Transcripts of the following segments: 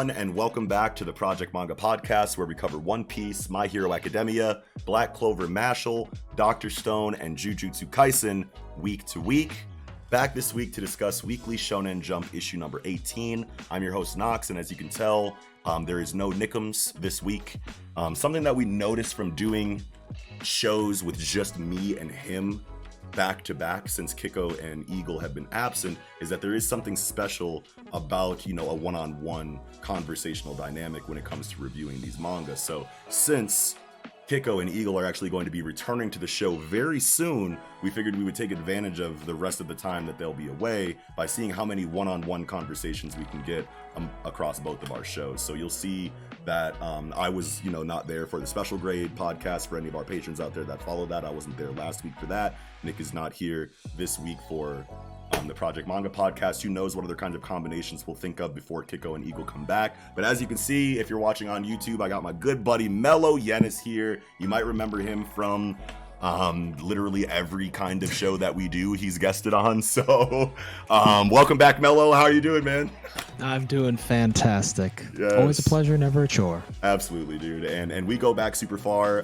everyone, and welcome back to the Project Manga Podcast, where we cover One Piece, My Hero Academia, Black Clover, Mashle, Dr. Stone, and Jujutsu Kaisen week to week. Back this week to discuss Weekly Shonen Jump issue number 18. I'm your host, Nox, and as you can tell, there is no Nickums this week. Something that we noticed from doing shows with just me and him back to back since Kiko and Eagle have been absent is that there is something special about, a one-on-one conversational dynamic when it comes to reviewing these manga. So since Kiko and Eagle are actually going to be returning to the show very soon, we figured we would take advantage of the rest of the time that they'll be away by seeing how many one-on-one conversations we can get across both of our shows. So you'll see that I was, not there for the special grade podcast for any of our patrons out there that follow that. I wasn't there last week for that. Nick is not here this week for the Project Manga Podcast. Who knows what other kinds of combinations we'll think of before Kiko and Eagle come back. But as you can see, if you're watching on YouTube, I got my good buddy Mello Yenis here. You might remember him from literally every kind of show that we do, he's guested on. So welcome back, Mello. How are you doing, man? I'm doing fantastic. Yes. Always a pleasure, never a chore. Absolutely, dude. And we go back super far,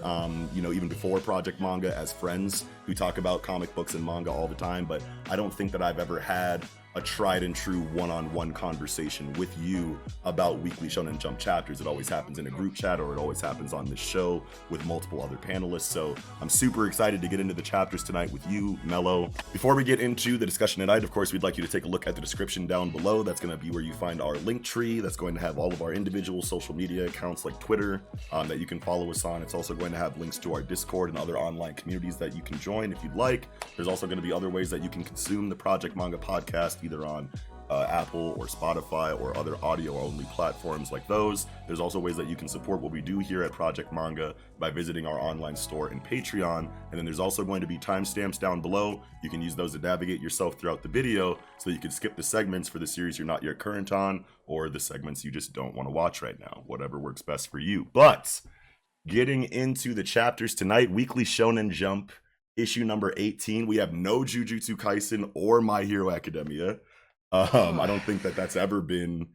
even before Project Manga, as friends who talk about comic books and manga all the time. But I don't think that I've ever had a tried and true one-on-one conversation with you about Weekly Shonen Jump chapters. It always happens in a group chat, or it always happens on this show with multiple other panelists. So I'm super excited to get into the chapters tonight with you, Mello. Before we get into the discussion tonight, of course, we'd like you to take a look at the description down below. That's going to be where you find our link tree. That's going to have all of our individual social media accounts like Twitter that you can follow us on. It's also going to have links to our Discord and other online communities that you can join if you'd like. There's also going to be other ways that you can consume the Project Manga Podcast, either on Apple or Spotify or other audio-only platforms like those. There's also ways that you can support what we do here at Project Manga by visiting our online store and Patreon. And then there's also going to be timestamps down below. You can use those to navigate yourself throughout the video so that you can skip the segments for the series you're not yet current on, or the segments you just don't want to watch right now, whatever works best for you. But getting into the chapters tonight, Weekly Shonen Jump issue number 18. We have no Jujutsu Kaisen or My Hero Academia. I don't think that that's ever been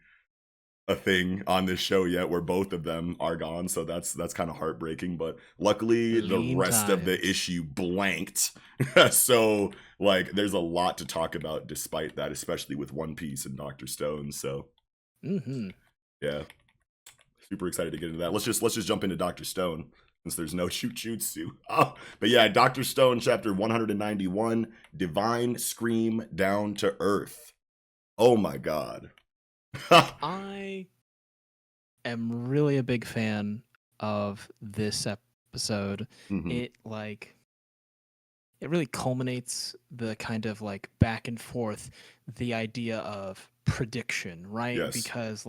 a thing on this show yet, where both of them are gone. So that's kind of heartbreaking. But luckily, the rest of the issue blanked. So there's a lot to talk about despite that, especially with One Piece and Dr. Stone. So yeah, super excited to get into that. Let's just jump into Dr. Stone, since there's no Jujutsu. But yeah, Dr. Stone, chapter 191, Divine Scream Down to Earth. Oh my god. I am really a big fan of this episode. It really culminates the kind of back and forth, the idea of prediction, right? Yes. Because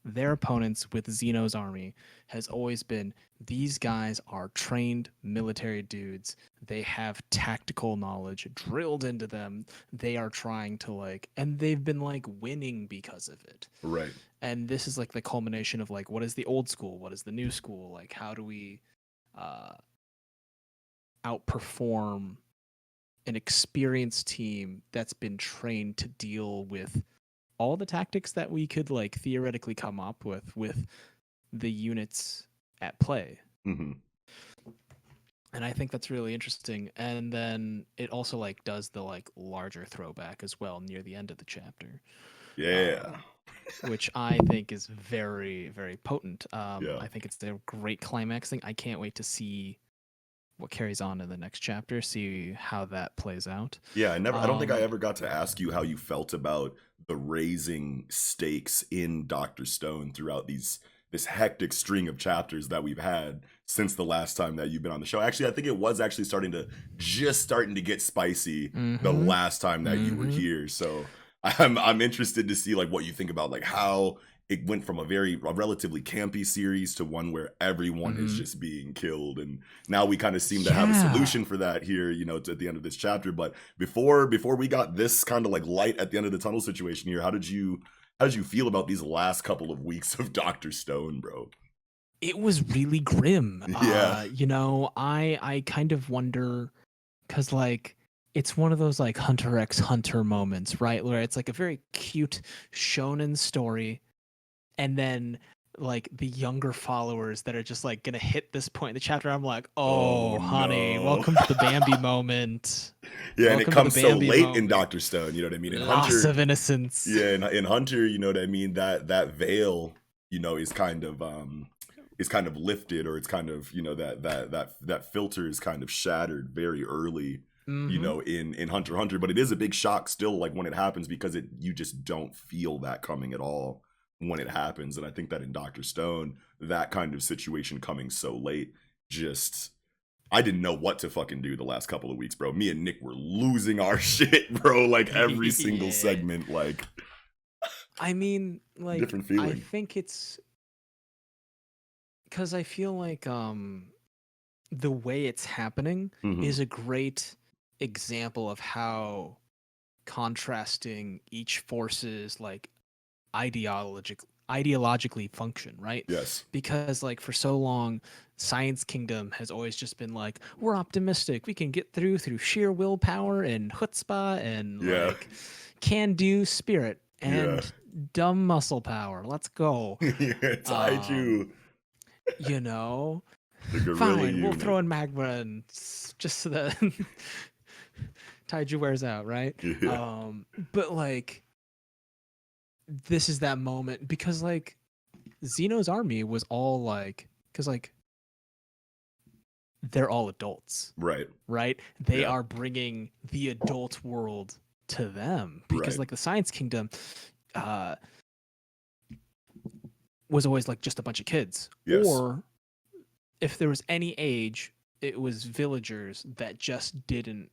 their opponents with Zeno's army has always been, these guys are trained military dudes. They have tactical knowledge drilled into them. They are trying to and they've been winning because of it. Right. And this is the culmination of what is the old school? What is the new school? How do we outperform an experienced team that's been trained to deal with all the tactics that we could theoretically come up with the units at play. And I think that's really interesting. And then it also does the larger throwback as well near the end of the chapter. Yeah. Which I think is very, very potent. I think it's a great climaxing. I can't wait to see what carries on in the next chapter, see how that plays out. Yeah, I don't think I ever got to ask you how you felt about the raising stakes in Dr. Stone throughout this hectic string of chapters that we've had since the last time that you've been on the show. Actually, I think it was actually starting to get spicy the last time that you were here. So I'm interested to see what you think about how it went from a relatively campy series to one where everyone is just being killed, and now we kind of seem to have a solution for that here, at the end of this chapter. But before we got this kind of light at the end of the tunnel situation here, how did you feel about these last couple of weeks of Dr. Stone, bro? It was really grim. Yeah. I kind of wonder, because it's one of those Hunter x Hunter moments, right? Where it's a very cute shonen story, and then like the younger followers that are just like gonna hit this point in the chapter, I'm like, oh honey, no. welcome to the Bambi moment. Yeah, and it Welcome to comes the so Bambi late in moment. Doctor Stone. You know what I mean? In Loss Hunter, of innocence. yeah, in Hunter, you know what I mean. That veil, you know, is kind of lifted, or it's kind of, you know, that filter is kind of shattered very early. You know, in Hunter x Hunter, but it is a big shock still, like when it happens, because you just don't feel that coming at all when it happens. And I think that in Doctor Stone, that kind of situation coming so late, just I didn't know what to fucking do the last couple of weeks, bro. Me and Nick were losing our shit, bro. Like every single segment, like I mean, like different feeling. I think it's because I feel like the way it's happening is a great example of how contrasting each force's like ideologically function, right? Yes. Because like for so long, Science Kingdom has always just been like, we're optimistic, we can get through sheer willpower and chutzpah and like can-do spirit and dumb muscle power. Let's go. Taiju. You know, fine, we'll throw in magma and just so that Taiju wears out, right? Yeah. But like this is that moment because like Zeno's army was all like, because like they're all adults, right? They are bringing the adult world to them because like the Science Kingdom was always like just a bunch of kids, or if there was any age, it was villagers that just didn't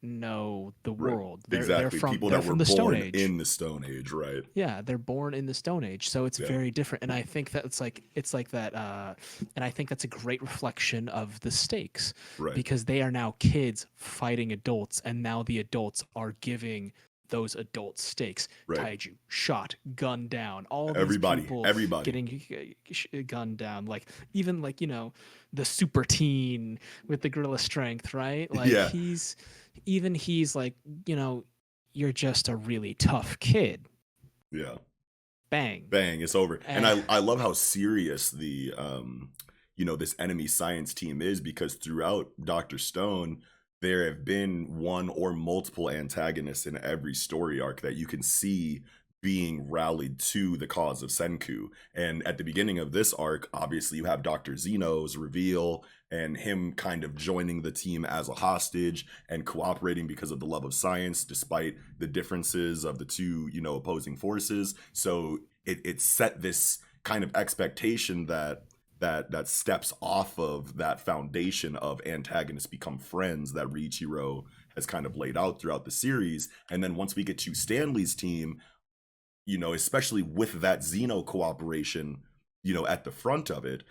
know the world. They're from people they're that from were the Stone born Age. in the Stone Age, right? Yeah, they're born in the Stone Age, so it's very different. And I think that it's like that, and I think that's a great reflection of the stakes, because they are now kids fighting adults, and now the adults are giving those adult stakes. Taiju shot, gunned down, all these people getting gunned down, like even like, you know, the super teen with the gorilla strength, right? Like he's like, you know, you're just a really tough kid. Bang, it's over. And I love how serious the you know, this enemy science team is, because throughout Dr. Stone there have been one or multiple antagonists in every story arc that you can see being rallied to the cause of Senku. And at the beginning of this arc, obviously you have Dr. Zeno's reveal and him kind of joining the team as a hostage and cooperating because of the love of science, despite the differences of the two, you know, opposing forces. So it set this kind of expectation that steps off of that foundation of antagonists become friends that Riichiro has kind of laid out throughout the series. And then once we get to Stanley's team, you know, especially with that Zeno cooperation, you know, at the front of it,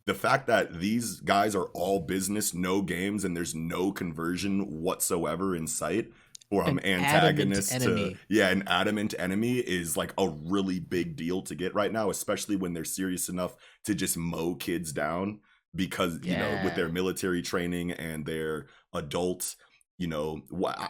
the fact that these guys are all business, no games, and there's no conversion whatsoever in sight from antagonist to an adamant enemy is like a really big deal to get right now, especially when they're serious enough to just mow kids down because, you know, with their military training and their adult, you know,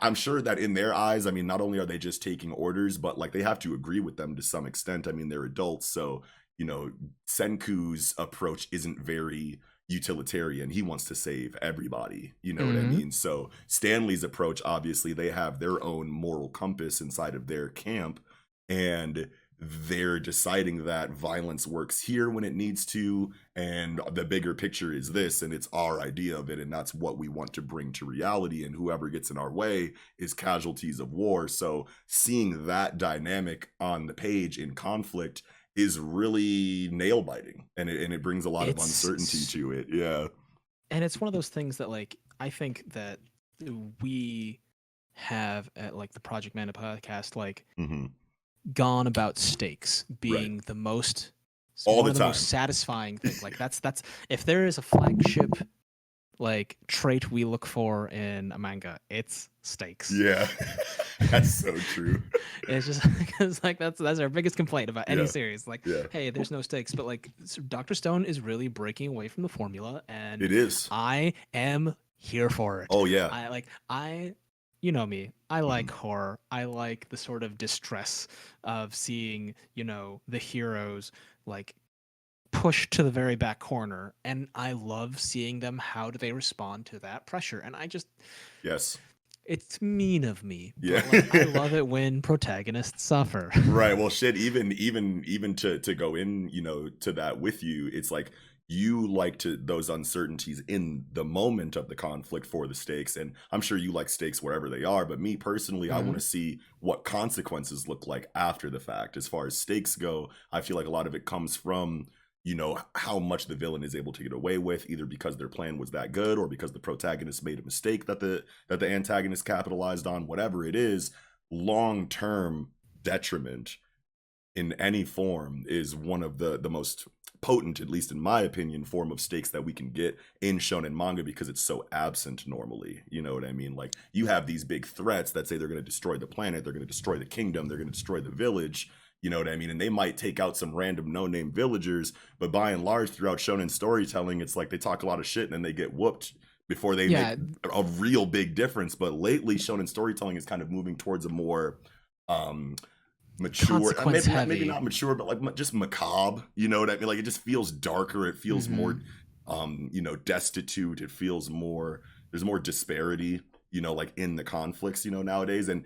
I'm sure that in their eyes, I mean, not only are they just taking orders, but like they have to agree with them to some extent. I mean, they're adults. So, you know, Senku's approach isn't very utilitarian. He wants to save everybody, you know what I mean? So Stanley's approach, obviously they have their own moral compass inside of their camp, and they're deciding that violence works here when it needs to, and the bigger picture is this, and it's our idea of it, and that's what we want to bring to reality, and whoever gets in our way is casualties of war. So seeing that dynamic on the page in conflict is really nail biting, and it brings a lot of uncertainty to it. And it's one of those things that like I think that we have at like the Project Mana podcast like gone about stakes being the most all the time, most satisfying thing. Like that's if there is a flagship like trait we look for in a manga, it's stakes. That's so true. It's just because like that's our biggest complaint about any series. Like, hey, there's no stakes, but like Dr. Stone is really breaking away from the formula, and it is. I am here for it. Oh yeah. you know me. I like horror. I like the sort of distress of seeing, the heroes like pushed to the very back corner, and I love seeing them. How do they respond to that pressure? And Yes. it's mean of me, Yeah. but like I love it when protagonists suffer. Right. Well, shit. Even to go in, to that with you, it's like you like to those uncertainties in the moment of the conflict for the stakes, and I'm sure you like stakes wherever they are. But me personally, I want Mhm. to see what consequences look like after the fact. As far as stakes go, I feel like a lot of it comes from how much the villain is able to get away with, either because their plan was that good or because the protagonist made a mistake that the antagonist capitalized on. Whatever it is, long term detriment in any form is one of the most potent, at least in my opinion, form of stakes that we can get in shonen manga, because it's so absent normally. You know what I mean? Like, you have these big threats that say they're going to destroy the planet, they're going to destroy the kingdom, they're going to destroy the village. You know what I mean? And they might take out some random no-name villagers, but by and large, throughout shonen storytelling, it's like they talk a lot of shit and then they get whooped before they make Yeah, a real big difference. But lately, shonen storytelling is kind of moving towards a more mature, consequence maybe heavy. not mature, but like just macabre. You know what I mean? Like, it just feels darker. It feels more, Mhm. destitute. It feels more. There's more disparity. Like in the conflicts. Nowadays, and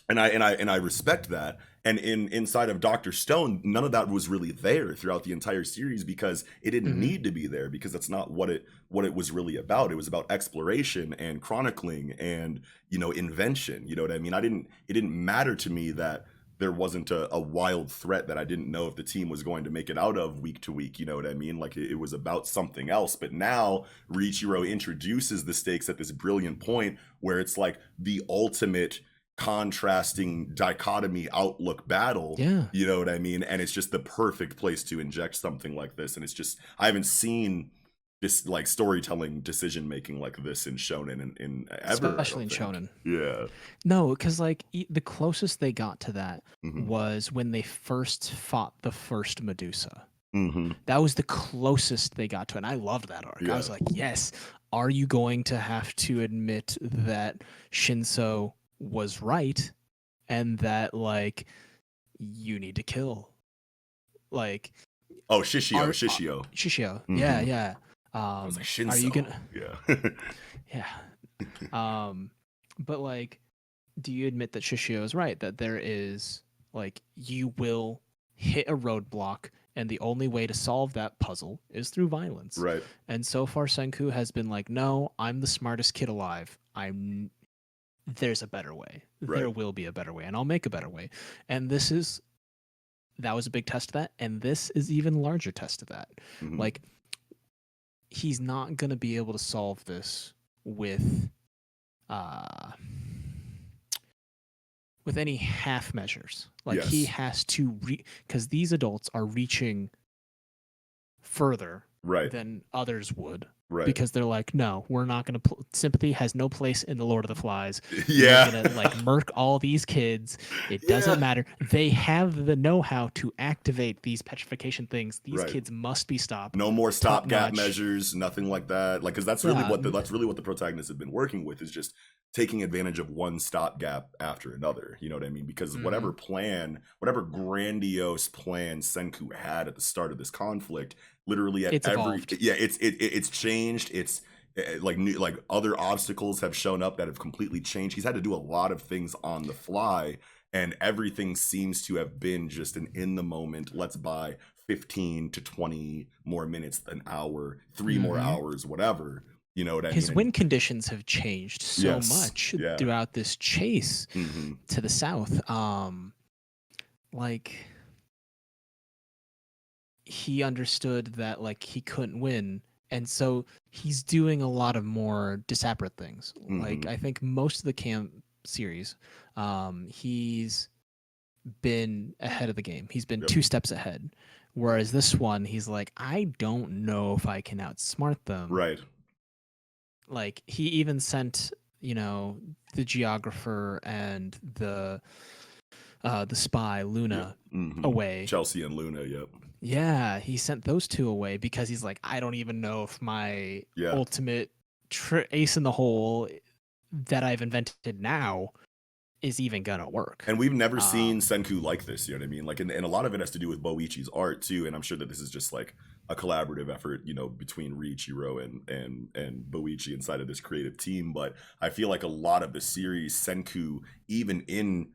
I respect that. And inside of Dr. Stone, none of that was really there throughout the entire series, because it didn't Mhm. need to be there, because that's not what it was really about. It was about exploration and chronicling and invention. You know what I mean? It didn't matter to me that there wasn't a wild threat that I didn't know if the team was going to make it out of week to week. You know what I mean? Like, it was about something else. But now Riichiro introduces the stakes at this brilliant point where it's like the ultimate contrasting dichotomy outlook battle. Yeah. You know what I mean? And it's just the perfect place to inject something like this. And it's just, I haven't seen this like storytelling decision making like this in shonen in ever, I Especially don't in think. shonen. Yeah. No, because like the closest they got to that Hmm. was when they first fought the first Medusa. Hmm. That was the closest they got to it. And I loved that arc. I Yeah. was like, yes, are you going to have to admit that Shinso was right and that like you need to kill? Like, Oh, Shishio, are Shishio. Shishio. Yeah, Hmm. yeah. I was like, Are you Shinso. gonna Yeah. yeah. But like, do you admit that Shishio is right? That there is like you will hit a roadblock, and the only way to solve that puzzle is through violence. Right. And so far, Senku has been like, "No, I'm the smartest kid alive. There's a better way. Right. There will be a better way, and I'll make a better way." And that was a big test of that, and this is even larger test of that. Hmm. Like, he's not gonna be able to solve this with uh with any half measures. Like, he Yes. has to because these adults are reaching further Right. than others would, Right. because they're like, no, we're not going to sympathy has no place in the Lord of the Flies. Yeah. We're going to like murk all these kids. It Yeah. doesn't matter. They have the know-how to activate these petrification things. These Right. kids must be stopped. No more stopgap Top-notch. measures, nothing like that. Like, because that's really Yeah. that's really what the protagonists have been working with, is just taking advantage of one stopgap after another. You know what I mean? Because whatever plan, whatever grandiose plan Senku had at the start of this conflict, literally at It's every evolved. it's changed. It's like new, like other obstacles have shown up that have completely changed. He's had to do a lot of things on the fly, and everything seems to have been just an in the moment, let's buy 15 to 20 more minutes, an hour, 3 more hours, whatever. You know what I His mean? win conditions have changed so Yes. much Yeah. throughout this chase Hmm. to the south. Like, he understood that like he couldn't win, and so he's doing a lot of more disparate things. Like, Hmm. I think most of the camp series, he's been ahead of the game. He's been Yep. 2 steps ahead. Whereas this one, he's like, I don't know if I can outsmart them. Right. Like, he even sent, the geographer and the spy Luna away. Chelsea and Luna. Yep. Yeah, he sent those two away because he's like, I don't even know if my Yeah. ultimate ace in the hole, that I've invented now is even gonna work. And we've never seen Um, Senku like this, you know what I mean? Like, and a lot of it has to do with Boichi's art too. And I'm sure that this is just like a collaborative effort, you know, between Riichiro and Boichi inside of this creative team. But I feel like a lot of the series, Senku, even in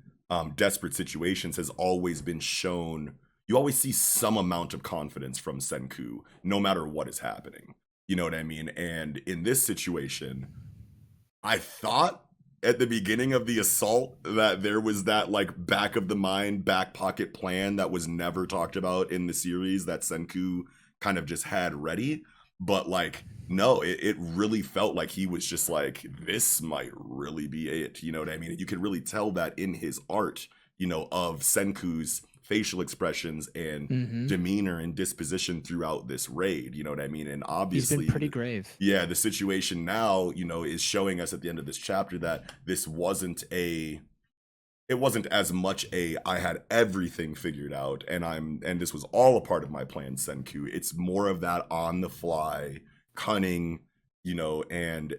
desperate situations, has always been shown. You always see some amount of confidence from Senku, no matter what is happening. You know what I mean? And in this situation, I thought at the beginning of the assault that there was that like back of the mind, back pocket plan that was never talked about in the series that Senku kind of just had ready. But like, no, it really felt like he was just like, this might really be it. You know what I mean? You could really tell that in his art, you know, of Senku's facial expressions and mhm. demeanor and disposition throughout this raid. You know what I mean? And He's obviously, been pretty grave. yeah, the situation now, you know, is showing us at the end of this chapter that this wasn't it wasn't as much a I had everything figured out and this was all a part of my plan, Senku. It's more of that on the fly, cunning, you know, and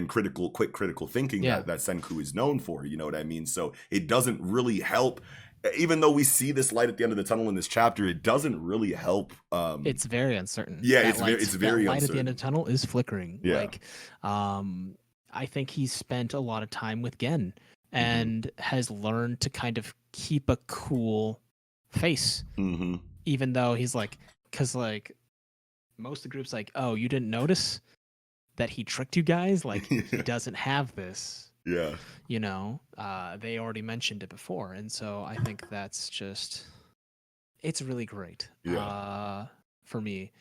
quick critical thinking Yeah. that Senku is known for, you know what I mean? So it doesn't really help. Even though we see this light at the end of the tunnel in this chapter, it doesn't really help. It's very uncertain. Yeah, That it's very that light at the end of the tunnel is flickering. Yeah. Like, I think he's spent a lot of time with Gen Mm-hmm. and has learned to kind of keep a cool face, Mm-hmm. even though he's like, because like most of the group's like, oh, you didn't notice that he tricked you guys? Like, he doesn't have this. Yeah. You know, they already mentioned it before, and so I think that's just, it's really great. Yeah. For me.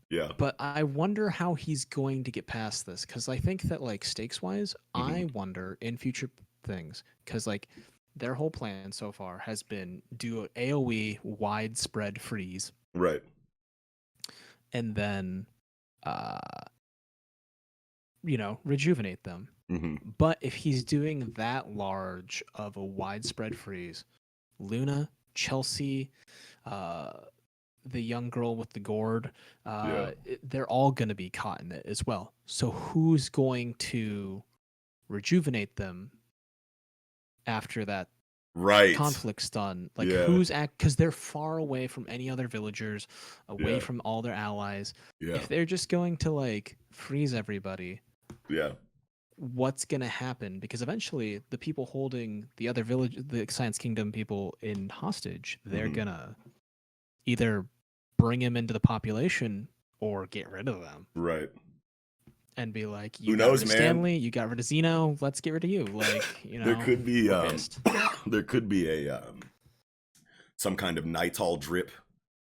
Yeah. But I wonder how he's going to get past this, because I think that like stakes wise, I wonder in future things, because like their whole plan so far has been do an AOE widespread freeze, Right. and then you know, rejuvenate them. Mm-hmm. But if he's doing that large of a widespread freeze, Luna, Chelsea, the young girl with the gourd, they're all going to be caught in it as well. So who's going to rejuvenate them after that Right. conflict's done? Like, Yeah. who's because they're far away from any other villagers, away Yeah. from all their allies. Yeah. If they're just going to like freeze everybody, Yeah. what's going to happen? Because eventually the people holding the other village, the Science Kingdom people in hostage, they're Mhm. gonna either bring him into the population or get rid of them Right. and be like, Who you got knows, rid of man? Stanley, you got rid of Zeno, let's get rid of you. Like, you know, There could be we're pissed. there could be a some kind of nitol drip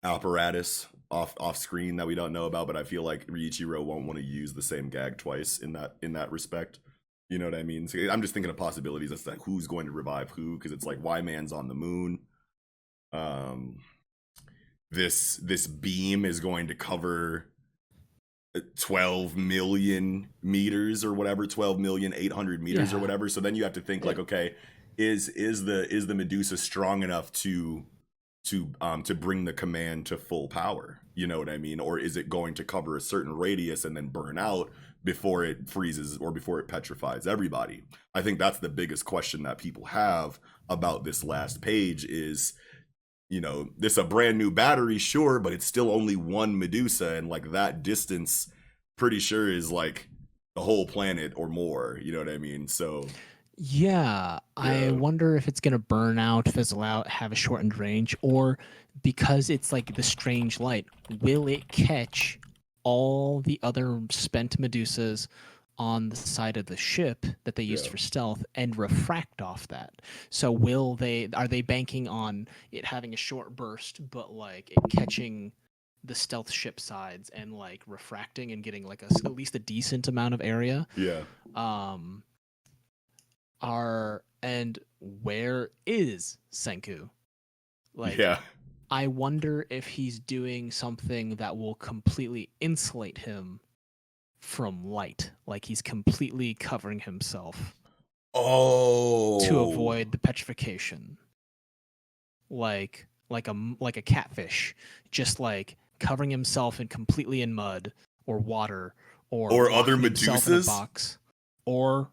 apparatus off screen that we don't know about, but I feel like Riichiro won't want to use the same gag twice in that respect. You know what I mean? So I'm just thinking of possibilities. That's like who's going to revive who, because it's like Y-Man's on the moon. This beam is going to cover 12 million meters or whatever, 12,800,000 meters or Yeah. whatever. So then you have to think like, okay, is the Medusa strong enough to bring the command to full power? You know what I mean? Or is it going to cover a certain radius and then burn out before it freezes or before it petrifies everybody? I think that's the biggest question that people have about this last page is, you know, this a brand new battery, sure, but it's still only one Medusa, and like that distance pretty sure is like the whole planet or more, you know what I mean? So Yeah, I Yeah. wonder if it's gonna burn out, fizzle out, have a shortened range, or because it's like the strange light, will it catch all the other spent Medusas on the side of the ship that they used Yeah. for stealth and refract off that? So are they banking on it having a short burst, but like it catching the stealth ship sides and like refracting and getting like at least a decent amount of area? yeah. And where is Senku? Like, Yeah. I wonder if he's doing something that will completely insulate him from light. Like he's completely covering himself Oh. to avoid the petrification. Like a catfish, just like covering himself completely in mud or water or other locking himself in a Medusas? box. or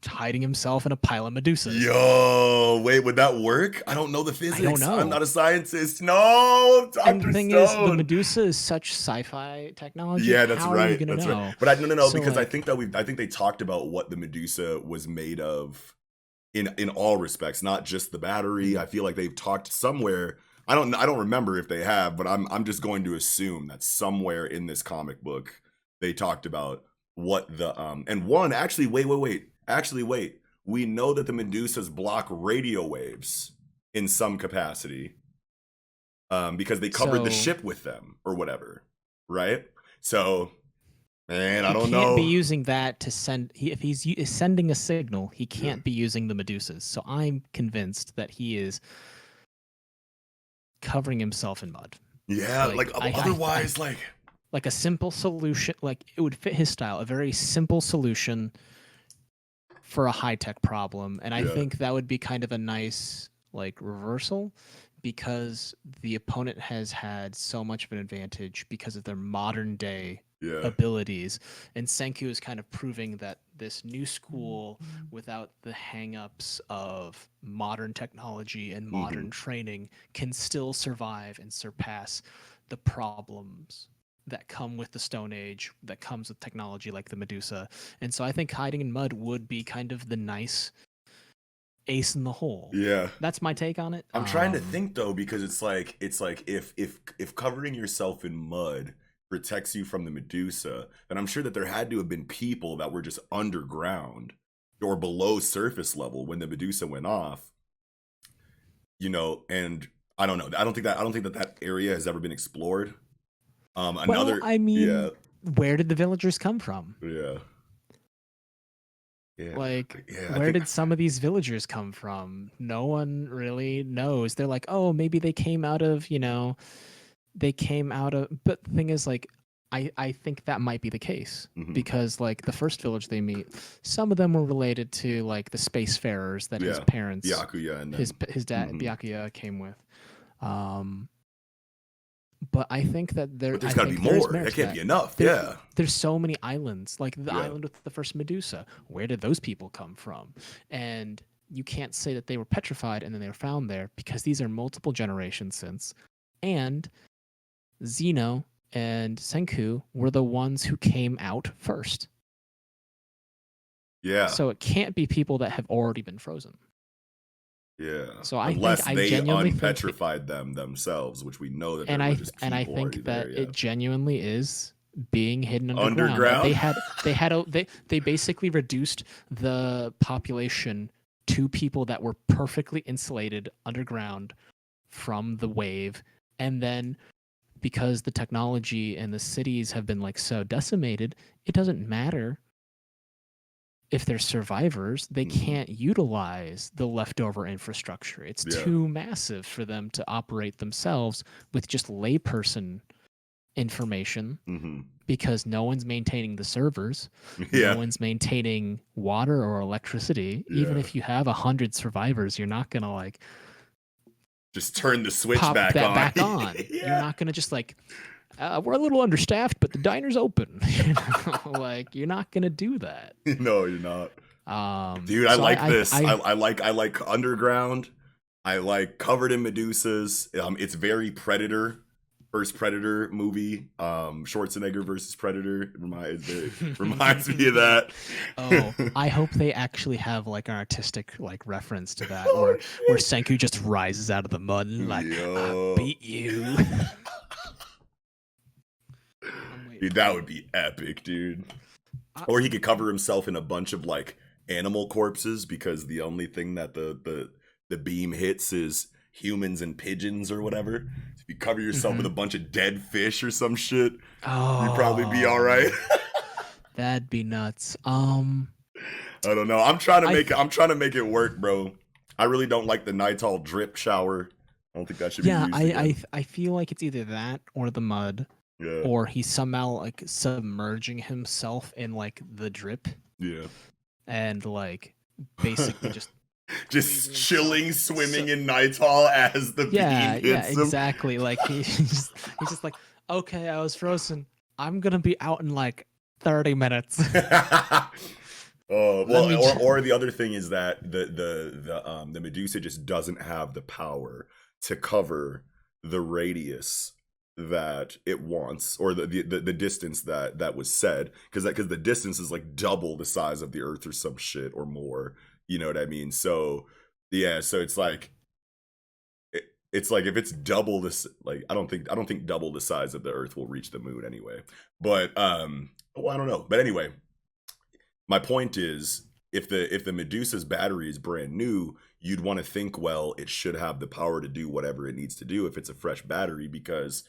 hiding himself in a pile of Medusas. Yo, wait, would that work? I don't know the physics. I don't know. I'm not a scientist. No, Dr. And the thing is, the Medusa is such sci-fi technology. Yeah, that's How right. are you gonna That's know? right. But no, So, because like, I think they talked about what the Medusa was made of in all respects, not just the battery. I feel like they've talked somewhere. I don't remember if they have, but I'm just going to assume that somewhere in this comic book they talked about what the and one actually wait. We know that the Medusas block radio waves in some capacity because they covered the so ship with them or whatever, right? So, man, I he don't can't be know. using that to send. If he's sending a signal, he can't be using the Medusas. So I'm convinced that he is covering himself in mud. Yeah, Like, otherwise, like a simple solution. Like, it would fit his style. A very simple solution for a high-tech problem, and I Yeah. think that would be kind of a nice like reversal, because the opponent has had so much of an advantage because of their modern day yeah, abilities, and Senku is kind of proving that this new school, without the hang-ups of modern technology and modern training, can still survive and surpass the problems that come with the Stone Age, that comes with technology like the Medusa. And so I think hiding in mud would be kind of the nice ace in the hole. yeah. That's my take on it. I'm trying to think though, because it's like if covering yourself in mud protects you from the Medusa, then I'm sure that there had to have been people that were just underground or below surface level when the Medusa went off. And I don't know. I don't think that area has ever been explored. Well, I mean, yeah, where did the villagers come from? yeah. Yeah, Like, yeah. where did some of these villagers come from? No one really knows. They're like, oh, maybe they came out of, but the thing is, like, I think that might be the case, because, like, the first village they meet, some of them were related to, like, the spacefarers that his parents, Byakuya, and his dad, Byakuya, came with. But I think that there's got to be more. That can't be enough. There's so many islands, like the island with the first Medusa. Where did those people come from? And you can't say that they were petrified and then they were found there, because these are multiple generations since. And Zeno and Senku were the ones who came out first. Yeah. So it can't be people that have already been frozen. Yeah. So unless they genuinely unpetrified them themselves, which we know that I think that it genuinely is being hidden underground. They basically reduced the population to people that were perfectly insulated underground from the wave, and then because the technology and the cities have been like so decimated, it doesn't matter if they're survivors. They can't utilize the leftover infrastructure. It's too massive for them to operate themselves with just layperson information, because no one's maintaining the servers. No one's maintaining water or electricity. Even if you have 100 survivors, you're not gonna like just turn the switch pop back that on. back on. You're not gonna just like, we're a little understaffed, but the diner's open. Like, you're not gonna do that. No, you're not. Dude, I so like this. I like underground. I like covered in Medusas. It's very Predator, first Predator movie. Schwarzenegger versus Predator. It reminds me of that. Oh, I hope they actually have like an artistic like reference to that, where Senku just rises out of the mud and like, I beat you. Dude, that would be epic, dude. Or he could cover himself in a bunch of like animal corpses, because the only thing that the beam hits is humans and pigeons or whatever. So if you cover yourself with a bunch of dead fish or some shit, you'd probably be all right. That'd be nuts. I don't know. I'm trying to make it work, bro. I really don't like the Nitol drip shower. I don't think that should be used again. I feel like it's either that or the mud. Yeah. Or he's somehow like submerging himself in like the drip. Yeah. And like basically just chilling, swimming in Nitol as the beam hits him. Exactly. Like he's just like, okay, I was frozen. I'm gonna be out in like 30 minutes. Let me Or the other thing is that the Medusa just doesn't have the power to cover the radius that it wants, or the distance that was said, because the distance is like double the size of the Earth or some shit or more. You know what I mean? So yeah, so it's like if it's double this, like I don't think double the size of the Earth will reach the moon anyway. But well, I don't know. But anyway, my point is, if the Medusa's battery is brand new, you'd want to think, well, it should have the power to do whatever it needs to do if it's a fresh battery, because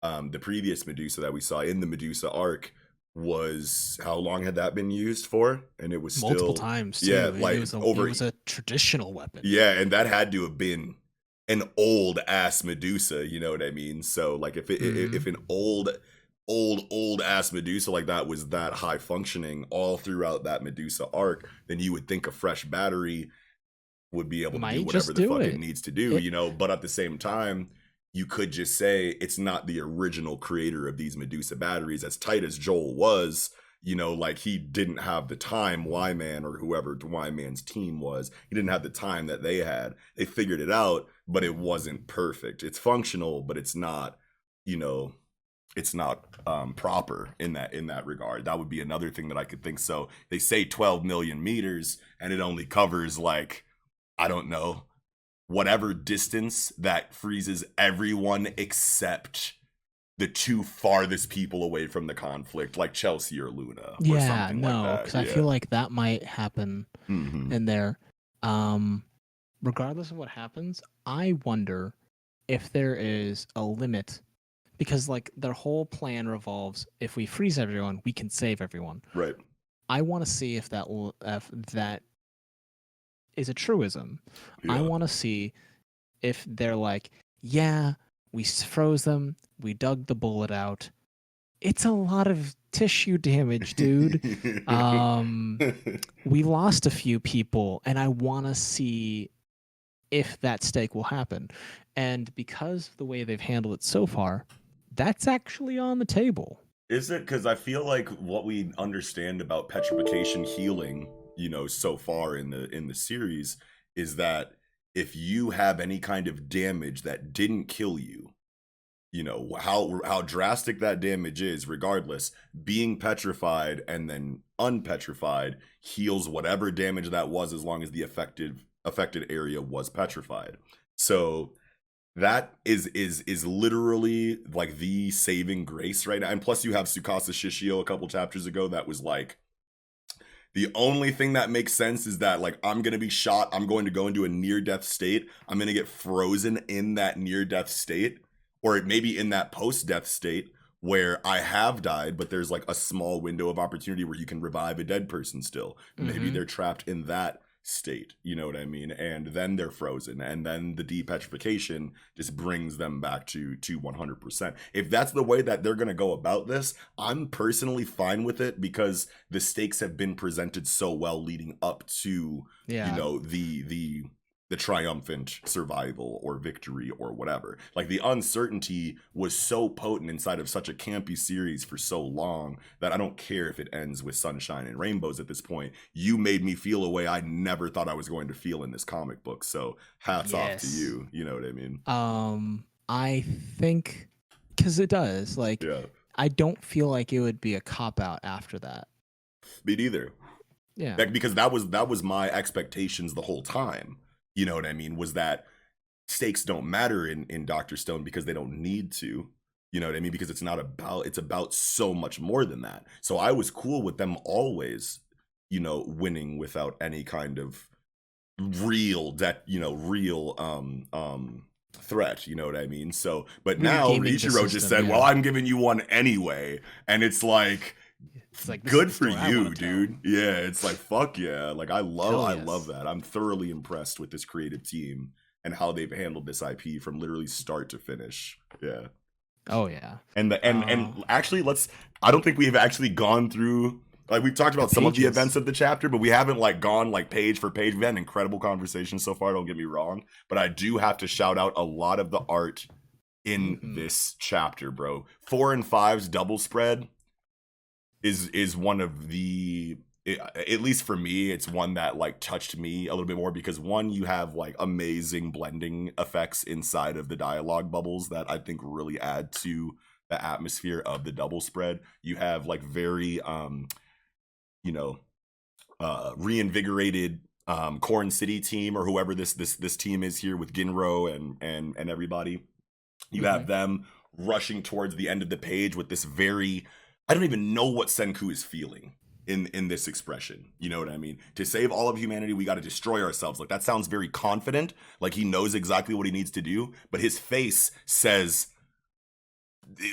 the previous Medusa that we saw in the Medusa arc was, how long had that been used for? And it was multiple still, times too. yeah, It like was over, it was a traditional weapon. yeah, and that had to have been an old ass Medusa, you know what I mean? So like if an old ass Medusa like that was that high functioning all throughout that Medusa arc, then you would think a fresh battery would be able to do Might whatever just the do fuck it it. needs to do, It you know. But at the same time, you could just say it's not the original creator of these Medusa batteries. As tight as Joel was, you know, like he didn't have the time, Y-Man or whoever Y-Man's team was, he didn't have the time that they had. They figured it out, but it wasn't perfect. It's functional, but it's not, you know, it's not proper in that regard. That would be another thing that I could think. So they say 12 million meters, and it only covers like, I don't know, whatever distance that freezes everyone except the two farthest people away from the conflict, like Chelsea or Luna, or yeah, something like no, that. because I Yeah. feel like that might happen Hmm. in there. Um, Regardless of what happens, I wonder if there is a limit, because like their whole plan revolves, if we freeze everyone, we can save everyone. Right. I want to see if if that is a truism. I Yeah. want to see if they're like, yeah, we froze them, we dug the bullet out. It's a lot of tissue damage, dude. We lost a few people, and I want to see if that stake will happen. And because of the way they've handled it so far, that's actually on the table. Is it? Because I feel like what we understand about petrification healing, you know, so far in the series, is that if you have any kind of damage that didn't kill you, you know, how drastic that damage is, regardless, being petrified and then unpetrified heals whatever damage that was, as long as the affected area was petrified. So that is literally like the saving grace right now. And plus you have Tsukasa Shishio a couple chapters ago that was like, the only thing that makes sense is that, like, I'm gonna be shot, I'm going to go into a near-death state, I'm gonna get frozen in that near-death state, or maybe in that post-death state where I have died, but there's like a small window of opportunity where you can revive a dead person still. Maybe Mhm. they're trapped in that state, you know what I mean? And then they're frozen, and then the depetrification just brings them back to 100%. If that's the way that they're gonna go about this, I'm personally fine with it, because the stakes have been presented so well leading up to, you Yeah. know, the triumphant survival or victory or whatever. Like, the uncertainty was so potent inside of such a campy series for so long that I don't care if it ends with sunshine and rainbows at this point. You made me feel a way I never thought I was going to feel in this comic book. So hats off to Yes. you. You know what I mean? I think, because it does, like, Yeah. I don't feel like it would be a cop out after that. Me neither. Yeah. Because that was my expectations the whole time. You know what I mean? Was that stakes don't matter in Dr. Stone, because they don't need to. You know what I mean? Because it's about so much more than that. So I was cool with them always, you know, winning without any kind of real threat, you know what I mean? So, but now Regaming the Ichiro just system, said, yeah. well, I'm giving you one anyway. And it's like, It's like, this good is the for story I you, wanna tell. dude. Yeah, it's like, fuck yeah. Like, I Hell yes. love that. I'm thoroughly impressed with this creative team and how they've handled this IP from literally start to finish. Yeah. Oh yeah. And actually, I don't think we have actually gone through, like, we've talked about some of the pages. events of the chapter, but we haven't like gone like page for page. We've had an incredible conversation so far, don't get me wrong, but I do have to shout out a lot of the art in this chapter, bro. 4 and 5's double spread is one of the at least for me, it's one that like touched me a little bit more because one, you have like amazing blending effects inside of the dialogue bubbles that I think really add to the atmosphere of the double spread. You have like very you know, reinvigorated Corn City team or whoever this team is here with Ginro and everybody. You have them rushing towards the end of the page with this very, I don't even know what Senku is feeling in this expression. You know what I mean? To save all of humanity, we got to destroy ourselves. Like that sounds very confident, like he knows exactly what he needs to do, but his face says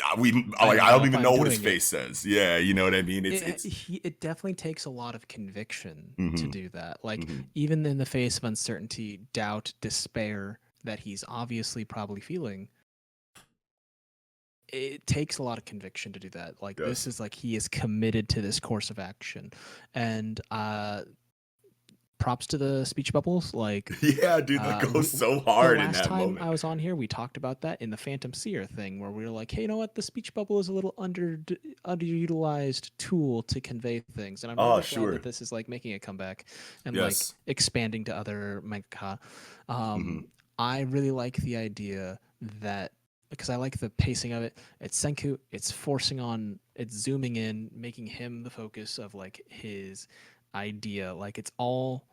I don't even know what his face says. Yeah, you know what I mean? It definitely takes a lot of conviction to do that. Like even in the face of uncertainty, doubt, despair that he's obviously probably feeling, it takes a lot of conviction to do that. Like this is like he is committed to this course of action. And props to the speech bubbles. Like yeah, dude, that goes so hard in that moment. Last time I was on here, we talked about that in the Phantom Seer thing, where we were like, hey, you know what? The speech bubble is a little underutilized tool to convey things, and I'm really glad that this is like making a comeback and like expanding to other manga. I really like the idea that, because I like the pacing of it. It's Senku. It's forcing on. It's zooming in, making him the focus of like his idea. Like it's all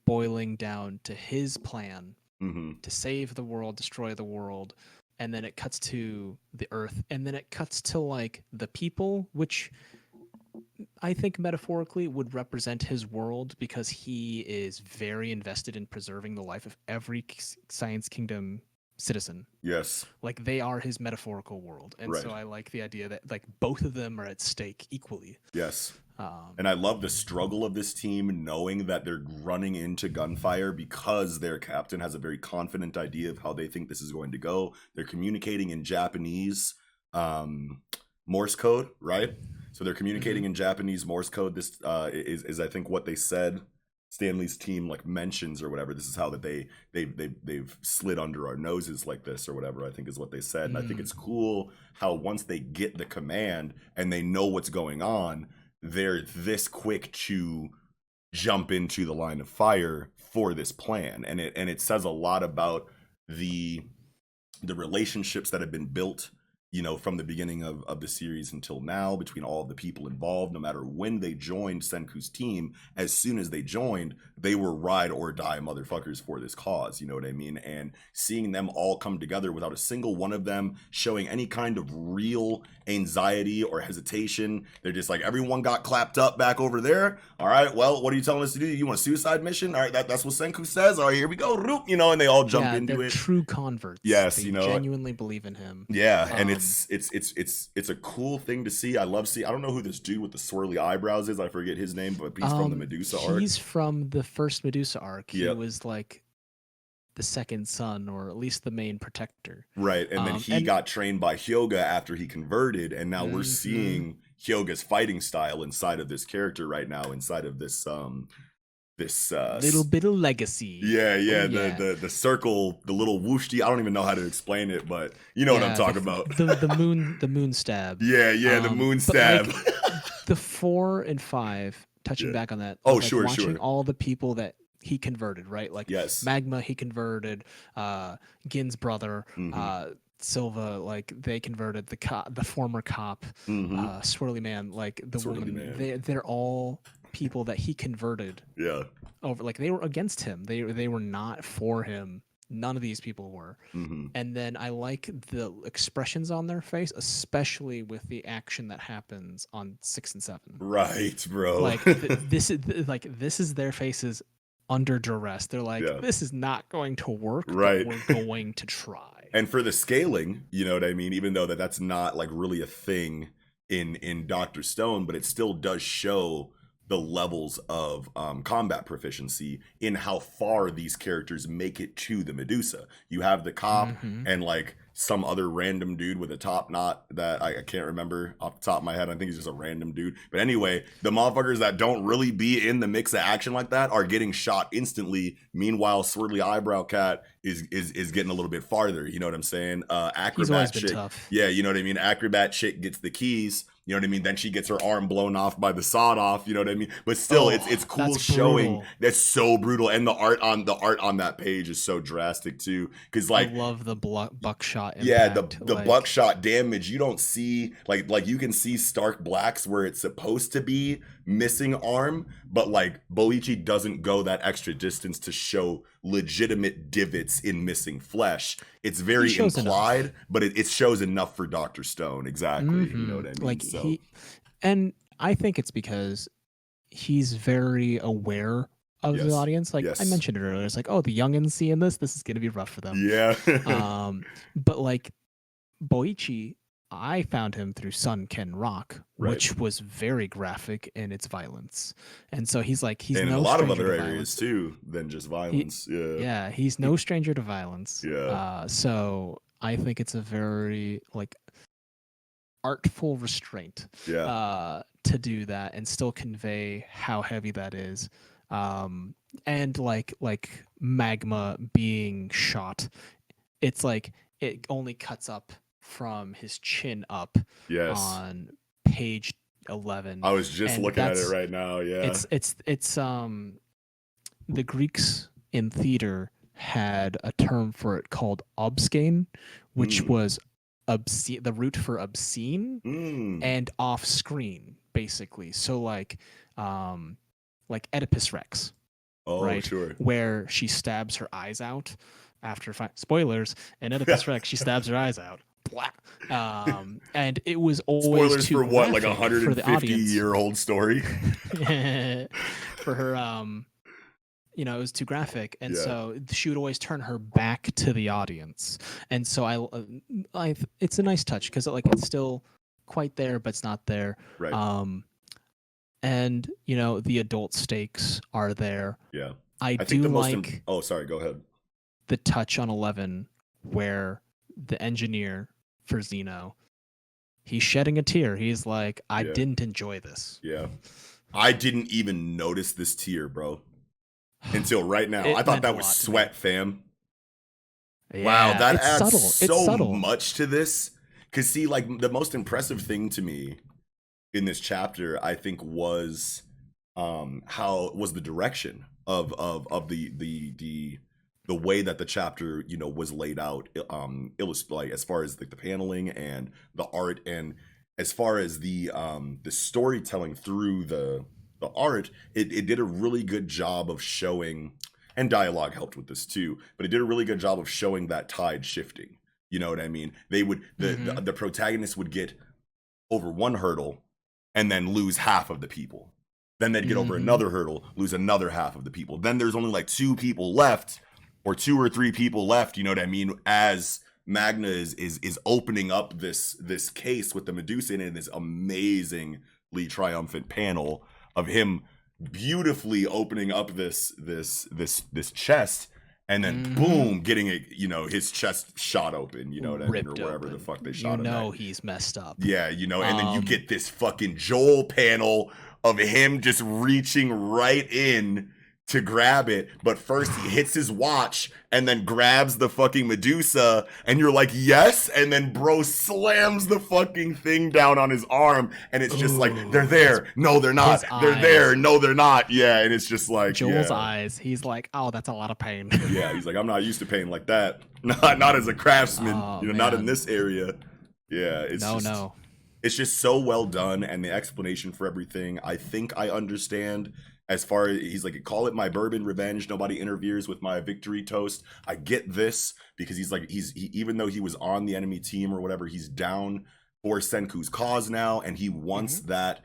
boiling down to his plan to save the world, destroy the world, and then it cuts to the Earth, and then it cuts to like the people, which I think metaphorically would represent his world, because he is very invested in preserving the life of every Science Kingdom citizen. Yes. Like they are his metaphorical world. And so I like the idea that like both of them are at stake equally. Yes. And I love the struggle of this team, knowing that they're running into gunfire because their captain has a very confident idea of how they think this is going to go. They're communicating in Japanese Morse code, right? So they're communicating in Japanese Morse code. This is I think what they said. Stanley's team like mentions or whatever. This is how that they've slid under our noses like this or whatever, I think is what they said. And I think it's cool how once they get the command and they know what's going on, they're this quick to jump into the line of fire for this plan. And it says a lot about the relationships that have been built, you know, from the beginning of the series until now between all of the people involved. No matter when they joined Senku's team, as soon as they joined, they were ride or die motherfuckers for this cause, you know what I mean? And seeing them all come together without a single one of them showing any kind of real anxiety or hesitation. They're just like, everyone got clapped up back over there. All right, well, what are you telling us to do? You want a suicide mission? All right, that's what Senku says. All right, here we go. You know, and they all jump into it. True converts. Yes, they you know, genuinely believe in him. Yeah, and it's a cool thing to see. I don't know who this dude with the swirly eyebrows is. I forget his name, but he's from the Medusa arc. He's from the first Medusa arc. He was like the second son, or at least the main protector. Right, and then he got trained by Hyoga after he converted, and now we're seeing Hyoga's fighting style inside of this character right now, inside of this little bit of legacy. The circle, the little whooshy. I don't even know how to explain it, but you know what I'm talking about. the moon stab. The moon stab. Like, the 4 and 5, touching back on that. Watching all the people that he converted, right? Like Magma, he converted. Gin's brother, Silva, like they converted. The former cop, Swirly Man, like the woman. They're all people that he converted over. Like they were against him, they were not for him. None of these people were. And then I like the expressions on their face, especially with the action that happens on 6 and 7. Right, bro. Like this is their faces under duress. They're like, this is not going to work, right, but we're going to try. And for the scaling, you know what I mean, even though that's not like really a thing in Dr. Stone, but it still does show the levels of combat proficiency in how far these characters make it to the Medusa. You have the cop and like some other random dude with a top knot that I can't remember off the top of my head. I think he's just a random dude. But anyway, the motherfuckers that don't really be in the mix of action like that are getting shot instantly. Meanwhile, Swirly Eyebrow Cat is getting a little bit farther. You know what I'm saying? Acrobat chick. Tough. Yeah, you know what I mean? Acrobat chick gets the keys. You know what I mean? Then she gets her arm blown off by the sawed off. You know what I mean? But still, it's cool showing. Brutal. That's so brutal, and the art on that page is so drastic too. Because like, I love the buckshot impact. yeah, the buckshot damage. You don't see like you can see Stark Black's where it's supposed to be missing arm, but like Boichi doesn't go that extra distance to show legitimate divots in missing flesh. It's very implied, enough. But it shows enough for Dr. Stone. Exactly. You know what I mean? Like and I think it's because he's very aware of the audience. Like I mentioned it earlier, it's like, oh, the youngins seeing this is gonna be rough for them. Yeah. But like Boichi, I found him through Sun Ken Rock, which was very graphic in its violence, and so he's no in a lot of other areas too than just violence. He's no stranger to violence. Yeah. So I think it's a very like artful restraint. To do that and still convey how heavy that is. And like magma being shot, it's like it only cuts up from his chin up on page 11. I was just looking at it right now. It's the Greeks in theater had a term for it called obscene, which was obscene, the root for obscene and off screen, basically. So like Oedipus Rex. Oh, right? Sure. Where she stabs her eyes out after spoilers, and Oedipus Rex, she stabs her eyes out. And it was always spoilers for what, like 150-year-old story for her. You know, it was too graphic, and so she would always turn her back to the audience. And so I it's a nice touch because it's still quite there, but it's not there. Right. And you know, the adult stakes are there. Yeah. I think do like. Oh, sorry. Go ahead. The touch on 11 where the engineer for Zeno, he's shedding a tear. He's like, I didn't enjoy this. Yeah. I didn't even notice this tear, bro, until right now. I thought that was sweat, fam. Yeah, wow, that adds subtle. much to this. Because see, like, the most impressive thing to me in this chapter, I think, was how was the direction of the way that the chapter, you know, was laid out, like as far as like the paneling and the art, and as far as the storytelling through the art, it did a really good job of showing, and dialogue helped with this too, but it did a really good job of showing that tide shifting. You know what I mean? They would the protagonist would get over one hurdle and then lose half of the people. Then they'd get over another hurdle, lose another half of the people. Then there's only like two people left, or two or three people left, you know what I mean, as Magna is opening up this case with the Medusa in it, this amazingly triumphant panel of him beautifully opening up this chest, and then boom, getting it, you know, his chest shot open, you know what I mean, or wherever the fuck they shot him. You know, he's messed up. Yeah, you know, and then you get this fucking Joel panel of him just reaching right in to grab it, but first he hits his watch and then grabs the fucking Medusa, and you're like, yes, and then bro slams the fucking thing down on his arm, and it's just like, they're there, no they're not, they're there, no they're not, yeah, and it's just like Joel's eyes, he's like, oh, that's a lot of pain. Yeah, he's like, I'm not used to pain like that, not as a craftsman, you know, not in this area. Yeah, it's just so well done, and the explanation for everything, I think I understand. As far as he's like, call it my bourbon revenge, nobody interferes with my victory toast. I get this because he's like, he even though he was on the enemy team or whatever, he's down for Senku's cause now, and he wants that.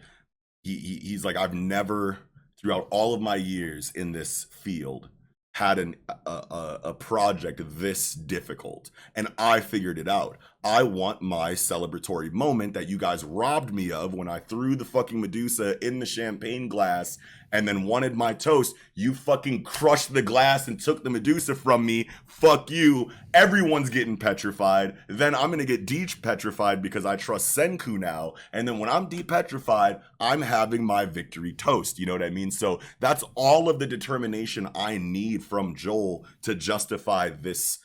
He's like, I've never, throughout all of my years in this field, had a project this difficult, and I figured it out. I want my celebratory moment that you guys robbed me of when I threw the fucking Medusa in the champagne glass and then wanted my toast. You fucking crushed the glass and took the Medusa from me. Fuck you. Everyone's getting petrified. Then I'm gonna get de-petrified because I trust Senku now. And then when I'm de-petrified, I'm having my victory toast. You know what I mean? So that's all of the determination I need from Joel to justify this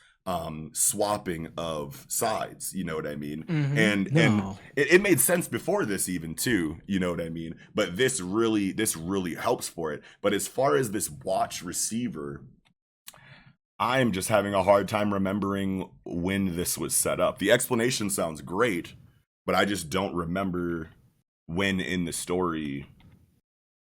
swapping of sides, you know what I mean? Mm-hmm. And No. it made sense before this even too, you know what I mean? But this really helps for it. But as far as this watch receiver, I'm just having a hard time remembering when this was set up. The explanation sounds great, but I just don't remember when in the story,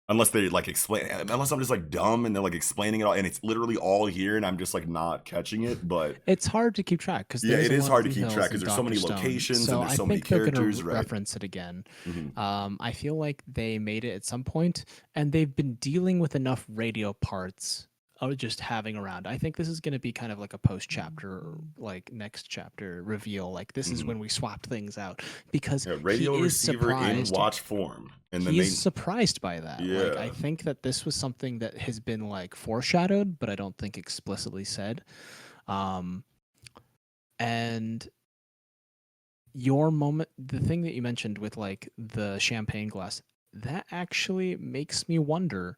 unless they like explain, unless I'm just like dumb and they're like explaining it all and it's literally all here and I'm just like not catching it. But It's hard to keep track because yeah, it is hard to keep track because there's so many locations and there's so many characters. They're gonna reference it again. Mm-hmm. I feel like they made it at some point, and they've been dealing with enough radio parts of just having around. I think this is gonna be kind of like a post chapter, like next chapter reveal. Like this is when we swapped things out because radio he is receiver in surprised. watch form, and then He's surprised by that. Yeah. Like I think that this was something that has been like foreshadowed, but I don't think explicitly said. And your moment, the thing that you mentioned with like the champagne glass, that actually makes me wonder,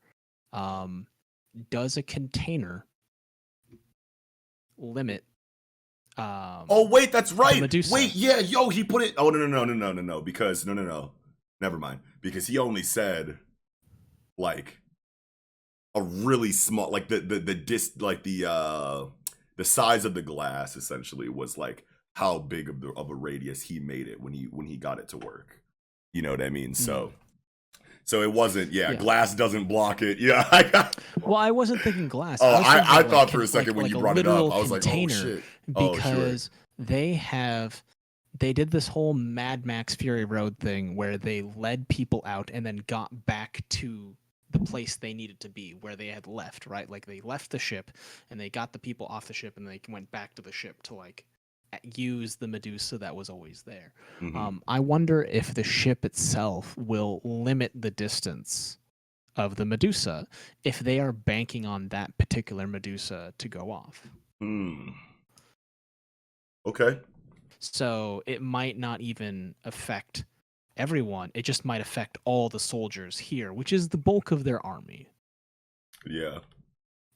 does a container limit oh wait, that's right. Medusa? Wait, yeah, yo, he put it. Oh no, because no, never mind. Because he only said like a really small, like the size of the glass essentially was like how big of a radius he made it when he got it to work. You know what I mean? So it wasn't, glass doesn't block it. Yeah. Well, I wasn't thinking glass. Oh, I thought for a second when you brought it up, I was like, oh shit. Because they did this whole Mad Max Fury Road thing where they led people out and then got back to the place they needed to be where they had left, right? Like they left the ship and they got the people off the ship and they went back to the ship to like use the Medusa that was always there. I wonder if the ship itself will limit the distance of the Medusa if they are banking on that particular Medusa to go off. Okay. So it might not even affect everyone. It just might affect all the soldiers here, which is the bulk of their army. Yeah.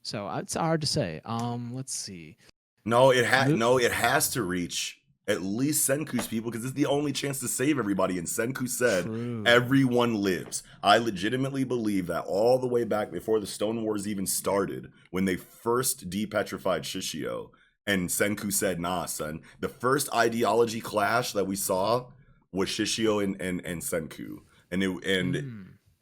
So it's hard to say. Let's see. No, it has to reach at least Senku's people because it's the only chance to save everybody. And Senku said, everyone lives. I legitimately believe that all the way back before the Stone Wars even started, when they first depetrified Shishio, and Senku said, nah, son, the first ideology clash that we saw was Shishio and Senku. And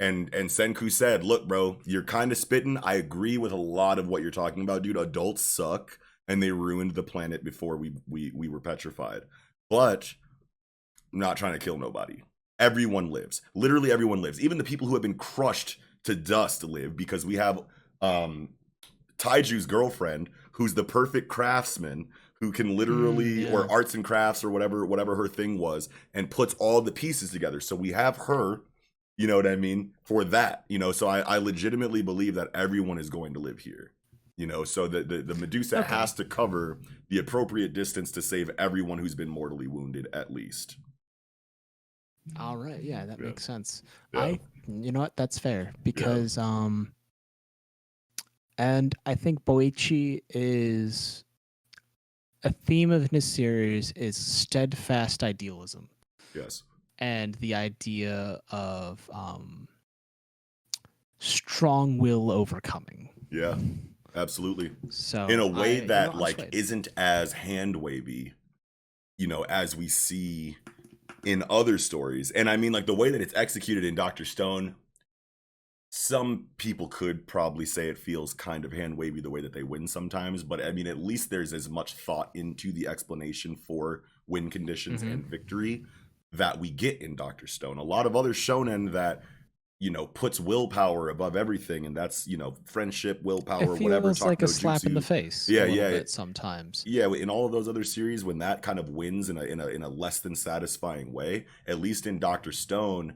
Senku said, look, bro, you're kind of spitting. I agree with a lot of what you're talking about, dude. Adults suck. And they ruined the planet before we were petrified. But I'm not trying to kill nobody. Everyone lives. Literally everyone lives. Even the people who have been crushed to dust live because we have Taiju's girlfriend, who's the perfect craftsman, who can literally, or arts and crafts or whatever her thing was, and puts all the pieces together. So we have her, you know what I mean, for that. You know, so I legitimately believe that everyone is going to live here. You know, so the Medusa has to cover the appropriate distance to save everyone who's been mortally wounded, at least. All right, yeah, that makes sense. Yeah. You know what? That's fair because and I think Boichi is a theme of his series is steadfast idealism. Yes. And the idea of strong will overcoming. Yeah. Absolutely. So in a way that isn't as hand wavy, you know, as we see in other stories. And I mean, like the way that it's executed in Dr. Stone, some people could probably say it feels kind of hand wavy the way that they win sometimes. But I mean, at least there's as much thought into the explanation for win conditions and victory that we get in Dr. Stone. A lot of other shonen that, you know, puts willpower above everything, and that's, you know, friendship, willpower, whatever. It's like a slap in the face. Yeah. Sometimes. Yeah, in all of those other series, when that kind of wins in a less than satisfying way, at least in Dr. Stone,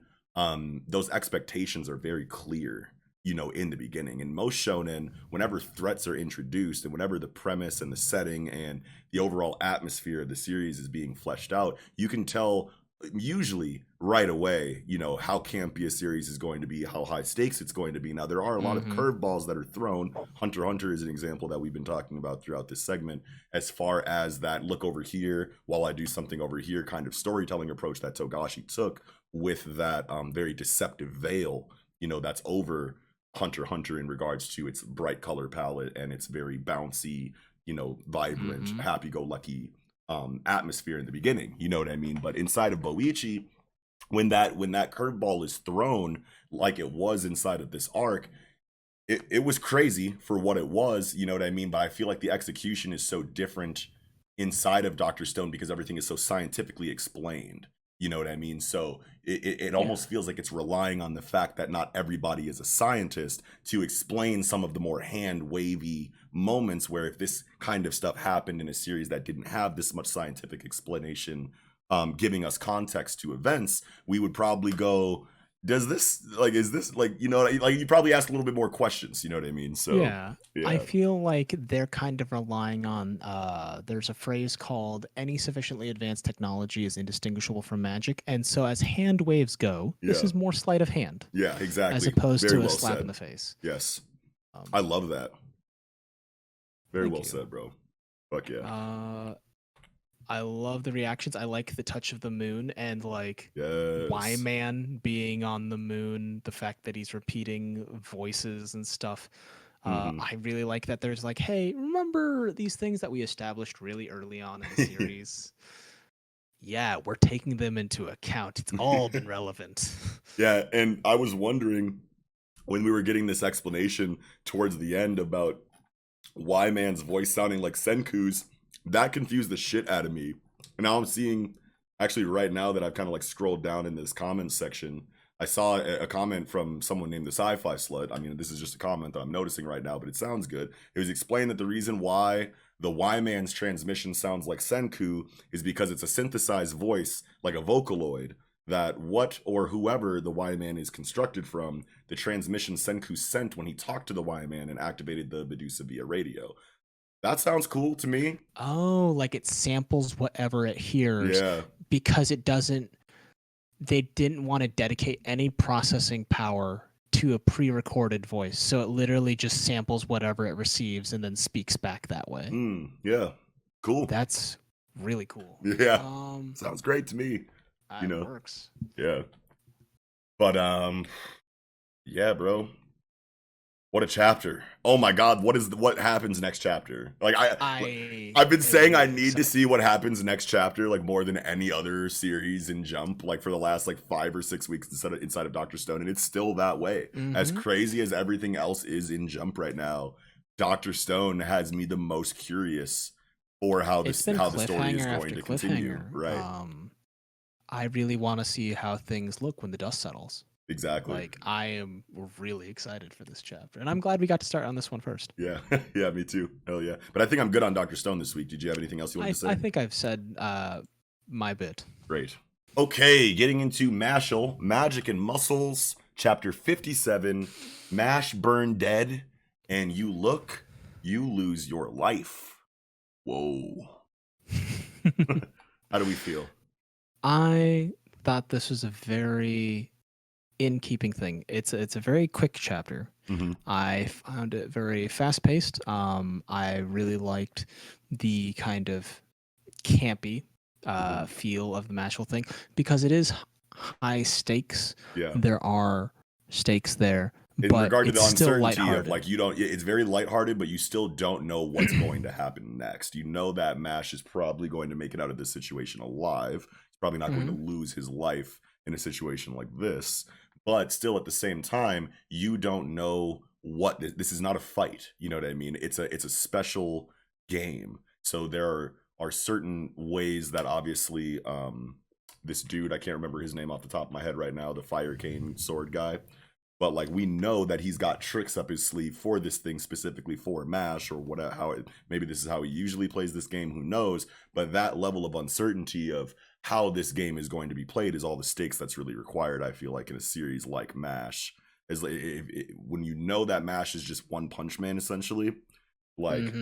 those expectations are very clear, you know, in the beginning. In most shonen, whenever threats are introduced and whenever the premise and the setting and the overall atmosphere of the series is being fleshed out, you can tell usually right away, you know, how campy a series is going to be, how high stakes it's going to be. Now, there are a lot of curveballs that are thrown. Hunter x Hunter is an example that we've been talking about throughout this segment, as far as that look over here while I do something over here kind of storytelling approach that Togashi took with that very deceptive veil, you know, that's over Hunter x Hunter in regards to its bright color palette and its very bouncy, you know, vibrant, happy-go-lucky atmosphere in the beginning. You know what I mean? But inside of Boichi, when that curveball is thrown like it was inside of this arc, it was crazy for what it was, you know what I mean? But I feel like the execution is so different inside of Dr. Stone because everything is so scientifically explained. You know what I mean? So it almost feels like it's relying on the fact that not everybody is a scientist to explain some of the more hand-wavy moments where if this kind of stuff happened in a series that didn't have this much scientific explanation, giving us context to events, we would probably go, does this, like, is this, like, you know, like, you probably ask a little bit more questions, you know what I mean? So yeah. I feel like they're kind of relying on there's a phrase called any sufficiently advanced technology is indistinguishable from magic, and so as hand waves go, this is more sleight of hand. Yeah, exactly. As opposed Very to well a slap said. in the face. Yes. I love that. Very well you. said, bro. Fuck yeah. I love the reactions. I like the touch of the moon and like Yes. Y-Man being on the moon, the fact that he's repeating voices and stuff. I really like that there's like, hey, remember these things that we established really early on in the series? Yeah, we're taking them into account. It's all been relevant. Yeah, and I was wondering when we were getting this explanation towards the end about Y-Man's voice sounding like Senku's, that confused the shit out of me. And now I'm seeing, actually right now that I've kind of like scrolled down in this comments section, I saw a comment from someone named the Sci-Fi Slut. I mean, this is just a comment that I'm noticing right now, but it sounds good. It was explained that the reason why the Y-Man's transmission sounds like Senku is because it's a synthesized voice, like a Vocaloid, that what or whoever the Y-Man is constructed from, the transmission Senku sent when he talked to the Y-Man and activated the Medusa via radio. That sounds cool to me. Oh, like it samples whatever it hears. Yeah. Because it doesn't, they didn't want to dedicate any processing power to a pre-recorded voice. So it literally just samples whatever it receives and then speaks back that way. Yeah. Cool. That's really cool. Yeah. Sounds great to me. You know. It works. Yeah. But yeah, bro. What a chapter. Oh my god, what happens next chapter? Like I've been saying I need to see what happens next chapter like more than any other series in Jump like for the last like 5 or 6 weeks inside of Dr. Stone, and it's still that way. As crazy as everything else is in Jump right now, Dr. Stone has me the most curious for how the story is going to continue, right? I really want to see how things look when the dust settles. Exactly. Like, I am really excited for this chapter. And I'm glad we got to start on this one first. Yeah. Yeah, me too. Hell yeah. But I think I'm good on Dr. Stone this week. Did you have anything else you wanted to say? I think I've said my bit. Great. Okay, getting into Mashle, Magic and Muscles, Chapter 57, Mash Burn Dead, and you look, you lose your life. Whoa. How do we feel? I thought this was a very in-keeping thing. It's a very quick chapter. I found it very fast-paced. I really liked the kind of campy feel of the Mashle thing because it is high stakes. Yeah. There are stakes there. In but regard to the uncertainty of like it's very lighthearted, but you still don't know what's going to happen next. You know that Mash is probably going to make it out of this situation alive. He's probably not going to lose his life in a situation like this. But still, at the same time, you don't know what this is. Not a fight. You know what I mean? It's a special game. So there are certain ways that obviously this dude, I can't remember his name off the top of my head right now, the fire cane sword guy. But like we know that he's got tricks up his sleeve for this thing specifically for Mash or whatever. Maybe this is how he usually plays this game. Who knows? But that level of uncertainty of how this game is going to be played is all the stakes that's really required. I feel like in a series like Mash, is like when you know that Mash is just One Punch Man essentially, like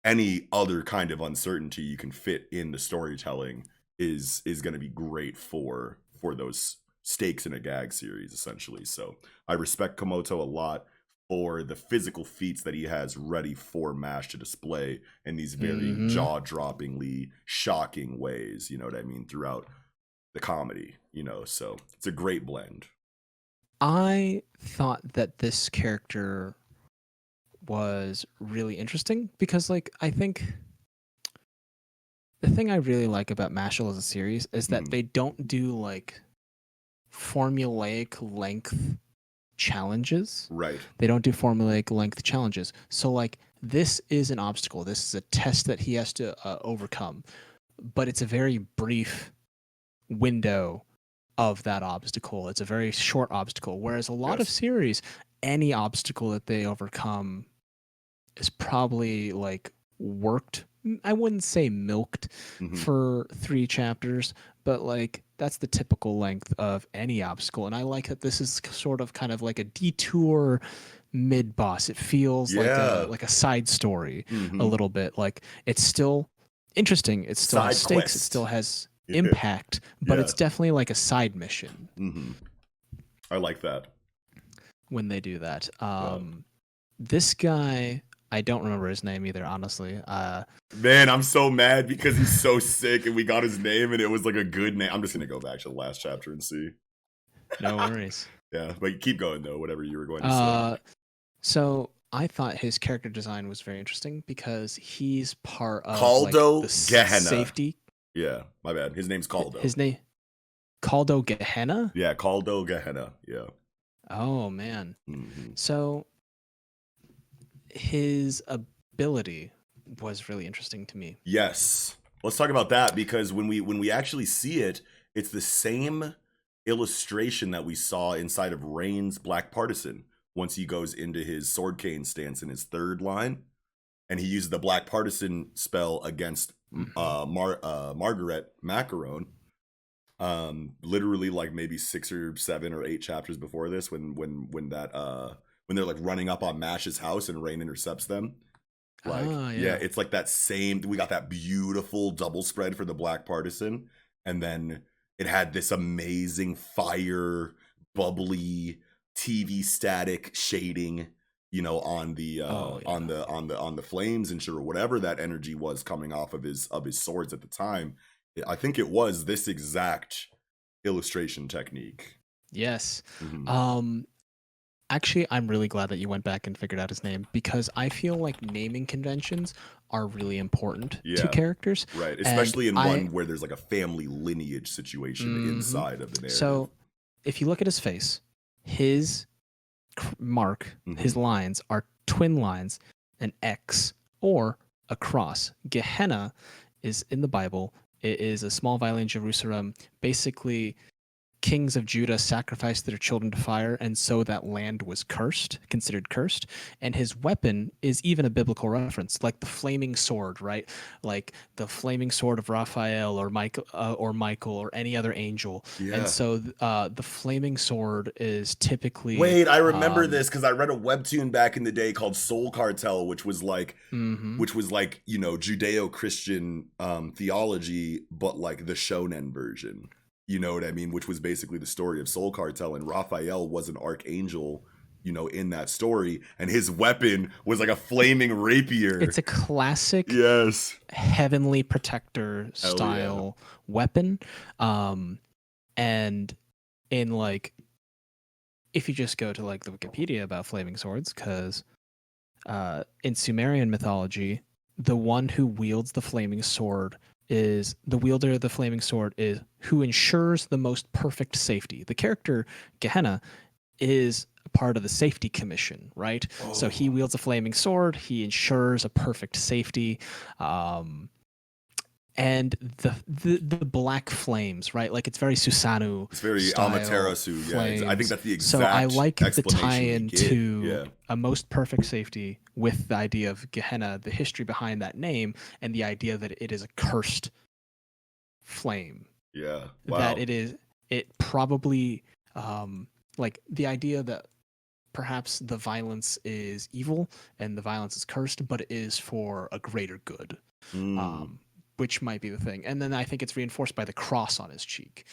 any other kind of uncertainty you can fit in the storytelling is going to be great for those stakes in a gag series, essentially. So I respect Komoto a lot for the physical feats that he has ready for MASH to display in these very jaw-droppingly shocking ways, you know what I mean, throughout the comedy, you know, so it's a great blend. I thought that this character was really interesting because, like, I think the thing I really like about Mashle as a series is that they don't do, like, formulaic length challenges. Right. They don't do formulaic length challenges. So, like, this is an obstacle. This is a test that he has to overcome. But it's a very brief window of that obstacle. It's a very short obstacle. Whereas a lot of series, any obstacle that they overcome is probably, like, worked. I wouldn't say milked for 3 chapters, but, like, that's the typical length of any obstacle. And I like that this is sort of kind of like a detour mid-boss. It feels like a side story a little bit. Like, it's still interesting. It still has stakes. It still has impact, but it's definitely like a side mission. I like that. When they do that. This guy, I don't remember his name either, honestly. Man, I'm so mad because he's so sick and we got his name and it was like a good name. I'm just going to go back to the last chapter and see. No worries. Yeah, but keep going though, whatever you were going to say. So I thought his character design was very interesting because he's part of Caldo the Gehenna. Safety. Yeah, my bad. His name's Caldo. His name? Caldo Gehenna? Yeah, Caldo Gehenna. Yeah. Oh, man. So his ability was really interesting to me. Yes. Let's talk about that because when we actually see it, it's the same illustration that we saw inside of Rain's Black Partisan once he goes into his sword cane stance in his 3rd line and he uses the Black Partisan spell against Margaret Macaron. Literally like maybe 6 or 7 or 8 chapters before this when they're like running up on Mash's house and Rain intercepts them. Like, yeah, it's like that same, we got that beautiful double spread for the Black Partisan. And then it had this amazing fire, bubbly TV static shading, you know, on the on the flames and sure whatever that energy was coming off of his swords at the time. I think it was this exact illustration technique. Yes. Actually, I'm really glad that you went back and figured out his name because I feel like naming conventions are really important to characters. Right, especially in one where there's like a family lineage situation inside of the narrative. So if you look at his face, his mark, his lines are twin lines, an X or a cross. Gehenna is in the Bible. It is a small valley in Jerusalem. Basically, kings of Judah sacrificed their children to fire, and so that land was considered cursed. And his weapon is even a biblical reference, like the flaming sword, right? Like the flaming sword of Raphael or Michael or any other angel. Yeah. And so the flaming sword is typically. Wait, I remember this because I read a webtoon back in the day called Soul Cartel, which was like, you know, Judeo-Christian theology, but like the Shonen version. You know what I mean? Which was basically the story of Soul Cartel, and Raphael was an archangel, you know, in that story, and his weapon was like a flaming rapier. It's a classic, heavenly protector style weapon, and in like, if you just go to like the Wikipedia about flaming swords, because in Sumerian mythology, the one who wields the flaming sword is the wielder of the flaming sword is who ensures the most perfect safety. The character Gehenna is a part of the safety commission, right? Oh. So he wields a flaming sword. He ensures a perfect safety. And the black flames, right? Like it's very Susanoo. It's very Amaterasu. Yeah, I think that's the exact. So I like the tie-in to a most perfect safety with the idea of Gehenna, the history behind that name, and the idea that it is a cursed flame. Yeah, wow. That it probably like the idea that perhaps the violence is evil and the violence is cursed, but it is for a greater good. which might be the thing. And then I think it's reinforced by the cross on his cheek.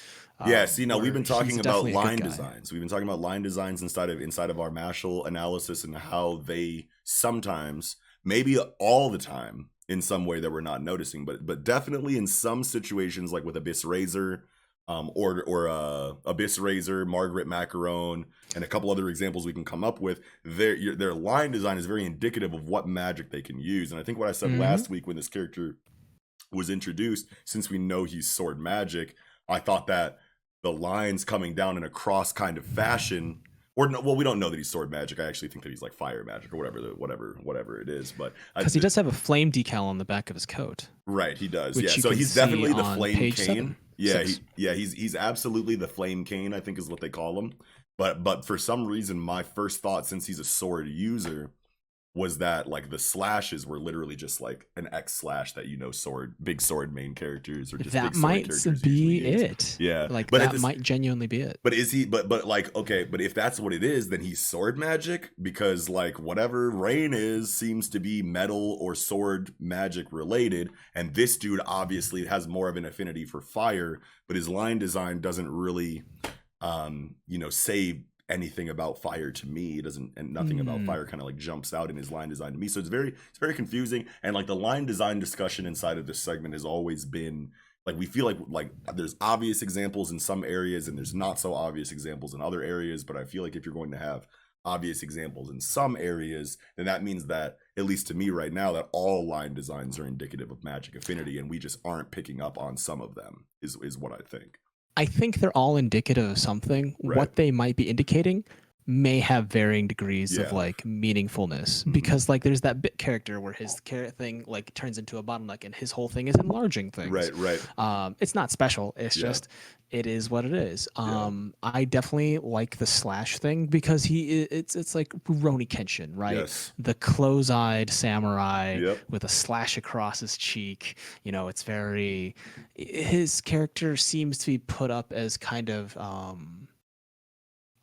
Yeah, see, now we've where been he's talking about definitely a good line guy. designs. We've been talking about line designs inside of our Mashle analysis and how they sometimes, maybe all the time, in some way that we're not noticing, but definitely in some situations, like with Abyss Razor, or Abyss Razor, Margaret Macaron, and a couple other examples we can come up with. Their line design is very indicative of what magic they can use. And I think what I said last week when this character was introduced, since we know he's sword magic, I thought that the lines coming down in a cross kind of fashion, or no, well, we don't know that he's sword magic. I actually think that he's like fire magic or whatever it is. But because he does have a flame decal on the back of his coat. Right, he does. Which Yeah, you so can he's see definitely the on flame page cane. 7. He's absolutely the flame cane, I think is what they call him. But for some reason, my first thought, since he's a sword user, was that like the slashes were literally just like an X slash that big sword main characters or just That big sword might characters be usually use. it. Yeah, Like but that might genuinely be it. But is he? But like, okay, but if that's what it is, then he's sword magic, because like whatever Rain is seems to be metal or sword magic related, and this dude obviously has more of an affinity for fire, but his line design doesn't really, say anything about fire to me. It doesn't, and nothing about fire kind of like jumps out in his line design to me. So it's very confusing. And like the line design discussion inside of this segment has always been like, we feel like there's obvious examples in some areas and there's not so obvious examples in other areas. But I feel like if you're going to have obvious examples in some areas, then that means that, at least to me right now, that all line designs are indicative of magic affinity, and we just aren't picking up on some of them is what I think. I think they're all indicative of something. Right. What they might be indicating may have varying degrees of Yeah. like meaningfulness, because like there's that bit character where his thing like turns into a bottleneck and his whole thing is enlarging things. Right. It's not special. It's Yeah. just it is what it is. Yeah. I definitely like the slash thing because it's like Rurouni Kenshin, right? Yes. The close-eyed samurai Yep. with a slash across his cheek. It's very, his character seems to be put up as kind of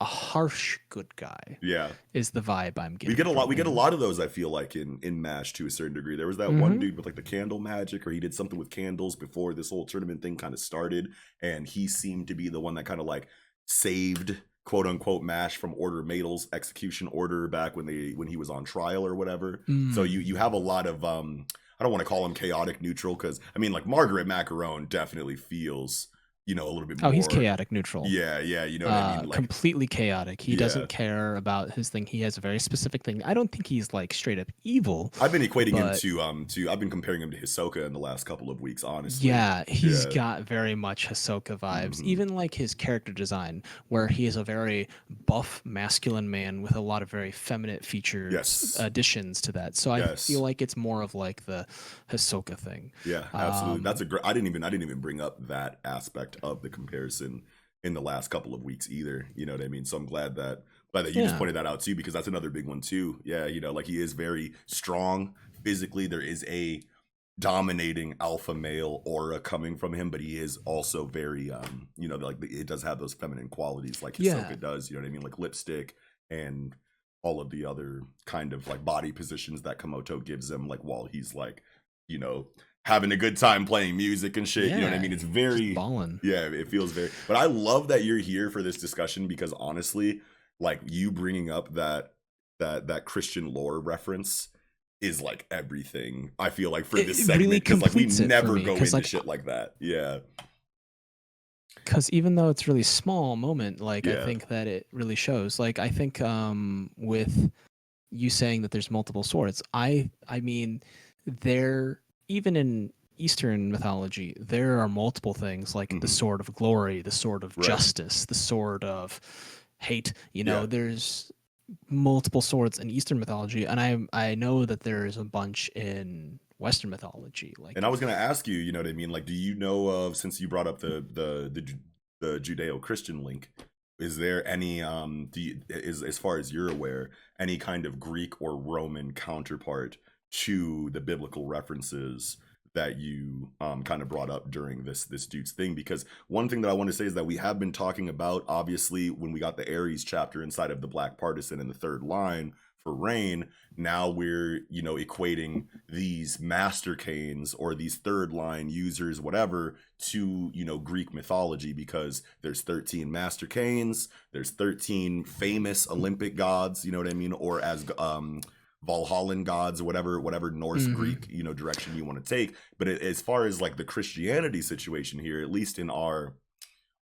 a harsh good guy. Yeah. Is the vibe I'm getting. We get a from him. lot of those, I feel like, in MASH to a certain degree. There was that one dude with like the candle magic, or he did something with candles before this whole tournament thing kind of started, and he seemed to be the one that kind of like saved quote unquote MASH from Order Madel's execution order back when he was on trial or whatever. So you have a lot of I don't want to call him chaotic neutral, because I mean, like, Margaret Macaron definitely feels a little bit more. Oh, he's chaotic neutral. Yeah, you know what I mean? Like, completely chaotic. He Yeah. doesn't care about his thing. He has a very specific thing. I don't think he's like straight up evil. I've been equating but- him to I've been comparing him to Hisoka in the last couple of weeks, honestly. Yeah, he's Yeah. got very much Hisoka vibes. Mhm. Even like his character design, where he is a very buff, masculine man with a lot of very feminine features, Yes. additions to that. So I Yes. feel like it's more of like the Hisoka thing. Yeah, absolutely. That's a great. I didn't even bring up that aspect of the comparison in the last couple of weeks either. You know what I mean? So I'm glad that you just Yeah. pointed that out too, because that's another big one too. Yeah, like, he is very strong physically. There is a dominating alpha male aura coming from him, but he is also very like, it does have those feminine qualities like Hisoka Yeah. does. You know what I mean? Like lipstick and all of the other kind of like body positions that Komoto gives him, like while he's like, having a good time playing music and shit. You know what I Yeah, mean? It's very, ballin'. yeah, it feels very, but I love that you're here for this discussion, because honestly, like, you bringing up that Christian lore reference is like everything, I feel like, for this It segment, really because like we completes it for never me, go 'cause, into like, shit like that. Yeah. Because even though it's really small moment, like Yeah. I think that it really shows. Like I think with you saying that there's multiple swords, I mean, there, even in Eastern mythology, there are multiple things like the Mhm. sword of glory, the sword of Right. justice, the sword of hate. Yeah. There's multiple swords in Eastern mythology, and I know that there's a bunch in Western mythology. Like, And I was gonna ask you, you know what I mean? Like, do you know of, since you brought up the Judeo-Christian link, is there any as far as you're aware, any kind of Greek or Roman counterpart to the biblical references that you kind of brought up during this dude's thing? Because one thing that I want to say is that we have been talking about, obviously, when we got the Ares chapter inside of the Black Partisan in the third line for Rain, now we're equating these master canes or these third line users, whatever, to, Greek mythology, because there's 13 master canes, there's 13 famous Olympic gods, you know what I mean? Or as Valhallan gods, or whatever Norse Greek, direction you want to take. But as far as like the Christianity situation here, at least in our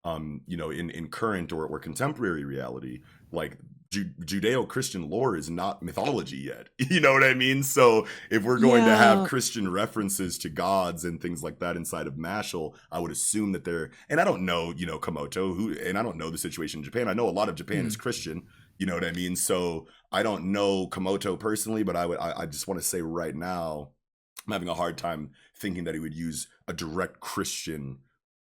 in current or contemporary reality, like Judeo-Christian lore is not mythology yet. You know what I mean? So if we're going to have Christian references to gods and things like that inside of Mashle, I would assume that they're, and I don't know, Komoto, and I don't know the situation in Japan. I know a lot of Japan is Christian, you know what I mean? So I don't know Komoto personally, but I just want to say right now, I'm having a hard time thinking that he would use a direct Christian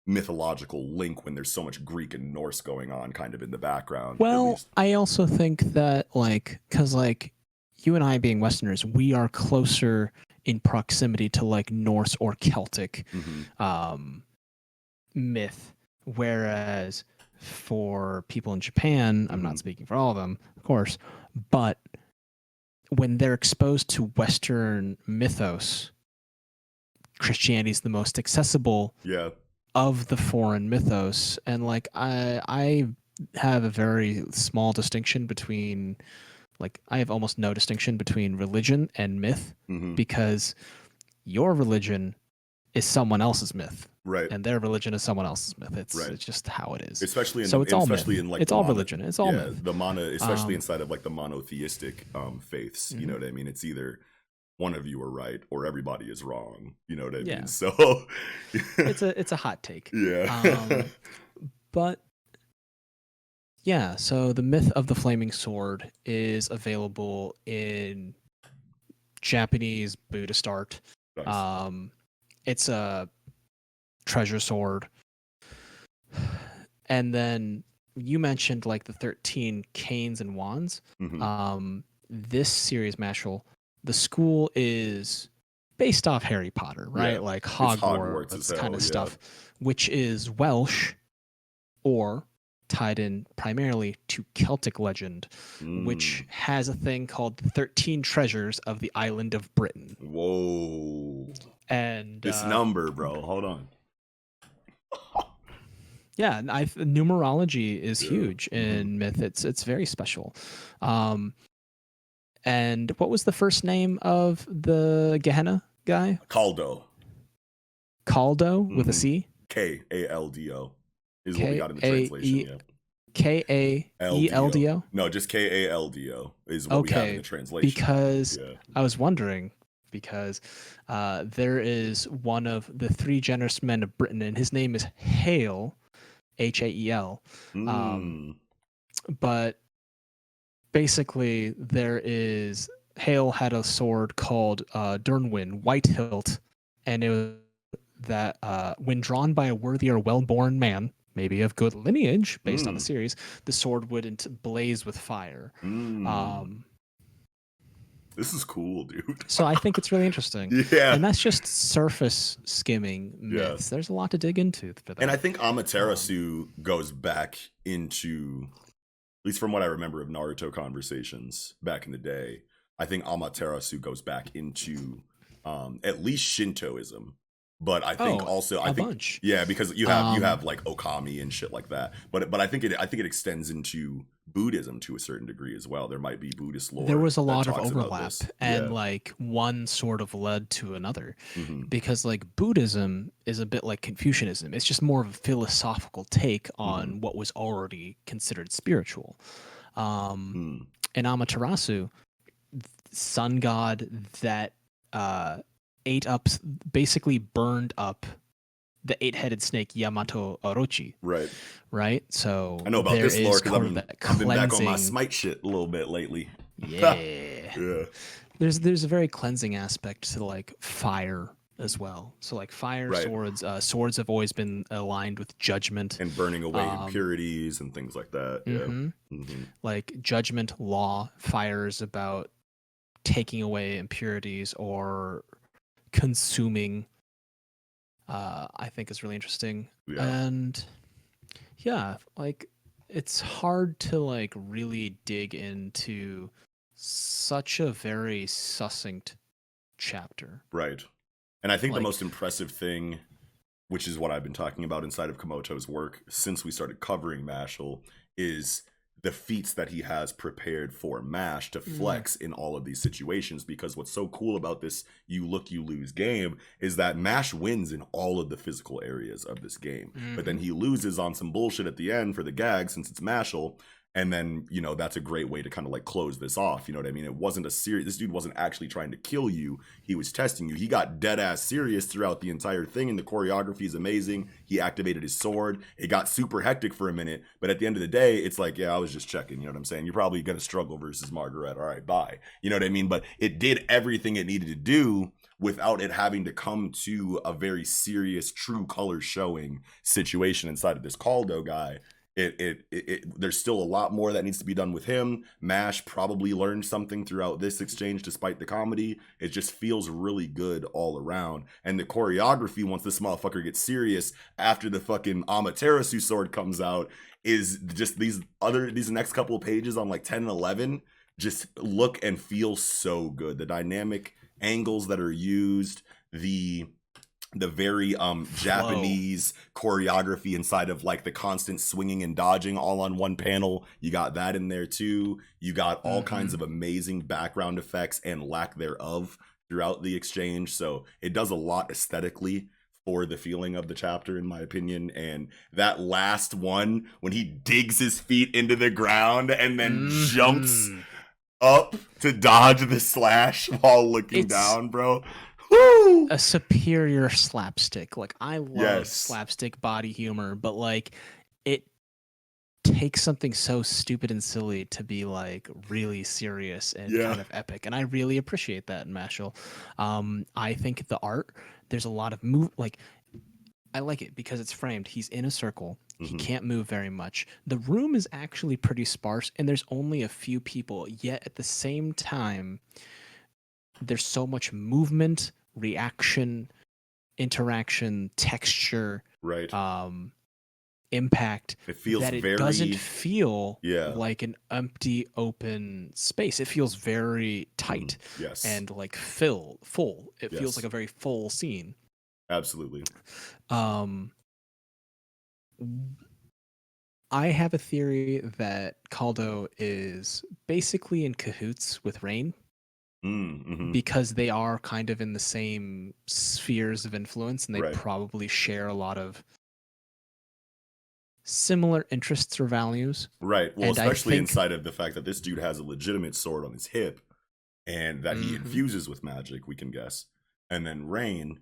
mythological link when there's so much Greek and Norse going on kind of in the background. Well, I also think that because you and I being Westerners, we are closer in proximity to like Norse or Celtic myth, whereas for people in Japan, I'm not speaking for all of them, of course, but when they're exposed to Western mythos, Christianity is the most accessible of the foreign mythos. And like I have a very small distinction between, like, I have almost no distinction between religion and myth, because your religion is someone else's myth, right? And their religion is someone else's myth. It's just how it is. Especially in so it's all especially myth. in like it's all religion. It's all myth. The especially inside of like the monotheistic faiths. You know what I mean? It's either one of you are right or everybody is wrong. You know what I mean? So it's a hot take. Yeah. But yeah, so the myth of the flaming sword is available in Japanese Buddhist art. Nice. It's a treasure sword. And then you mentioned like the 13 canes and wands. This series, Mashle, the school is based off Harry Potter, right? Yeah, like Hogwarts kind of stuff, which is Welsh or tied in primarily to Celtic legend, which has a thing called the 13 treasures of the island of Britain. Whoa. And this number, bro, hold on. Yeah, numerology is huge in myth. It's very special. And what was the first name of the Gehenna guy? Kaldo. Kaldo with a C? Kaldo is what we got in the translation. K-A-E-L-D-O? No, just Kaldo is what we have in the translation. Because I was wondering, because there is one of the three generous men of Britain, and his name is Hale, Hael. But basically, Hale had a sword called Durnwin, White Hilt, and it was that when drawn by a worthy or well-born man, maybe of good lineage, based on the series, the sword would blaze with fire. This is cool, dude. So I think it's really interesting. Yeah. And that's just surface skimming myths. There's a lot to dig into for that. And I think Amaterasu goes back into, at least from what I remember of Naruto conversations back in the day, I think Amaterasu goes back into at least Shintoism. But I think bunch. Because you have like Okami and shit like that. But I think it extends into Buddhism to a certain degree as well. There might be Buddhist lore. There was a lot of overlap, and like one sort of led to another, because like Buddhism is a bit like Confucianism. It's just more of a philosophical take on what was already considered spiritual. And Amaterasu, sun god that basically burned up the 8-headed snake Yamato Orochi. Right? So I know about this lore because I've been back on my cleansing- Smite shit a little bit lately. Yeah. There's a very cleansing aspect to like fire as well. So like fire swords have always been aligned with judgment and burning away impurities and things like that. Like judgment, law. Fire is about taking away impurities or consuming. I think is really interesting. And like it's hard to like really dig into such a very succinct chapter. Right. And I think the Like, most impressive thing, which is what I've been talking about inside of Komoto's work since we started covering Mashle, is the feats that he has prepared for Mash to flex in all of these situations. Because what's so cool about this you look, you lose game is that Mash wins in all of the physical areas of this game. But then he loses on some bullshit at the end for the gag since it's Mashle. And then, you know, that's a great way to kind of like close this off. You know what I mean? It wasn't a serious, this dude wasn't actually trying to kill you. He was testing you. He got dead ass serious throughout the entire thing. And the choreography is amazing. He activated his sword. It got super hectic for a minute. But at the end of the day, it's like, yeah, I was just checking. You know what I'm saying? You're probably going to struggle versus Margaret. All right, bye. You know what I mean? But it did everything it needed to do without it having to come to a very serious, true color showing situation inside of this Caldo guy. There's still a lot more that needs to be done with him. Mash probably learned something throughout this exchange despite the comedy. It just feels really good all around. And the choreography, once this motherfucker gets serious after the fucking Amaterasu sword comes out, is just these next couple of pages on like 10 and 11 just look and feel so good. The dynamic angles that are used, the very Japanese choreography inside of like the constant swinging and dodging all on one panel. You got that in there too. You got all kinds of amazing background effects and lack thereof throughout the exchange. So it does a lot aesthetically for the feeling of the chapter, in my opinion. And that last one, when he digs his feet into the ground and then jumps up to dodge the slash while looking down, bro. Woo! A superior slapstick. Like, I love slapstick body humor, but like it takes something so stupid and silly to be like really serious and kind of epic, and I really appreciate that in Mashle. I think the art, there's a lot of like, I like it because it's framed. He's in a circle. He can't move very much. The room is actually pretty sparse, and there's only a few people. Yet at the same time, there's so much movement, reaction, interaction, texture, impact. It feels that it doesn't feel like an empty, open space. It feels very tight and like full. It feels like a very full scene. Absolutely. I have a theory that Caldo is basically in cahoots with Rain. Because they are kind of in the same spheres of influence, and they probably share a lot of similar interests or values. Right. Well, and especially inside of the fact that this dude has a legitimate sword on his hip and that he infuses with magic, we can guess. And then Rain,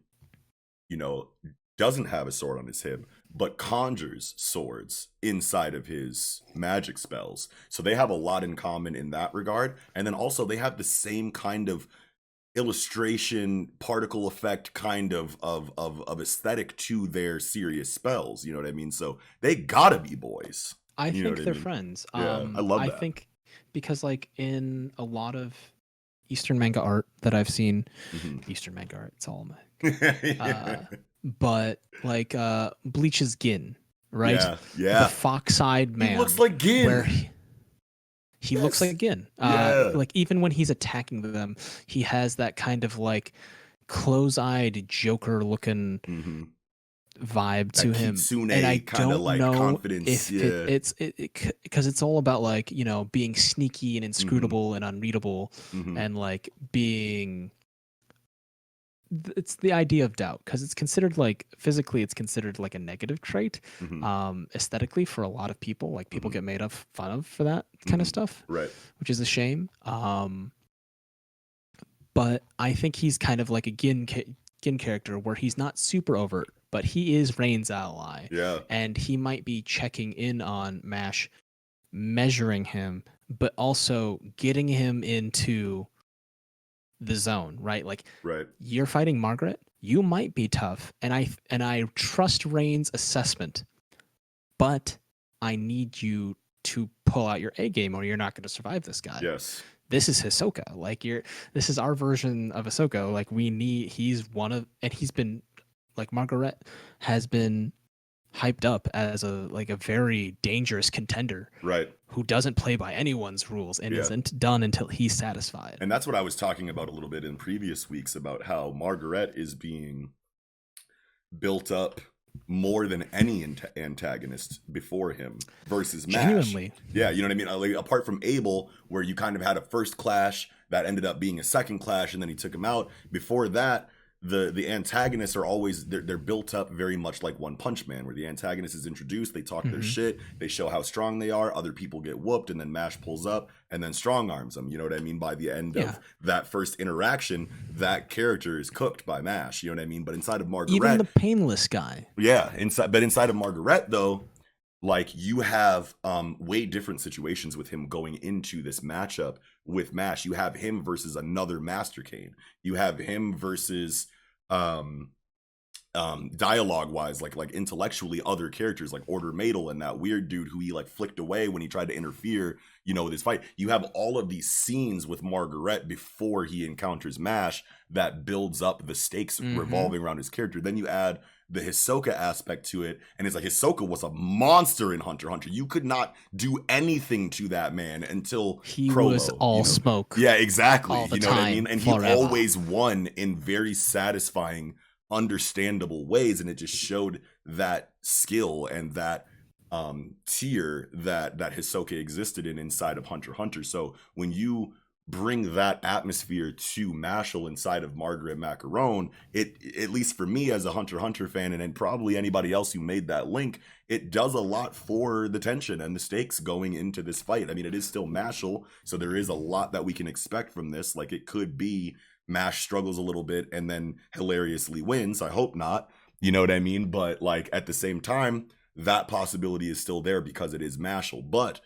you know, doesn't have a sword on his hip, but conjures swords inside of his magic spells. So they have a lot in common in that regard. And then also they have the same kind of illustration, particle effect kind of aesthetic to their serious spells. You know what I mean? So they gotta be boys. I think they're friends. Yeah, I love that. I think because like in a lot of Eastern manga art that I've seen, Eastern manga art, it's all manga. But like Bleach's Gin, right? Yeah. The fox-eyed man. He looks like Gin. Where he looks like Gin. Like even when he's attacking them, he has that kind of like close-eyed Joker-looking vibe to him. And I don't like know confidence. if it's because it's all about like, you know, being sneaky and inscrutable and unreadable and like being. It's the idea of doubt because it's considered like physically it's considered like a negative trait aesthetically for a lot of people. Like people get made fun of for that kind of stuff, which is a shame. But I think he's kind of like a Gin character where he's not super overt, but he is Rain's ally, and he might be checking in on Mash, measuring him, but also getting him into the zone, right? Like, you're fighting Margaret, you might be tough, and I trust Rain's assessment, but I need you to pull out your A game or you're not going to survive this guy. This is Hisoka. Like this is our version of Hisoka. Like he's one of, and he's been like Margaret has been hyped up as a very dangerous contender Right. who doesn't play by anyone's rules and Yeah. isn't done until he's satisfied. And that's what I was talking about a little bit in previous weeks about how Margaret is being built up more than any antagonist before him versus Mash. Genuinely. Yeah, you know what I mean? Like, apart from Abel, where you kind of had a first clash that ended up being a second clash and then he took him out. Before that, the antagonists are always they're built up very much like One Punch Man, where the antagonist is introduced, they talk their shit, they show how strong they are, other people get whooped, and then Mash pulls up and then strong arms them. You know what I mean? By the end of that first interaction, that character is cooked by Mash. You know what I mean? But inside of Margaret, even the painless guy. Yeah, inside of Margaret though, like you have way different situations with him going into this matchup with Mash. You have him versus another Master Cane. You have him versus dialogue wise, like intellectually, other characters like Order Madel and that weird dude who he like flicked away when he tried to interfere, you know, with his fight. You have all of these scenes with Margaret before he encounters Mash that builds up the stakes revolving around his character. Then you add the Hisoka aspect to it, and it's like Hisoka was a monster in Hunter x Hunter. You could not do anything to that man until he Prolo, was all smoke. Yeah, exactly. All the you know time, what I mean? And forever. he always won in very satisfying, understandable ways, and it just showed that skill and that tier that Hisoka existed in inside of Hunter x Hunter. So when you bring that atmosphere to Mashle inside of Margaret Macaron, it, at least for me as a Hunter x Hunter fan, and probably anybody else who made that link, it does a lot for the tension and the stakes going into this fight. I mean, it is still Mashle, so there is a lot that we can expect from this. Like, it could be Mash struggles a little bit and then hilariously wins. I hope not. You know what I mean? But like at the same time, that possibility is still there because it is Mashle. But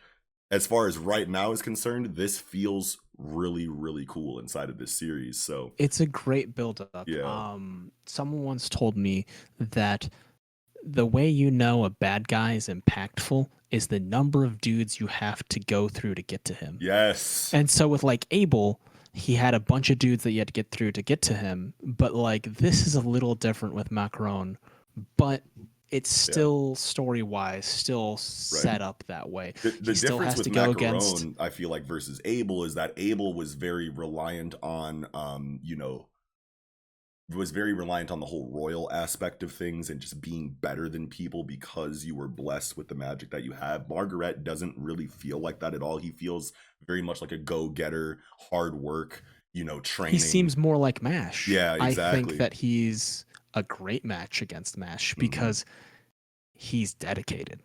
as far as right now is concerned, this feels really, really cool inside of this series. So it's a great build-up. Yeah. Someone once told me that the way you know a bad guy is impactful is the number of dudes you have to go through to get to him. Yes. And so with like Abel, he had a bunch of dudes that you had to get through to get to him. But like this is a little different with Macaron, but it's still story-wise still set up that way. The still difference has with to go Macaron, against, I feel like, versus Abel is that Abel was very reliant on was very reliant on the whole royal aspect of things and just being better than people because you were blessed with the magic that you have. Margaret doesn't really feel like that at all. He feels very much like a go-getter, hard work, training. he seems more like Mash. Yeah, exactly. I think that he's a great match against Mash because he's dedicated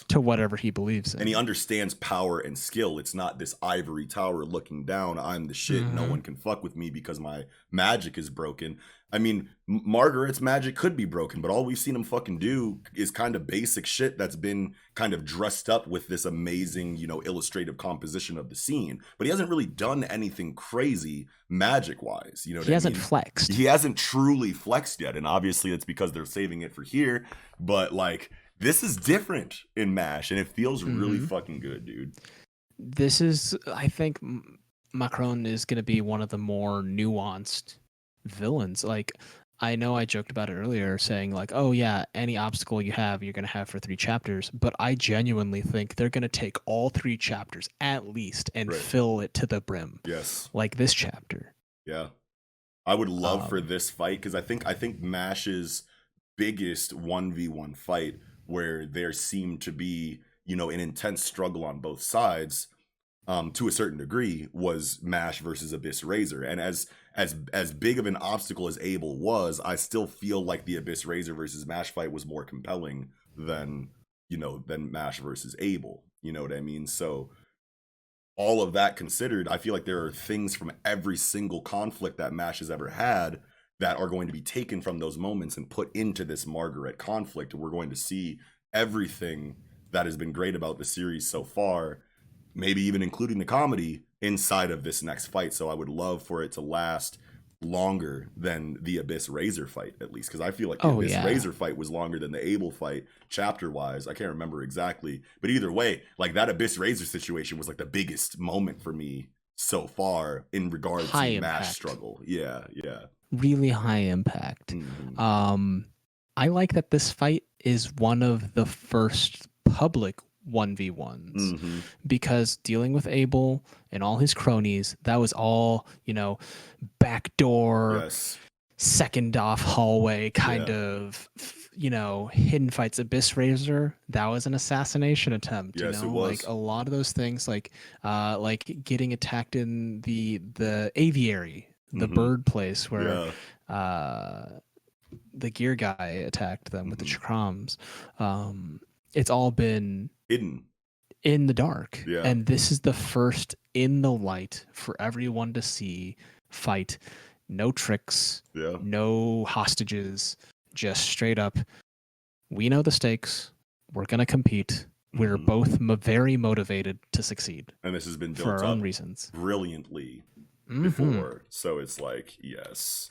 to whatever he believes in. And he understands power and skill. It's not this ivory tower looking down, I'm the shit, no one can fuck with me because my magic is broken. I mean, Margaret's magic could be broken, but all we've seen him fucking do is kind of basic shit that's been kind of dressed up with this amazing, illustrative composition of the scene. But he hasn't really done anything crazy magic-wise. You know what I mean? He hasn't flexed. He hasn't truly flexed yet, and obviously it's because they're saving it for here. But like, this is different in MASH, and it feels really fucking good, dude. This is, I think, Macron is going to be one of the more nuanced villains. Like, I know I joked about it earlier, saying like, oh yeah, any obstacle you have, you're going to have for 3 chapters. But I genuinely think they're going to take all 3 chapters at least and fill it to the brim. Yes. Like this chapter. Yeah. I would love for this fight, because I think MASH's biggest 1v1 fight, where there seemed to be, an intense struggle on both sides, to a certain degree, was MASH versus Abyss Razor. And as big of an obstacle as Abel was, I still feel like the Abyss Razor versus MASH fight was more compelling than MASH versus Abel. You know what I mean? So all of that considered, I feel like there are things from every single conflict that MASH has ever had that are going to be taken from those moments and put into this Margaret conflict. We're going to see everything that has been great about the series so far, maybe even including the comedy, inside of this next fight. So I would love for it to last longer than the Abyss Razor fight, at least, because I feel like the Abyss Razor fight was longer than the Abel fight, chapter wise. I can't remember exactly, but either way, like, that Abyss Razor situation was like the biggest moment for me so far in regards to MASH struggle. Yeah. Really high impact. I like that this fight is one of the first public 1v1s, Mm-hmm. because dealing with Abel and all his cronies, that was all, backdoor, Yes. second off hallway kind Yeah. of, hidden fights. Abyss Razor, that was an assassination attempt, Yes, it like was. a lot of those things, like getting attacked in the aviary, the Mm-hmm. bird place where Yeah. the gear guy attacked them with the Mm-hmm. chakrams. It's all been Hidden. in the dark, Yeah. and this is the first in the light for everyone to see fight. No tricks, Yeah. no hostages, just straight up, we know the stakes, we're going to compete, we're Mm-hmm. both very motivated to succeed And this has been for built our own up reasons. brilliantly Mhm. before. So it's like, yes.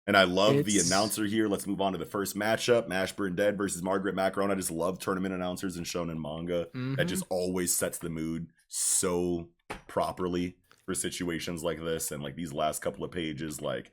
And I love the It's- announcer here. Let's move on to the first matchup. Mashburn Dead versus Margaret Macron. I just love tournament announcers in shonen manga. That just always sets the mood so properly for situations like this. And like these last couple of pages, like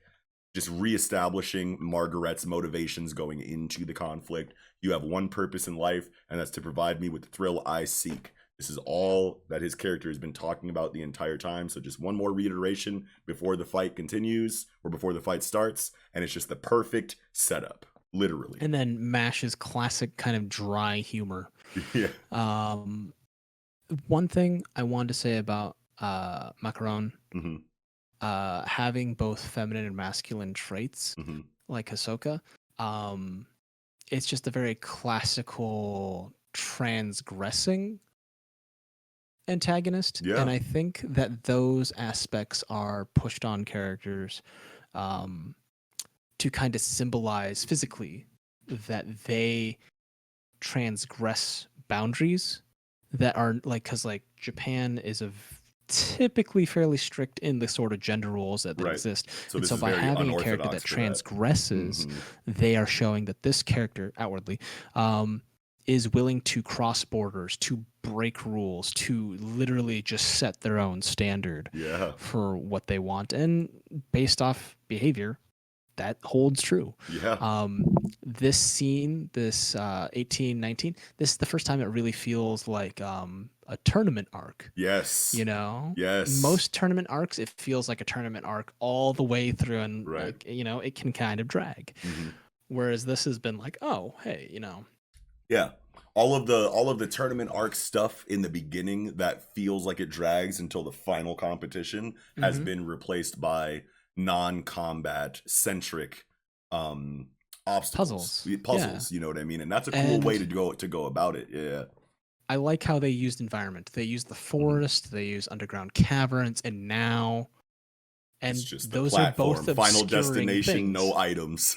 just reestablishing Margaret's motivations going into the conflict. You have one purpose in life, and that's to provide me with the thrill I seek. This is all that his character has been talking about the entire time. So just one more reiteration before the fight continues or before the fight starts. And it's just the perfect setup, literally. And then Mash's classic kind of dry humor. Yeah. One thing I wanted to say about Macaron, Mm-hmm. having both feminine and masculine traits, Mm-hmm. like Hisoka, it's just a very classical transgressing antagonist. Yeah. And I think that those aspects are pushed on characters to kind of symbolize physically that they transgress boundaries that are like, because like Japan is typically fairly strict in the sort of gender roles that Right. exist. So And this so is by very having a character unorthodox that for that. transgresses, Mhm. they are showing that this character outwardly is willing to cross borders, to break rules, to literally just set their own standard Yeah. for what they want. And based off behavior, that holds true. Yeah. This scene, this 1819, this is the first time it really feels like a tournament arc. Yes. Yes. Most tournament arcs, it feels like a tournament arc all the way through, and Right. like, it can kind of drag. Mm-hmm. Whereas this has been like, oh, hey, Yeah. All of the tournament arc stuff in the beginning that feels like it drags until the final competition has been replaced by non-combat centric obstacles. Puzzles, Yeah. you know what I mean? And that's a cool way to go about it. Yeah. I like how they used environment. They used the forest, they used underground caverns, and now It's just the those platform. are both Final obscuring destination, things. no items.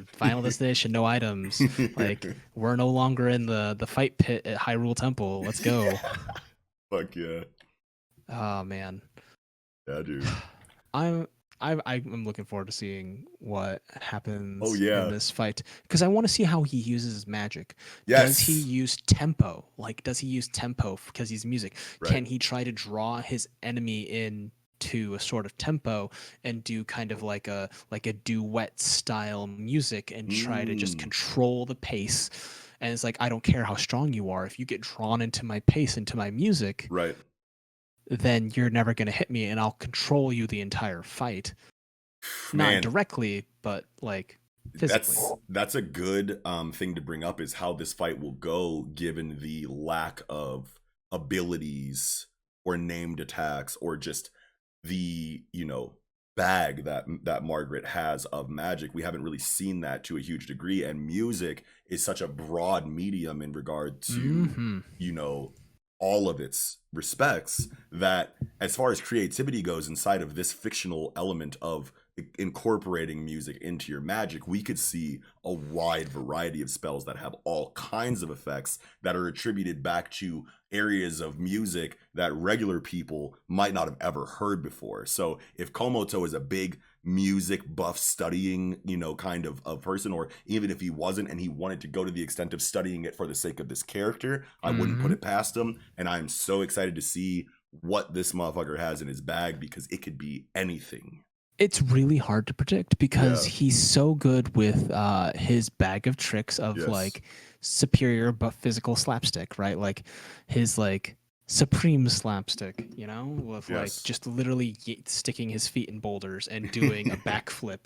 Final destination, no items. Like, we're no longer in the fight pit at Hyrule Temple. Let's go. Fuck yeah. Oh man. Yeah, dude. I'm looking forward to seeing what happens yeah. in this fight, because I want to see how he uses his magic. Yes. Does he use tempo? Like, does he use tempo because he's music? Right. Can he try to draw his enemy in to a sort of tempo and do kind of like a duet style music and try to just control the pace? And it's like, I don't care how strong you are, if you get drawn into my pace, into my music, Right, then you're never going to hit me, and I'll control you the entire fight. Man, not directly, but like physically. That's a good thing to bring up, is how this fight will go given the lack of abilities or named attacks, or just the bag that Margaret has of magic. We haven't really seen that to a huge degree, and music is such a broad medium in regard to all of its respects, that as far as creativity goes inside of this fictional element of incorporating music into your magic, we could see a wide variety of spells that have all kinds of effects that are attributed back to areas of music that regular people might not have ever heard before. So if Komoto is a big music buff studying, kind of person, or even if he wasn't and he wanted to go to the extent of studying it for the sake of this character, I wouldn't put it past him. And I'm so excited to see what this motherfucker has in his bag, because it could be anything. It's really hard to predict because Yeah. he's so good with his bag of tricks of Yes. like superior but physical slapstick, right? Like his like supreme slapstick, you know, with like Yes. just literally sticking his feet in boulders and doing a backflip.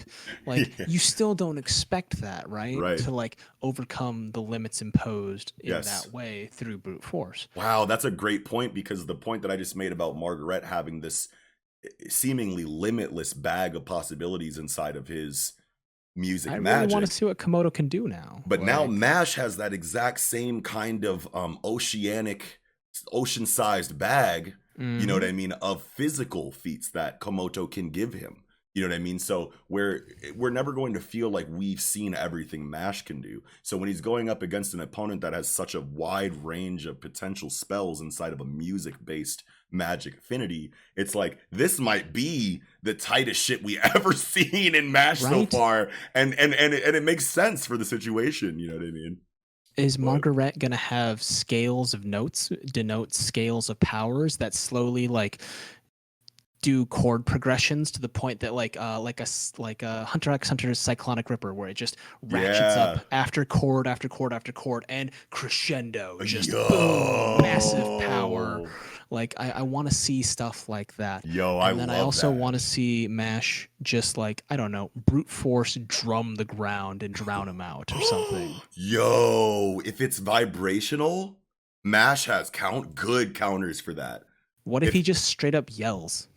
Like Yeah. you still don't expect that, right? Right. To like overcome the limits imposed in Yes. that way through brute force. Wow, that's a great point, because the point that I just made about Margaret having this seemingly limitless bag of possibilities inside of his I music really want to magic. see what Komodo can do now. But now Like, MASH has that exact same kind of ocean-sized bag, you know what mhm. I mean, of physical feats that Komoto can give him. You know what I mean? So we're never going to feel like we've seen everything MASH can do. So when he's going up against an opponent that has such a wide range of potential spells inside of a music-based magic affinity, it's like this might be the tightest shit we ever seen in MASH so Right? far, and it makes sense for the situation. You know what I mean? Is But Margaret gonna have scales of notes, denote scales of powers that slowly like do chord progressions to the point that like a Hunter x Hunter's Cyclonic Ripper, where it just ratchets up yeah, after chord after chord after chord and crescendo, just boom, massive power. yo, Like I want to see stuff like that, yo, I and then I love also that. want to see Mash just like I don't know, brute force drum the ground and drown him out or something. Yo, if it's vibrational, Mash has good counters for that. What if he If just straight up yells?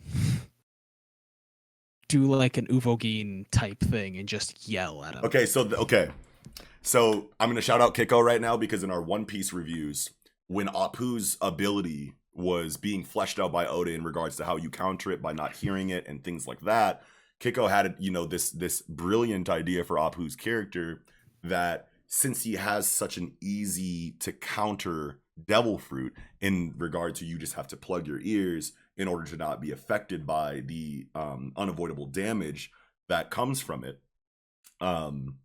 Do like an Uvogin type thing and just yell at him. okay, so I'm gonna shout out Kiko right now, because in our One Piece reviews, when Apu's ability was being fleshed out by Oda in regards to how you counter it by not hearing it and things like that, Kiko had this brilliant idea for Apu's character, that since he has such an easy to counter devil fruit in regard to you just have to plug your ears in order to not be affected by the unavoidable damage that comes from it. Um,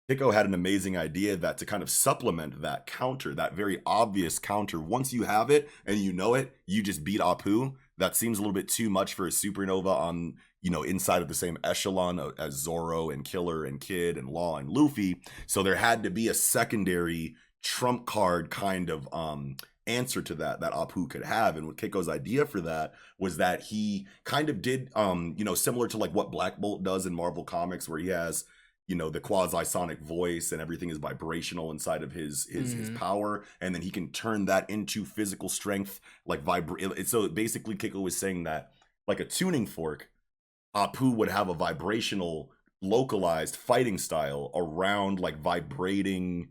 Hiko had an amazing idea that to kind of supplement that counter, that very obvious counter, once you have it and you know it, you just beat Apu. That seems a little bit too much for a supernova on, inside of the same echelon as Zoro and Killer and Kid and Law and Luffy. So there had to be a secondary trump card kind of answer to that Apu could have. And what Keiko's idea for that was that he kind of did similar to like what Black Bolt does in Marvel Comics, where he has the quasi-sonic voice and everything is vibrational inside of his power, and then he can turn that into physical strength, like vibrate. So basically Keiko was saying that, like a tuning fork, Apu would have a vibrational localized fighting style around like vibrating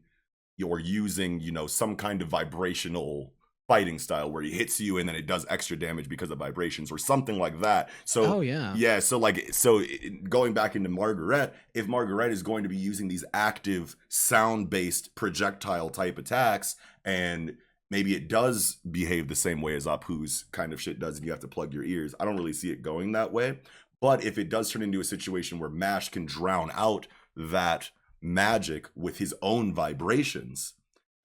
or using some kind of vibrational fighting style where he hits you and then it does extra damage because of vibrations or something like that. So Oh yeah. yeah, going back into Margaret, if Margaret is going to be using these active sound-based projectile type attacks, and maybe it does behave the same way as Apu's kind of shit does and you have to plug your ears, I don't really see it going that way. But if it does turn into a situation where Mash can drown out that magic with his own vibrations,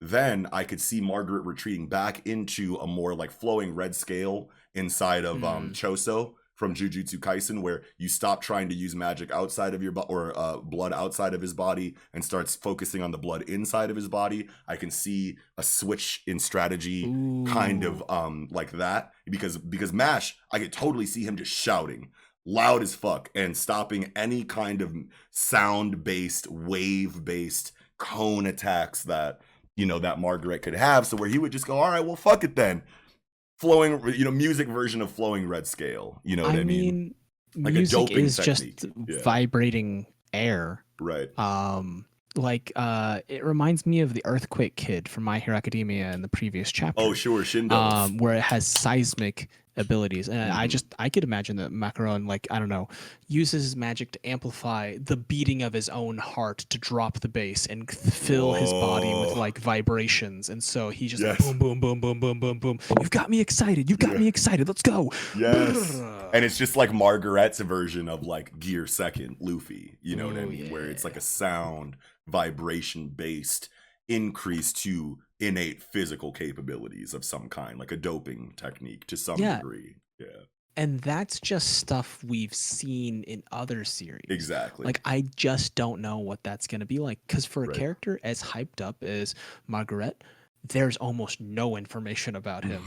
then I could see Margaret retreating back into a more like flowing red scale inside of Choso from Jujutsu Kaisen, where you stop trying to use magic outside of your blood outside of his body and starts focusing on the blood inside of his body. I can see a switch in strategy kind of Ooh. like that, because Mash, I could totally see him just shouting loud as fuck and stopping any kind of sound-based, wave-based cone attacks that that Margaret could have. So where he would just go, all right, well, fuck it then. Flowing, music version of flowing red scale. You know what I I mean? mean, Like a music doping is technique. just Yeah. vibrating air. Right. It reminds me of the Earthquake Kid from My Hero Academia in the previous Oh, chapter, sure. Shindo. where it has seismic abilities, and Mm-hmm. I could imagine that Macaron, like I don't know, uses his magic to amplify the beating of his own heart to drop the bass and fill his body with Whoa. like vibrations, and so he's just like Yes. boom, boom, boom, boom, boom, boom, boom. You've got me excited. You've got Yeah. me excited. Let's go. Yes. And it's just like Margaret's version of like Gear Second Luffy. You know what I Oh mean? Where it's like yeah. a sound vibration based increase to innate physical capabilities of some kind, like a doping technique to some Yeah, degree. Yeah. And that's just stuff we've seen in other series. Exactly. Like, I just don't know what that's going to be like. Because for a Right. character as hyped up as Margaret, there's almost no information about him.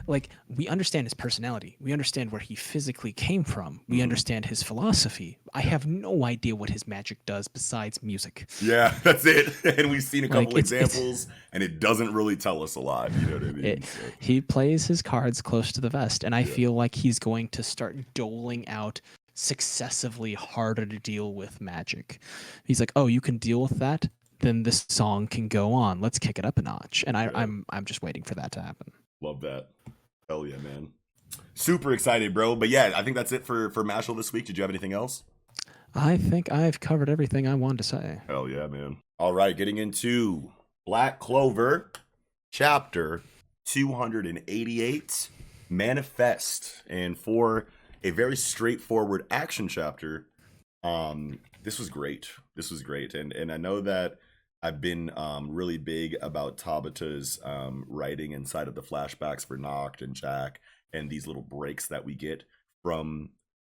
like we understand his personality. We understand where he physically came from. We Mhm. understand his philosophy. I have no idea what his magic does besides music. Yeah, that's it. And we've seen a Like, couple examples, and it doesn't really tell us a lot. You know what I mean? So, He plays his cards close to the vest, and I Yeah. feel like he's going to start doling out successively harder to deal with magic. He's like, "Oh, you can deal with that? Then this song can go on. Let's kick it up a notch." And Yeah. I'm just waiting for that to happen. Love that. Hell yeah, man. Super excited, bro. But yeah, I think that's it for Mashle this week. Did you have anything else? I think I've covered everything I wanted to say. Hell yeah, man. All right, getting into Black Clover, chapter 288, Manifest. And for a very straightforward action chapter, this was great. This was great. And I know that I've been really big about Tabata's writing inside of the flashbacks for Noct and Jack, and these little breaks that we get from,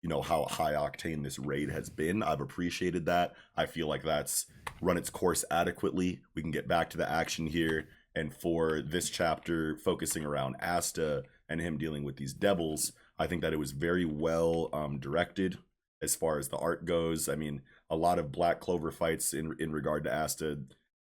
you know, how high octane this raid has been. I've appreciated that. I feel like that's run its course adequately. We can get back to the action here. And for this chapter, focusing around Asta and him dealing with these devils, I think that it was very well directed as far as the art goes. I mean, a lot of Black Clover fights in regard to Asta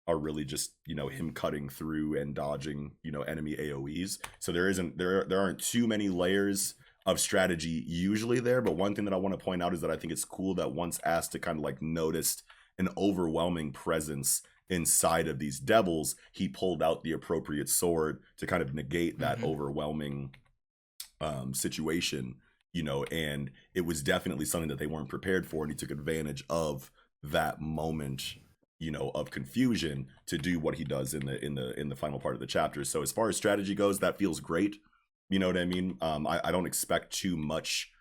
are really just, you know, him cutting through and dodging, you know, enemy AoEs. So there aren't too many layers of strategy usually there. But one thing that I want to point out is that I think it's cool that once Asta kind of like noticed an overwhelming presence inside of these devils, he pulled out the appropriate sword to kind of negate that overwhelming situation, you know. And it was definitely something that they weren't prepared for, and he took advantage of that moment, you know, of confusion to do what he does in the final part of the chapter. So as far as strategy goes, that feels great. You know what I mean? I don't expect too much,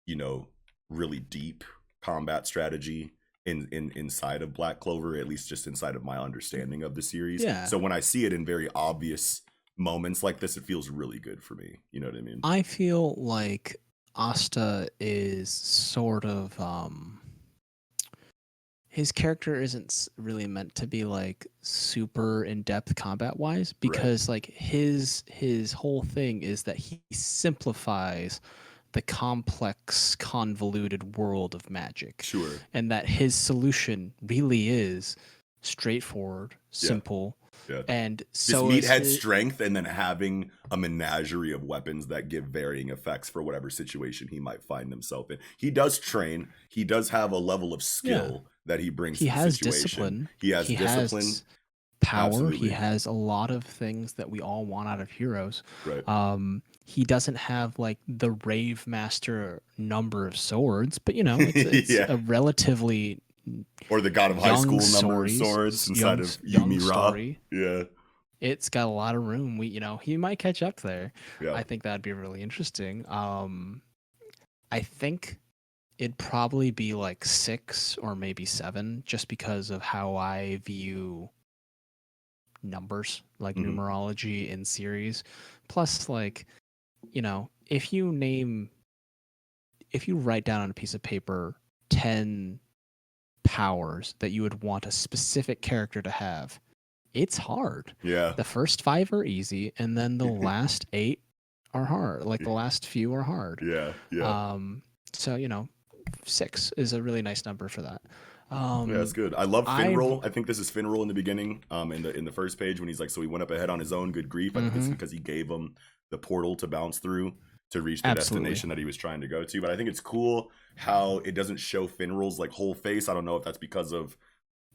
you know, really deep combat strategy inside of Black Clover, at least just inside of my understanding of the series. Yeah. So when I see it in very obvious moments like this, it feels really good for me. You know what I mean? I feel like Asta is sort of his character isn't really meant to be like super in-depth combat wise, because like his whole thing is that he simplifies the complex, convoluted world of magic. Sure. And that his solution really is straightforward, simple. Yeah. And so just meathead strength, and then having a menagerie of weapons that give varying effects for whatever situation he might find himself in. He does train. He does have a level of skill that he brings to the situation. Discipline. He has discipline. Has power. Absolutely. He has a lot of things that we all want out of heroes. Right. He doesn't have like the Rave Master number of swords, but you know, it's a relatively or the God of High School number of swords inside of Yumi Ra. Yeah. It's got a lot of room. You know, he might catch up there. Yeah. I think that'd be really interesting. I think it'd probably be like 6 or maybe 7, just because of how I view numbers, like numerology in series. Plus, like, you know, if you write down on a piece of paper 10 powers that you would want a specific character to have, it's hard. Yeah. The first 5 are easy, and then the last 8 are hard. Like the last few are hard. Yeah. Yeah. So, you know, 6 is a really nice number for that. Yeah, that's good. I love Finral. I think this is Finral in the beginning, in the first page when he's like, so he went up ahead on his own, good grief. I think this is because he gave him the portal to bounce through to reach the destination that he was trying to go to. But I think it's cool how it doesn't show Finral's like whole face. I don't know if that's because of,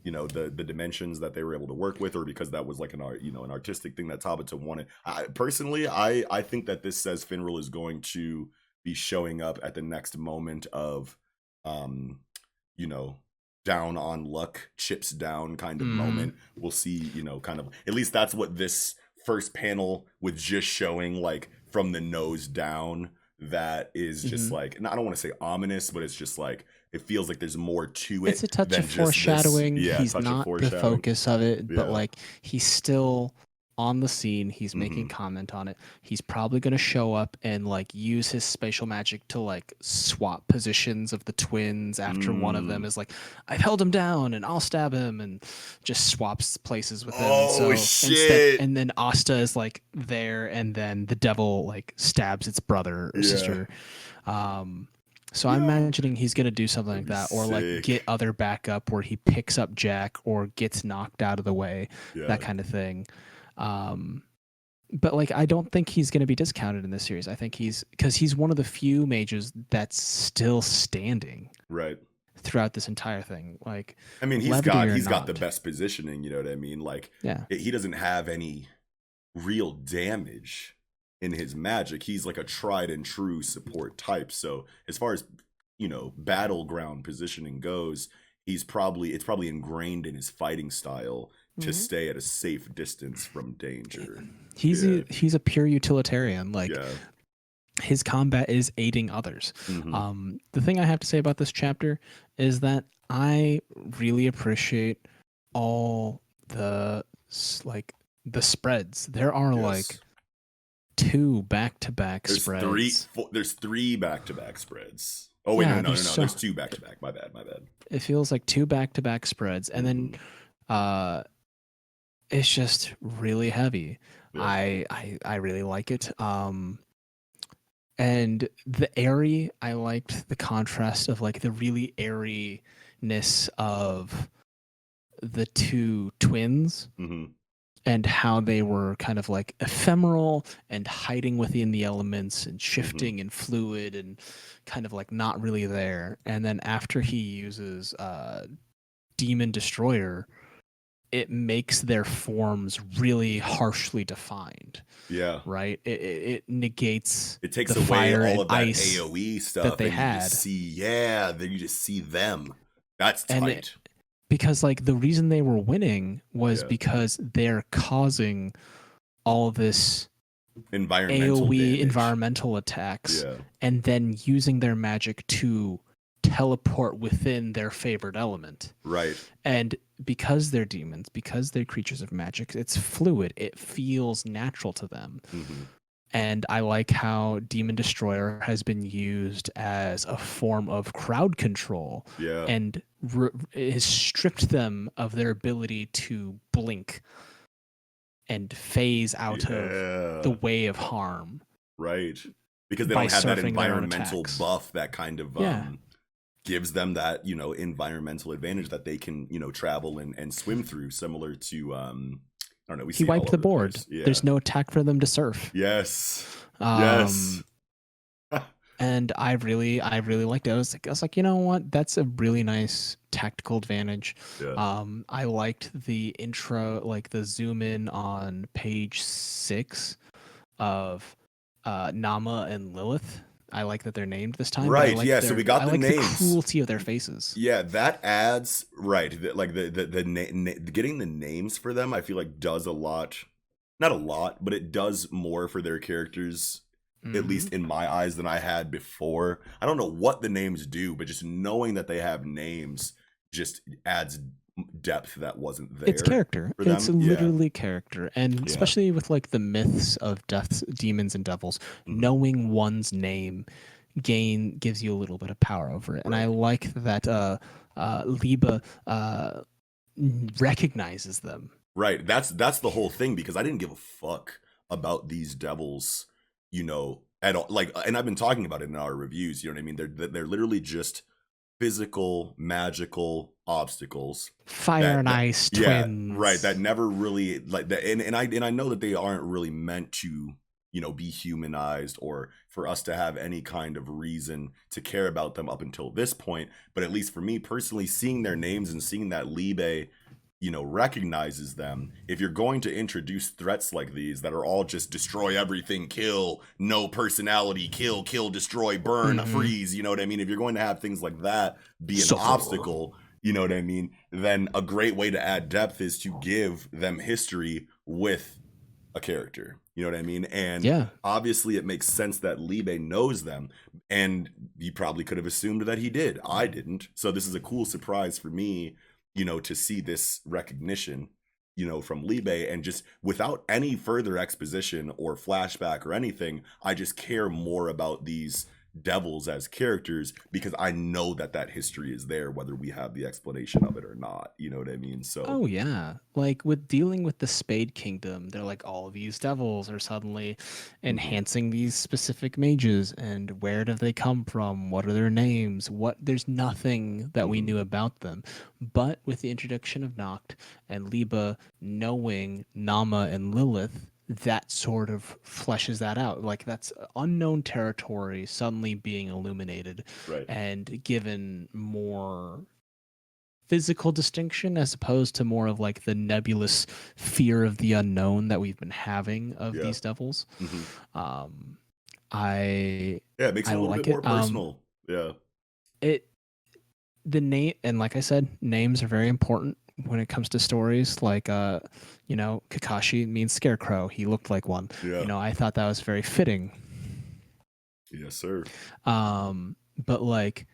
you know, the dimensions that they were able to work with, or because that was like an artistic thing that Tabata wanted. Personally, I think that this says Finral is going to be showing up at the next moment of, you know, down on luck, chips down kind of moment. We'll see, you know, kind of, at least that's what this first panel with just showing like from the nose down, that is just like, and I don't want to say ominous, but it's just like, it feels like there's more to it. It's a touch of foreshadowing. He's not the focus of it, Yeah. but like he's still on the scene. He's making comment on it. He's probably going to show up and like use his spatial magic to like swap positions of the twins after one of them is like, I've held him down and I'll stab him, and just swaps places with him. Oh, And so shit. and then Asta is like there, and then the devil like stabs its brother or sister. So I'm imagining he's going to do something like that, or like get other backup where he picks up Jack or gets knocked out of the way, that kind of thing. But like, I don't think he's going to be discounted in this series. I think because he's one of the few mages that's still standing throughout this entire thing. Like, I mean, he's got the best positioning, you know what I mean? Like, he doesn't have any real damage in his magic. He's like a tried and true support type. So as far as, you know, battleground positioning goes, it's probably ingrained in his fighting style to stay at a safe distance from danger. He's a pure utilitarian. Like, his combat is aiding others. The thing I have to say about this chapter is that I really appreciate all the spreads. There are like 2 back-to-back spreads. There's 3 back-to-back spreads. Oh wait, no. There's 2 back-to-back. My bad. It feels like 2 back-to-back spreads, and then it's just really heavy. I really like it. And the airy, I liked the contrast of like the really airiness of the 2 twins. And how they were kind of like ephemeral and hiding within the elements and shifting and fluid and kind of like not really there. And then after he uses Demon Destroyer, it makes their forms really harshly defined. Right? It negates it takes the away fire all of that ice AoE stuff that they had. Then you just see them. That's tight. Because like the reason they were winning was because they're causing all this environmental AoE damage. Environmental attacks, and then using their magic to teleport within their favored element. And because they're demons, because they're creatures of magic, it's fluid. It feels natural to them. And I like how Demon Destroyer has been used as a form of crowd control and has stripped them of their ability to blink and phase out of the way of harm. Because they don't have that environmental buff that kind of gives them that, you know, environmental advantage that they can, you know, travel and swim through, similar to I don't know. He wiped the board. There's no attack for them to surf. And I really liked it. I was like, you know what? That's a really nice tactical advantage. I liked the intro, like the zoom in on page 6 of Nama and Lilith. I like that they're named this time. So we got the names. The cruelty of their faces. That adds like the getting the names for them. I feel like does a lot, not a lot, but it does more for their characters, at least in my eyes, than I had before. I don't know what the names do, but just knowing that they have names just adds depth that wasn't there. It's character. It's literally character, and especially with like the myths of deaths, demons, and devils, knowing one's name gives you a little bit of power over it. And I like that Liba recognizes them. That's the whole thing, because I didn't give a fuck about these devils, you know, at all. Like, and I've been talking about it in our reviews. You know what I mean? They're literally just physical, magical obstacles, fire and ice twins. That never really like that, and I know that they aren't really meant to, you know, be humanized or for us to have any kind of reason to care about them up until this point. But at least for me personally, seeing their names and seeing that Libe, you know, recognizes them. If you're going to introduce threats like these that are all just destroy everything, kill, no personality, kill, destroy, burn, freeze, you know what I mean? If you're going to have things like that be an obstacle, you know what I mean? Then a great way to add depth is to give them history with a character. You know what I mean? And obviously it makes sense that Libe knows them, and you probably could have assumed that he did. I didn't. So this is a cool surprise for me, you know, to see this recognition. from Libe, and just without any further exposition or flashback or anything, I just care more about these devils as characters because I know that history is there, whether we have the explanation of it or not. You know what I mean? So Oh yeah. Like with dealing with the Spade Kingdom, they're like all of these devils are suddenly enhancing these specific mages, and where do they come from? What are their names? There's nothing that we knew about them. But with the introduction of Noct and Liba knowing Nama and Lilith, that sort of fleshes that out. Like that's unknown territory suddenly being illuminated right. and given more physical distinction as opposed to more of like the nebulous fear of the unknown that we've been having of Yeah. these devils. Mm-hmm. It makes it a little like bit more personal. It the name, and like I said, names are very important when it comes to stories. Like Kakashi means scarecrow. He looked like one. Yeah. I thought that was very fitting. Yes, sir. But like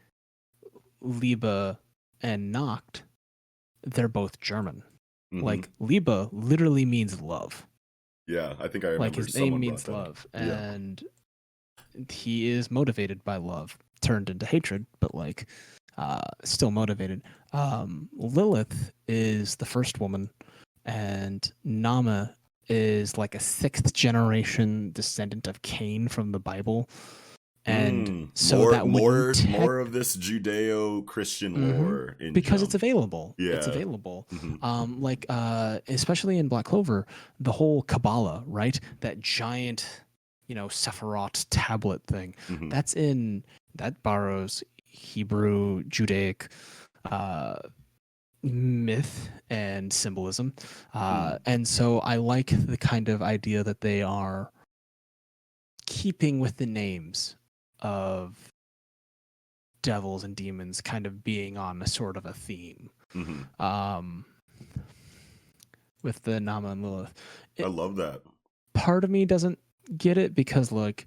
Liba and Noct, they're both German. Like Liba literally means love. Yeah, I think I remember. Like his name means love, and he is motivated by love, turned into hatred, but like still motivated. Lilith is the first woman, and Nama is like a 6th generation descendant of Cain from the Bible. And so more of this Judeo-Christian lore in because Jump. It's available. Yeah. It's available. Especially in Black Clover, the whole Kabbalah, right? That giant, Sephiroth tablet thing. That borrows Hebrew, Judaic myth and symbolism. And so I like the kind of idea that they are keeping with the names of devils and demons kind of being on a sort of a theme with the Nama and Lilith. I love that. Part of me doesn't get it because like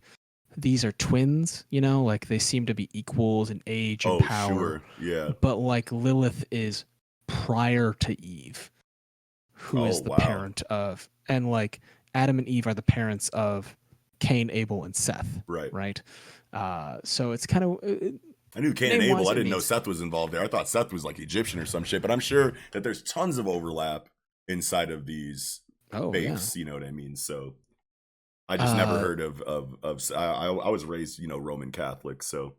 these are twins, like they seem to be equals in age and power. Sure. Yeah. But like Lilith is prior to Eve, who is the parent of, and like Adam and Eve are the parents of Cain, Abel, and Seth. Right. So it's kind of. I knew Cain and Abel. I didn't know Seth was involved there. I thought Seth was like Egyptian or some shit. But I'm sure that there's tons of overlap inside of these faiths. Yeah. You know what I mean? So I just never heard of. I was raised, Roman Catholic. So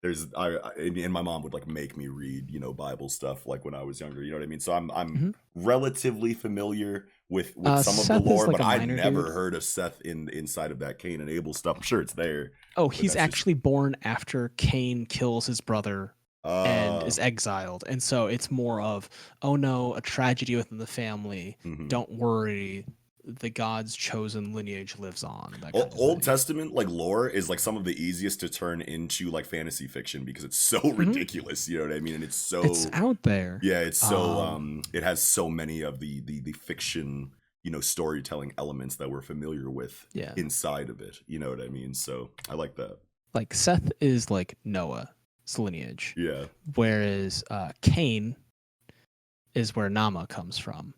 and my mom would like make me read, Bible stuff like when I was younger. You know what I mean? So I'm relatively familiar with some of the lore, but I never heard of Seth inside of that Cain and Abel stuff. I'm sure it's there. Oh, he's actually born after Cain kills his brother and is exiled. And so it's more of, oh no, a tragedy within the family. Don't worry. The God's chosen lineage lives on. Old Testament like lore is like some of the easiest to turn into like fantasy fiction because it's so ridiculous. You know what I mean? And it's out there. Yeah, it's so it has so many of the fiction, storytelling elements that we're familiar with inside of it. You know what I mean? So I like that. Like Seth is like Noah's lineage. Yeah. Whereas Cain is where Nama comes from.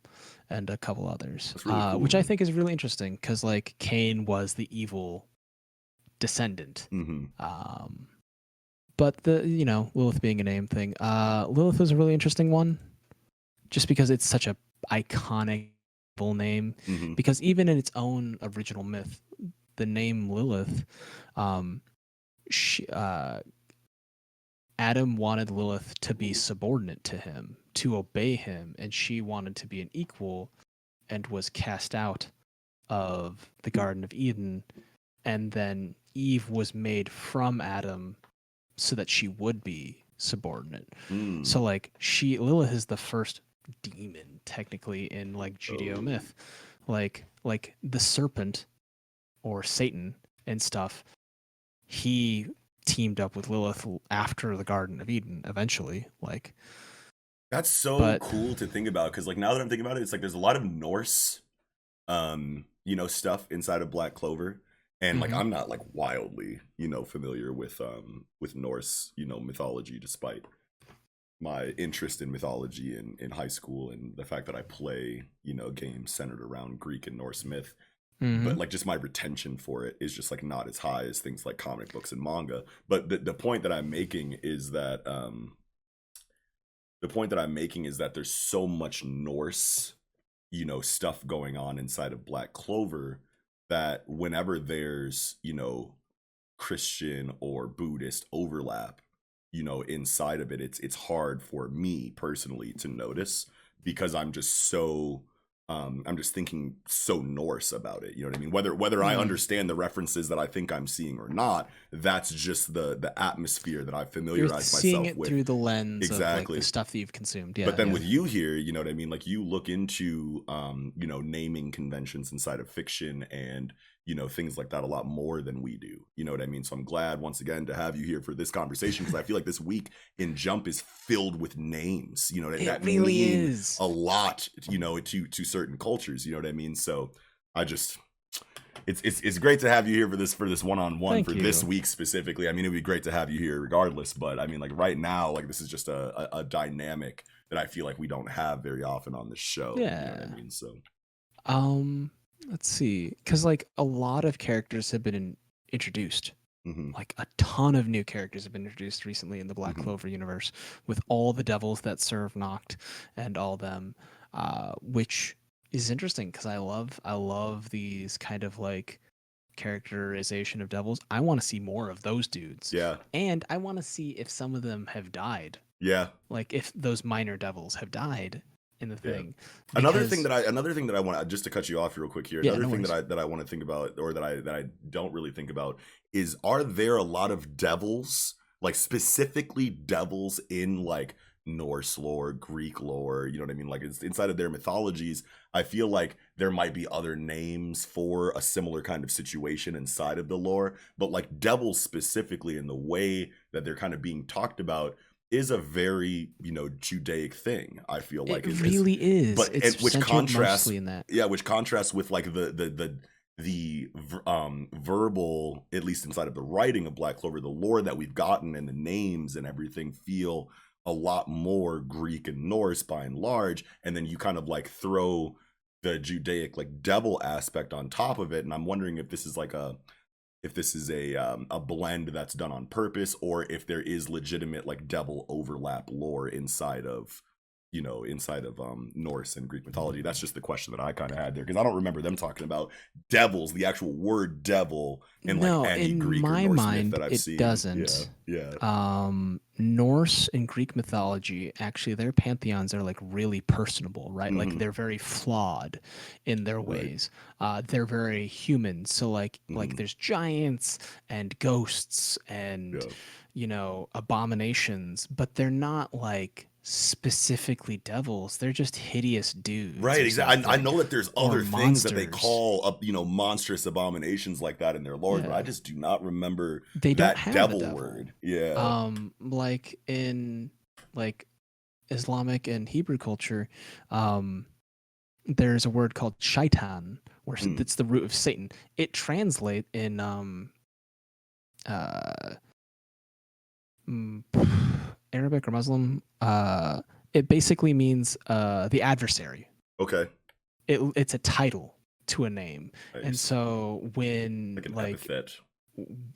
And a couple others, really cool, which I think is really interesting because like Cain was the evil descendant. But the Lilith being a name thing, Lilith was a really interesting one, just because it's such a iconic evil name. Because even in its own original myth, the name Lilith, Adam wanted Lilith to be subordinate to him, to obey him, and she wanted to be an equal and was cast out of the Garden of Eden. And then Eve was made from Adam so that she would be subordinate. So like Lilith is the first demon technically in like Judeo myth. Like the serpent or Satan and stuff, he teamed up with Lilith after the Garden of Eden eventually. Like that's so cool to think about because like now that I'm thinking about it, it's like there's a lot of Norse stuff inside of Black Clover, and like I'm not like wildly familiar with Norse mythology, despite my interest in mythology in high school, and the fact that I play, games centered around Greek and Norse myth. Hmm. But like just my retention for it is just like not as high as things like comic books and manga. But the point that I'm making is that there's so much Norse, stuff going on inside of Black Clover, that whenever there's, Christian or Buddhist overlap, inside of it, it's hard for me personally to notice, because I'm just thinking so Norse about it. You know what I mean? Whether I understand the references that I think I'm seeing or not, that's just the atmosphere that I You're familiarize seeing myself it with. through the lens of like the Exactly. stuff that you've consumed. Yeah, But then yeah. with you here, you know what I mean? Like, you look into, naming conventions inside of fiction and, things like that a lot more than we do. You know what I mean? So I'm glad once again to have you here for this conversation, because I feel like this week in Jump is filled with names, It that really mean is. a lot, to certain cultures. You know what I mean? So I just, it's great to have you here for this one-on-one Thank for this you. week specifically. I mean, it'd be great to have you here regardless, but I mean, like, right now, like, this is just a dynamic that I feel like we don't have very often on the show. You know what I Yeah. mean? So Let's see, because like a lot of characters have been introduced. mhm, Like a ton of new characters have been introduced recently in the Black mhm. Clover universe, with all the devils that serve Noct and all them, which is interesting because I love these kind of like characterization of devils. I want to see more of those dudes, Yeah, and I want to see if some of them have died, yeah, like if those minor devils have died in the yeah. thing, Another thing that I want, just to cut you off real quick here. yeah, Another no thing worries. that I want to think about, or that I don't really think about, is, are there a lot of devils, like specifically devils in like Norse lore, Greek lore? You know what I mean? Like, it's inside of their mythologies. I feel like there might be other names for a similar kind of situation inside of the lore, but like devils specifically, in the way that they're kind of being talked about, is a very, Judaic thing. I feel It like is really is. but It's which centered contrasts, mostly in that. yeah, which contrasts with like verbal, at least inside of the writing of Black Clover, the lore that we've gotten and the names and everything feel a lot more Greek and Norse by and large, and then you kind of like throw the Judaic like devil aspect on top of it, and I'm wondering if this is like a blend that's done on purpose, or if there is legitimate like devil overlap lore inside of Norse and Greek mythology. That's just the question that I kind of had there, because I don't remember them talking about devils, the actual word devil, in like No, any in Greek or my Norse myth mind, that I've it seen. Yeah, doesn't. yeah, Norse and Greek mythology, actually, their pantheons are like really personable, right? Like mm-hmm, they're very flawed in their right, ways. They're very human. So like mm-hmm, there's giants and ghosts and yeah, abominations, but they're not like specifically devils. They're just hideous dudes right, or exactly. I something, know that there's or other things that they monsters. call up, monstrous abominations like that in their lore, but I Yeah. just do not remember They don't that have a devil devil. word. Yeah. Like in like Islamic and Hebrew culture, um, there's a word called shaitan, where Hmm. it's the root of Satan. It translate in uh, mm, Arabic or Muslim. It basically means the adversary. Okay. It's a title to a name, and Nice. so when Like an like epithet.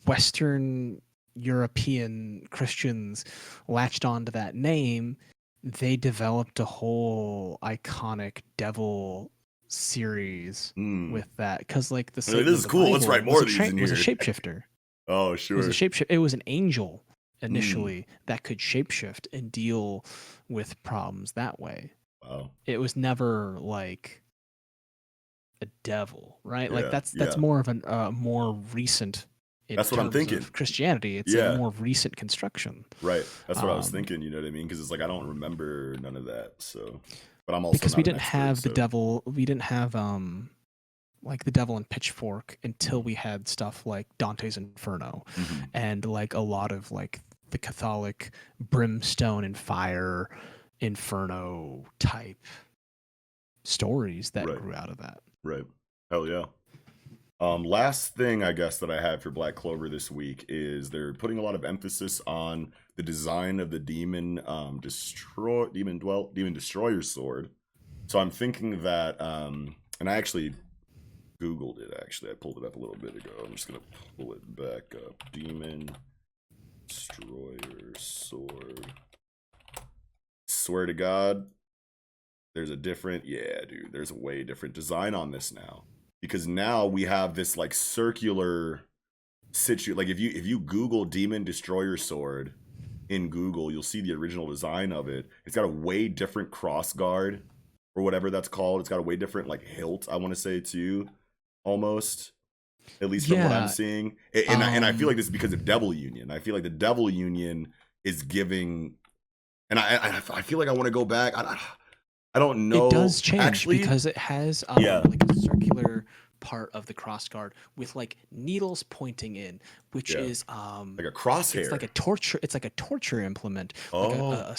Western European Christians latched onto that name, they developed a whole iconic devil series Hmm. with that, because like the Like, Satan this of is the cool. Let's Bible write more of these in was a here. shapeshifter. Oh, It was a sure. shapeshift. It was an angel Hmm. initially that could shapeshift and deal with problems that way. Wow. It was never like a devil, right? Like Yeah. that's Yeah. more of a more recent, in That's what I'm terms thinking. of Christianity. It's a Yeah. more recent construction. Right. That's what I was Um, thinking. You know what I mean? Because it's like I don't remember none of that. So, but I'm also because we not an didn't expert. have the So. devil, we didn't have like the devil and pitchfork until Mm-hmm. we had stuff like Dante's Inferno, Mm-hmm. and like a lot of like the Catholic brimstone and fire inferno type stories that Right. grew out of that. Right. Hell yeah. Last thing I guess that I had for Black Clover this week is they're putting a lot of emphasis on the design of the demon destroyer sword. So I'm thinking that, and I actually Googled it. I pulled it up a little bit ago. I'm just gonna pull it back up. Demon destroyer sword. Swear to God, there's a different, yeah, dude. There's a way different design on this now, because now we have this like circular like if you Google demon destroyer sword in Google, you'll see the original design of it. It's got a way different cross guard or whatever that's called. It's got a way different like hilt, I want to say, too, almost, at least from what I'm seeing. And I feel like this is because of Devil Union. I feel like the Devil Union is giving, and I feel like I want to go back. I don't know. It does change actually, because it has like a circular part of the crossguard with like needles pointing in, which is like a crosshair. It's like a torture. It's like a torture implement, like a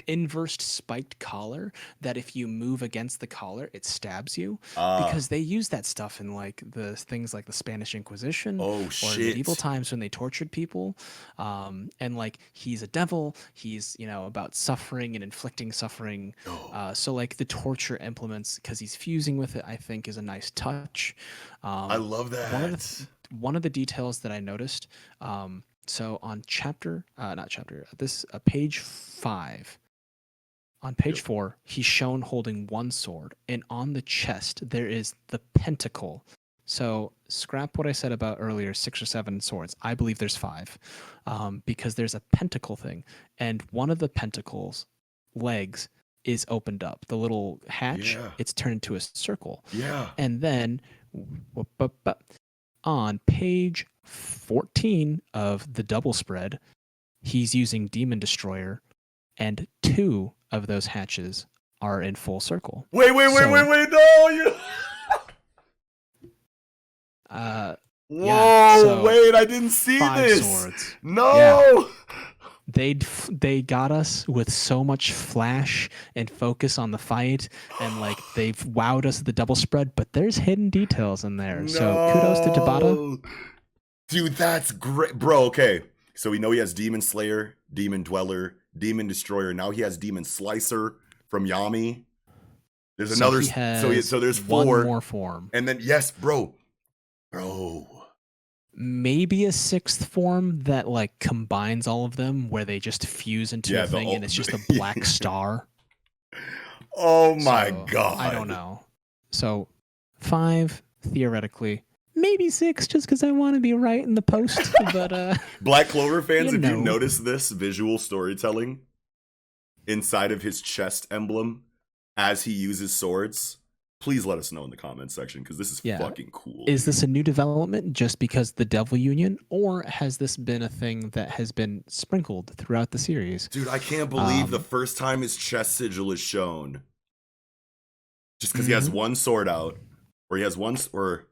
inversed spiked collar that if you move against the collar, it stabs you. Because they use that stuff in like the things like the Spanish Inquisition or medieval times when they tortured people. And like he's a devil. He's about suffering and inflicting suffering. So like the torture implements, because he's fusing with it, I think is a nice touch. I love that. One of the details that I noticed, so on page 5, on page 4, he's shown holding one sword, and on the chest there is the pentacle. So scrap what I said about earlier, 6 or 7 swords. I believe there's 5, because there's a pentacle thing, and one of the pentacles legs is opened up. The little hatch, it's turned into a circle. Yeah. And then on page 14 of the double spread, he's using Demon Destroyer, and 2 of those hatches are in full circle. Wait, no, you. Whoa, wait, I didn't see 5 this. Swords. No. Yeah. They got us with so much flash and focus on the fight, and like they've wowed us at the double spread, but there's hidden details in there. No. So kudos to Tabata. Dude, that's great. Bro, okay. So we know he has Demon Slayer, Demon Dweller, Demon Destroyer. Now he has Demon Slicer from Yami. There's another. So there's 4. One more form. And then, yes, bro. Maybe a 6th form that like combines all of them, where they just fuse into a thing, and it's just a black star. Oh my God. I don't know. So 5 theoretically, maybe 6 just because I want to be right in the post. But Black Clover fans, if you notice this visual storytelling inside of his chest emblem as he uses swords, please let us know in the comments section, because this is fucking cool. Is this a new development just because the Devil Union, or has this been a thing that has been sprinkled throughout the series? Dude, I can't believe the first time his chest sigil is shown, just because he has one sword out, or he has one, or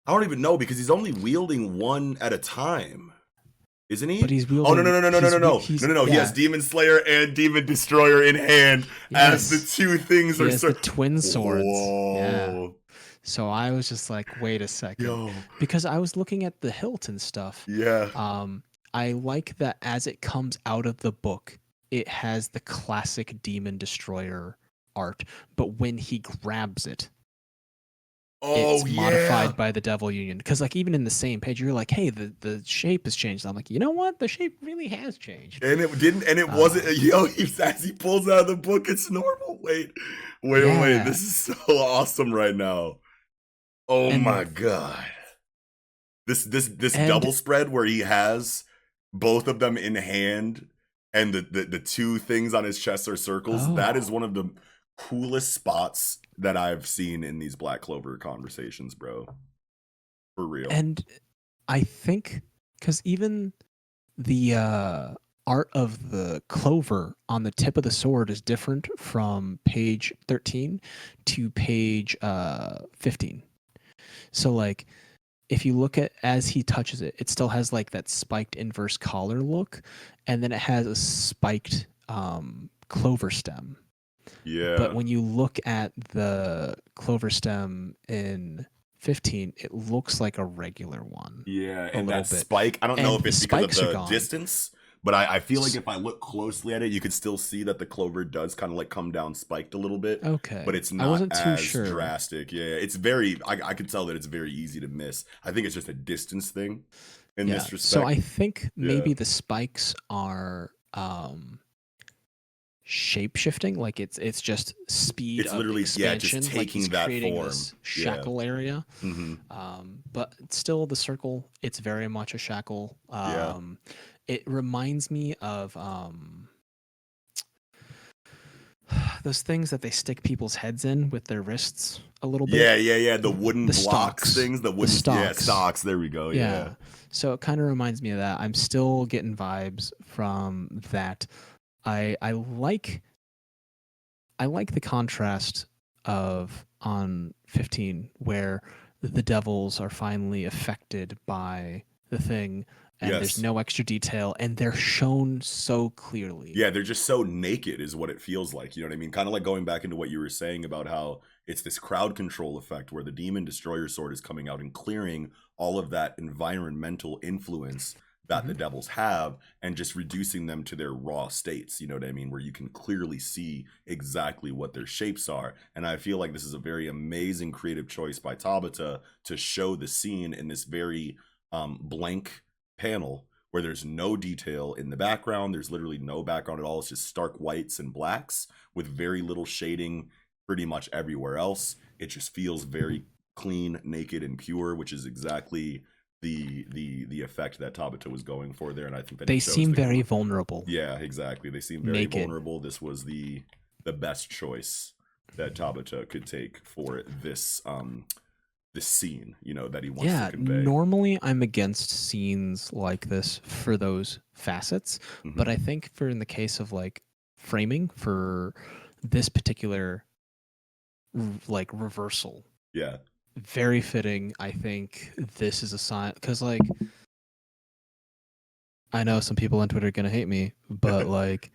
I don't even know, because he's only wielding one at a time. Isn't he? But he's wielding. Oh no! He has Demon Slayer and Demon Destroyer in hand as the 2 things are. The twin swords. Whoa. Yeah. So I was just like, wait a second, because I was looking at the hilt and stuff. Yeah. I like that as it comes out of the book, it has the classic Demon Destroyer art, but when he grabs it, it's modified by the Devil Union. Because like even in the same page, you're like, hey, the shape has changed. I'm like, you know what? The shape really has changed. And it didn't, and it wasn't, as he pulls out of the book, it's normal. Wait. This is so awesome right now. Oh my God. This double spread where he has both of them in hand and the 2 things on his chest are circles. That is one of the coolest spots that I've seen in these Black Clover conversations, bro. For real. And I think because even the art of the clover on the tip of the sword is different from page 13 to page 15. So like if you look at as he touches it, it still has like that spiked inverse collar look, and then it has a spiked clover stem. Yeah. But when you look at the clover stem in 15, it looks like a regular one. Yeah, and that spike, I don't know if it's because of the distance, But I feel like if I look closely at it, you could still see that the Clover does kind of like come down spiked a little bit. But Okay. it's I not wasn't too as sure. drastic. Yeah, it's very. I could tell that it's very easy to miss. I think it's just a distance thing in Yeah. this So respect. I think Yeah. maybe the spikes are shape shifting, like it's just speed It's of literally, yeah, just expansion, like he's taking that creating form. this Yeah. shackle area. Hmm. But still the circle, it's very much a shackle. Yeah. It reminds me of those things that they stick people's heads in with their wrists a little bit. Yeah. The wooden The blocks stocks. things, the The wooden, yeah, stocks. stocks. There we go. Yeah. Yeah. So it kind of reminds me of that. I'm still getting vibes from that. I like the contrast of on 15 where the devils are finally affected by the thing and there's Yes. no extra detail and they're shown so clearly. Yeah, they're just so naked, is what it feels like. You know what I mean? Kind of like going back into what you were saying about how it's this crowd control effect where the Demon Destroyer sword is coming out and clearing all of that environmental influence that the Mhm. devils have and just reducing them to their raw states. You know what I mean? Where you can clearly see exactly what their shapes are. And I feel like this is a very amazing creative choice by Tabata to show the scene in this very blank panel where there's no detail in the background. There's literally no background at all. It's just stark whites and blacks with very little shading pretty much everywhere else. It just feels very clean, naked, and pure, which is exactly the effect that Tabata was going for there. And I think that They it shows seem the very vulnerable. yeah, exactly. They seem very Naked. vulnerable. This was the best choice that Tabata could take for this scene, you know, that he wants Yeah, to convey. normally I'm against scenes like this for those facets, but Hmm. I think for in the case of like framing for this particular like reversal, Yeah. very fitting. I think this is a sign because like I know some people on Twitter are gonna hate me, but like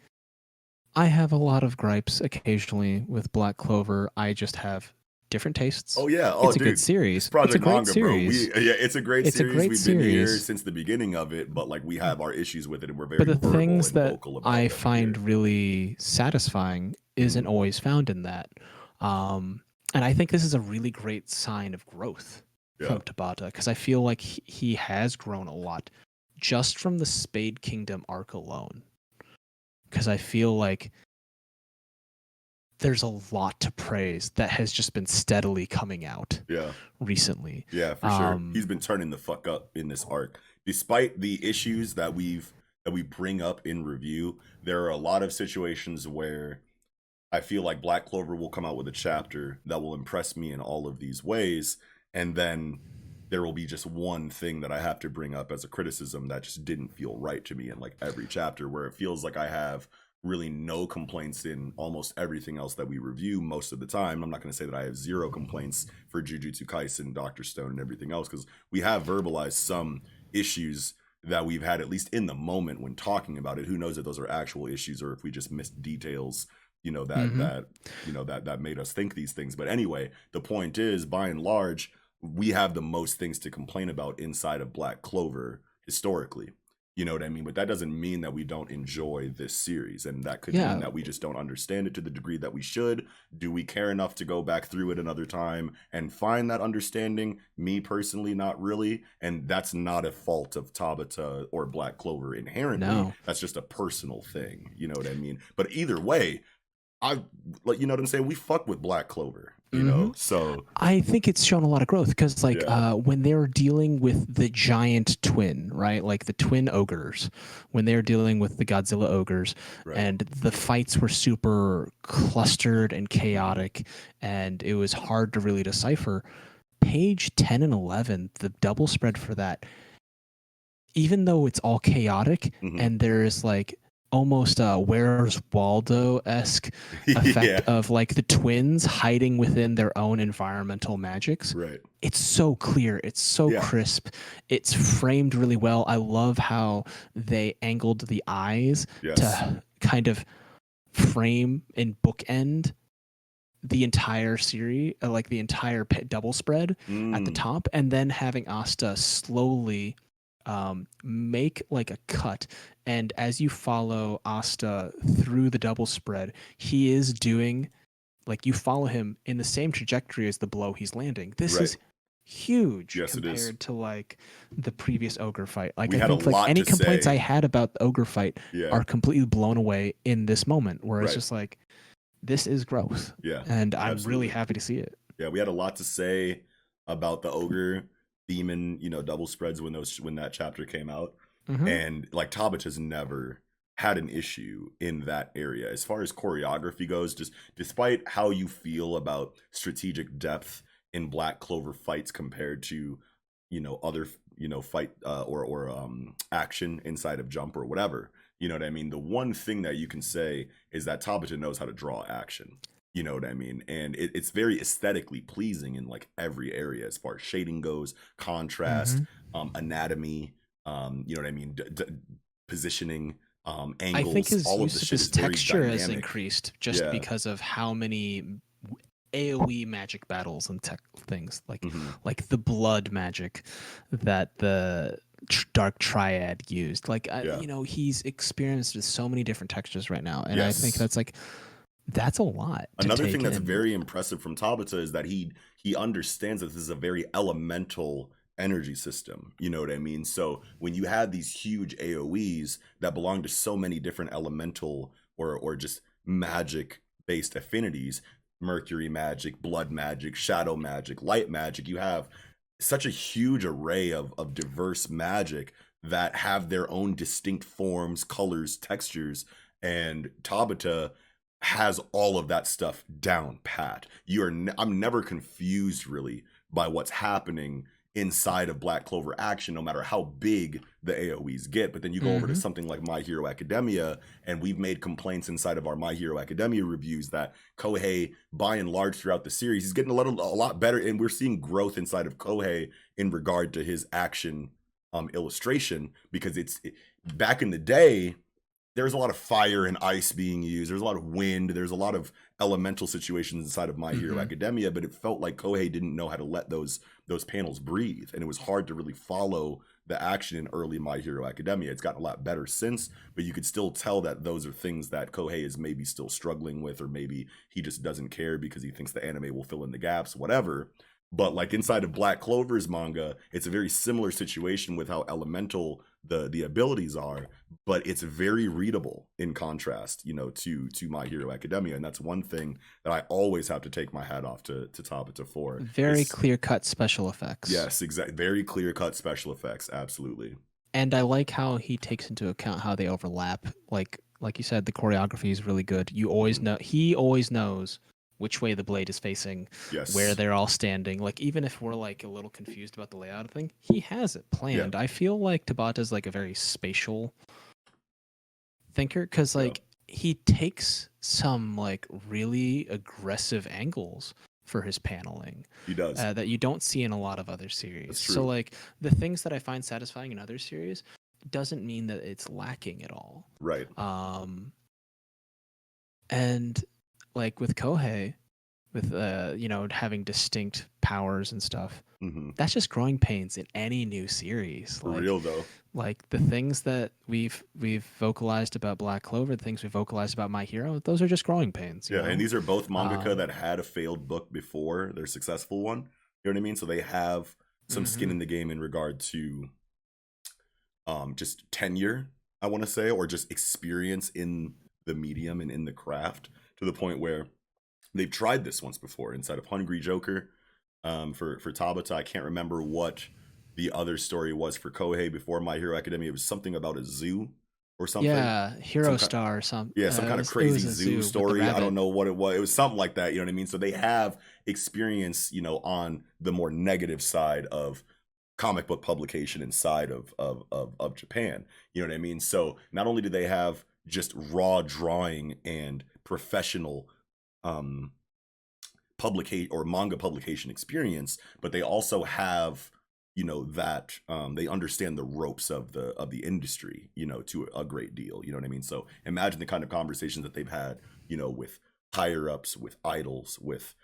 I have a lot of gripes occasionally with Black Clover. I just have different tastes. Oh yeah. Oh It's a good dude. It's series. It's a Project great Manga, bro. series. Yeah, it's a great It's a series. great We've been here series. since the beginning of it, but like we have our issues with it and we're But very the verbal things and that vocal about I them find here. really satisfying isn't Mhm. always found in that. And I think this is a really great sign of growth Yeah. from Tabata because I feel like he has grown a lot just from the Spade Kingdom arc alone. Because I feel like there's a lot to praise that has just been steadily coming out Yeah. recently. Yeah, for sure. He's been turning the fuck up in this arc. Despite the issues that we bring up in review, there are a lot of situations where I feel like Black Clover will come out with a chapter that will impress me in all of these ways, and then there will be just one thing that I have to bring up as a criticism that just didn't feel right to me in like every chapter, where it feels like I have really no complaints in almost everything else that we review most of the time. I'm not going to say that I have zero complaints for Jujutsu Kaisen, Doctor Stone, and everything else, because we have verbalized some issues that we've had, at least in the moment when talking about it. Who knows if those are actual issues or if we just missed details, you know, that made us think these things. But anyway, the point is, by and large, we have the most things to complain about inside of Black Clover historically. You know what I mean? But that doesn't mean that we don't enjoy this series. And that could mean that we just don't understand it to the degree that we should. Do we care enough to go back through it another time and find that understanding? Me personally, not really. And that's not a fault of Tabata or Black Clover inherently. No. That's just a personal thing. You know what I mean? But either way, you know what I'm saying? We fuck with Black Clover, you know? So I think it's shown a lot of growth because, like, yeah. when they're dealing with the giant twin, right? Like the twin ogres, when they're dealing with the Godzilla ogres, Right. and the fights were super clustered and chaotic, and it was hard to really decipher. Page 10 and 11, the double spread for that, even though it's all chaotic Mhm. and there's like almost a Where's Waldo-esque effect Yeah. of like the twins hiding within their own environmental magics. Right. It's so clear. It's so Yeah. crisp. It's framed really well. I love how they angled the eyes Yes. to kind of frame and bookend the entire series, like the entire double spread at the top, and then having Asta slowly make like a cut, and as you follow Asta through the double spread, he is doing like you follow him in the same trajectory as the blow he's landing. This Right. is huge Yes, it is. compared to like the previous ogre fight. Like We I had a think like lot any to complaints I say. had about the ogre fight Yeah. are completely blown away in this moment where it's Right. just like this is growth. Yeah. And I'm Absolutely. really happy to see it. Yeah, we had a lot to say about the ogre demon, double spreads when that chapter came out. Mhm. And like Tabata's never had an issue in that area. As far as choreography goes, just despite how you feel about strategic depth in Black Clover fights compared to, other, fight or action inside of Jump or whatever, you know what I mean? The one thing that you can say is that Tabata knows how to draw action. You know what I mean? And it's very aesthetically pleasing in like every area as far as shading goes, contrast, anatomy, you know what I mean? Positioning, angles, I think his all of use the of shit his is very texture has dynamic. increased just Yeah. because of how many AoE magic battles and tech things Mhm. like the blood magic that the Dark Triad used. Like Yeah. he's experienced with so many different textures right now, and I think Yes. that's a lot. Another thing that's in. very impressive from Tabata is that he understands that this is a very elemental energy system. You know what I mean? So when you have these huge AoEs that belong to so many different elemental or just magic based affinities, mercury magic, blood magic, shadow magic, light magic, you have such a huge array of diverse magic that have their own distinct forms, colors, textures, and Tabata has all of that stuff down pat. I'm never confused really by what's happening inside of Black Clover action, no matter how big the AoEs get. But then you go over to something like My Hero Academia, and we've made complaints inside of our My Hero Academia reviews that Kohei, by and large throughout the series, he's getting a lot better, and we're seeing growth inside of Kohei in regard to his action illustration, because back in the day, there's a lot of fire and ice being used. There's a lot of wind. There's a lot of elemental situations inside of My Hero Academia, but it felt like Kohei didn't know how to let those panels breathe, and it was hard to really follow the action in early My Hero Academia. It's gotten a lot better since, but you could still tell that those are things that Kohei is maybe still struggling with, or maybe he just doesn't care because he thinks the anime will fill in the gaps, whatever. But like inside of Black Clover's manga, it's a very similar situation with how elemental the abilities are, but it's very readable in contrast, to My Hero Academia. And that's one thing that I always have to take my hat off to Tabata for. Very clear-cut special effects. Yes, exactly. Very clear-cut special effects, absolutely. And I like how he takes into account how they overlap. Like you said, the choreography is really good. You always know he always knows which way the blade is facing, Yes. where they're all standing. Like even if we're like a little confused about the layout of the thing, he has it planned. I feel like Tabata's like a very spatial thinker, because like he takes some like really aggressive angles for his paneling. He does. That you don't see in a lot of other series. That's true. So like the things that I find satisfying in other series doesn't mean that it's lacking at all. Right. And like with Kohei, with having distinct powers and stuff, that's just growing pains in any new series. For real though. Like the things that we've vocalized about Black Clover, the things we've vocalized about My Hero, those are just growing pains. Yeah, and these are both mangaka that had a failed book before their successful one. You know what I mean? So they have some skin in the game in regard to just tenure, I want to say, or just experience in the medium and in the craft, to the point where they've tried this once before inside of Hungry Joker for Tabata. I can't remember what the other story was for Kohei before My Hero Academia. It was something about a zoo or something. Yeah, Hero Star or something. Yeah, some kind of crazy zoo story. I don't know what it was. It was something like that. You know what I mean? So they have experience, on the more negative side of comic book publication inside of Japan. You know what I mean? So not only do they have just raw drawing and professional publication or manga publication experience, but they also have that they understand the ropes of the industry to a great deal. You know what I mean? So imagine the kind of conversations that they've had with higher ups, with idols, with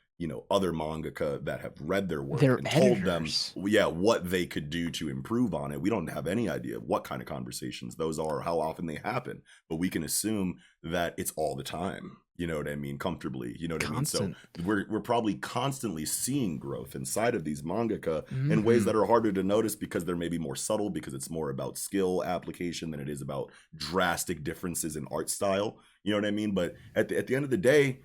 other mangaka that have read their work They're and told them, editors. what they could do to improve on it. We don't have any idea what kind of conversations those are, how often they happen, but we can assume that it's all the time. You know what I mean? Comfortably. You know what I mean? So Constant. we're probably constantly seeing growth inside of these mangaka in ways Mhm. that are harder to notice because they're maybe more subtle, because it's more about skill application than it is about drastic differences in art style. You know what I mean? But at the end of the day,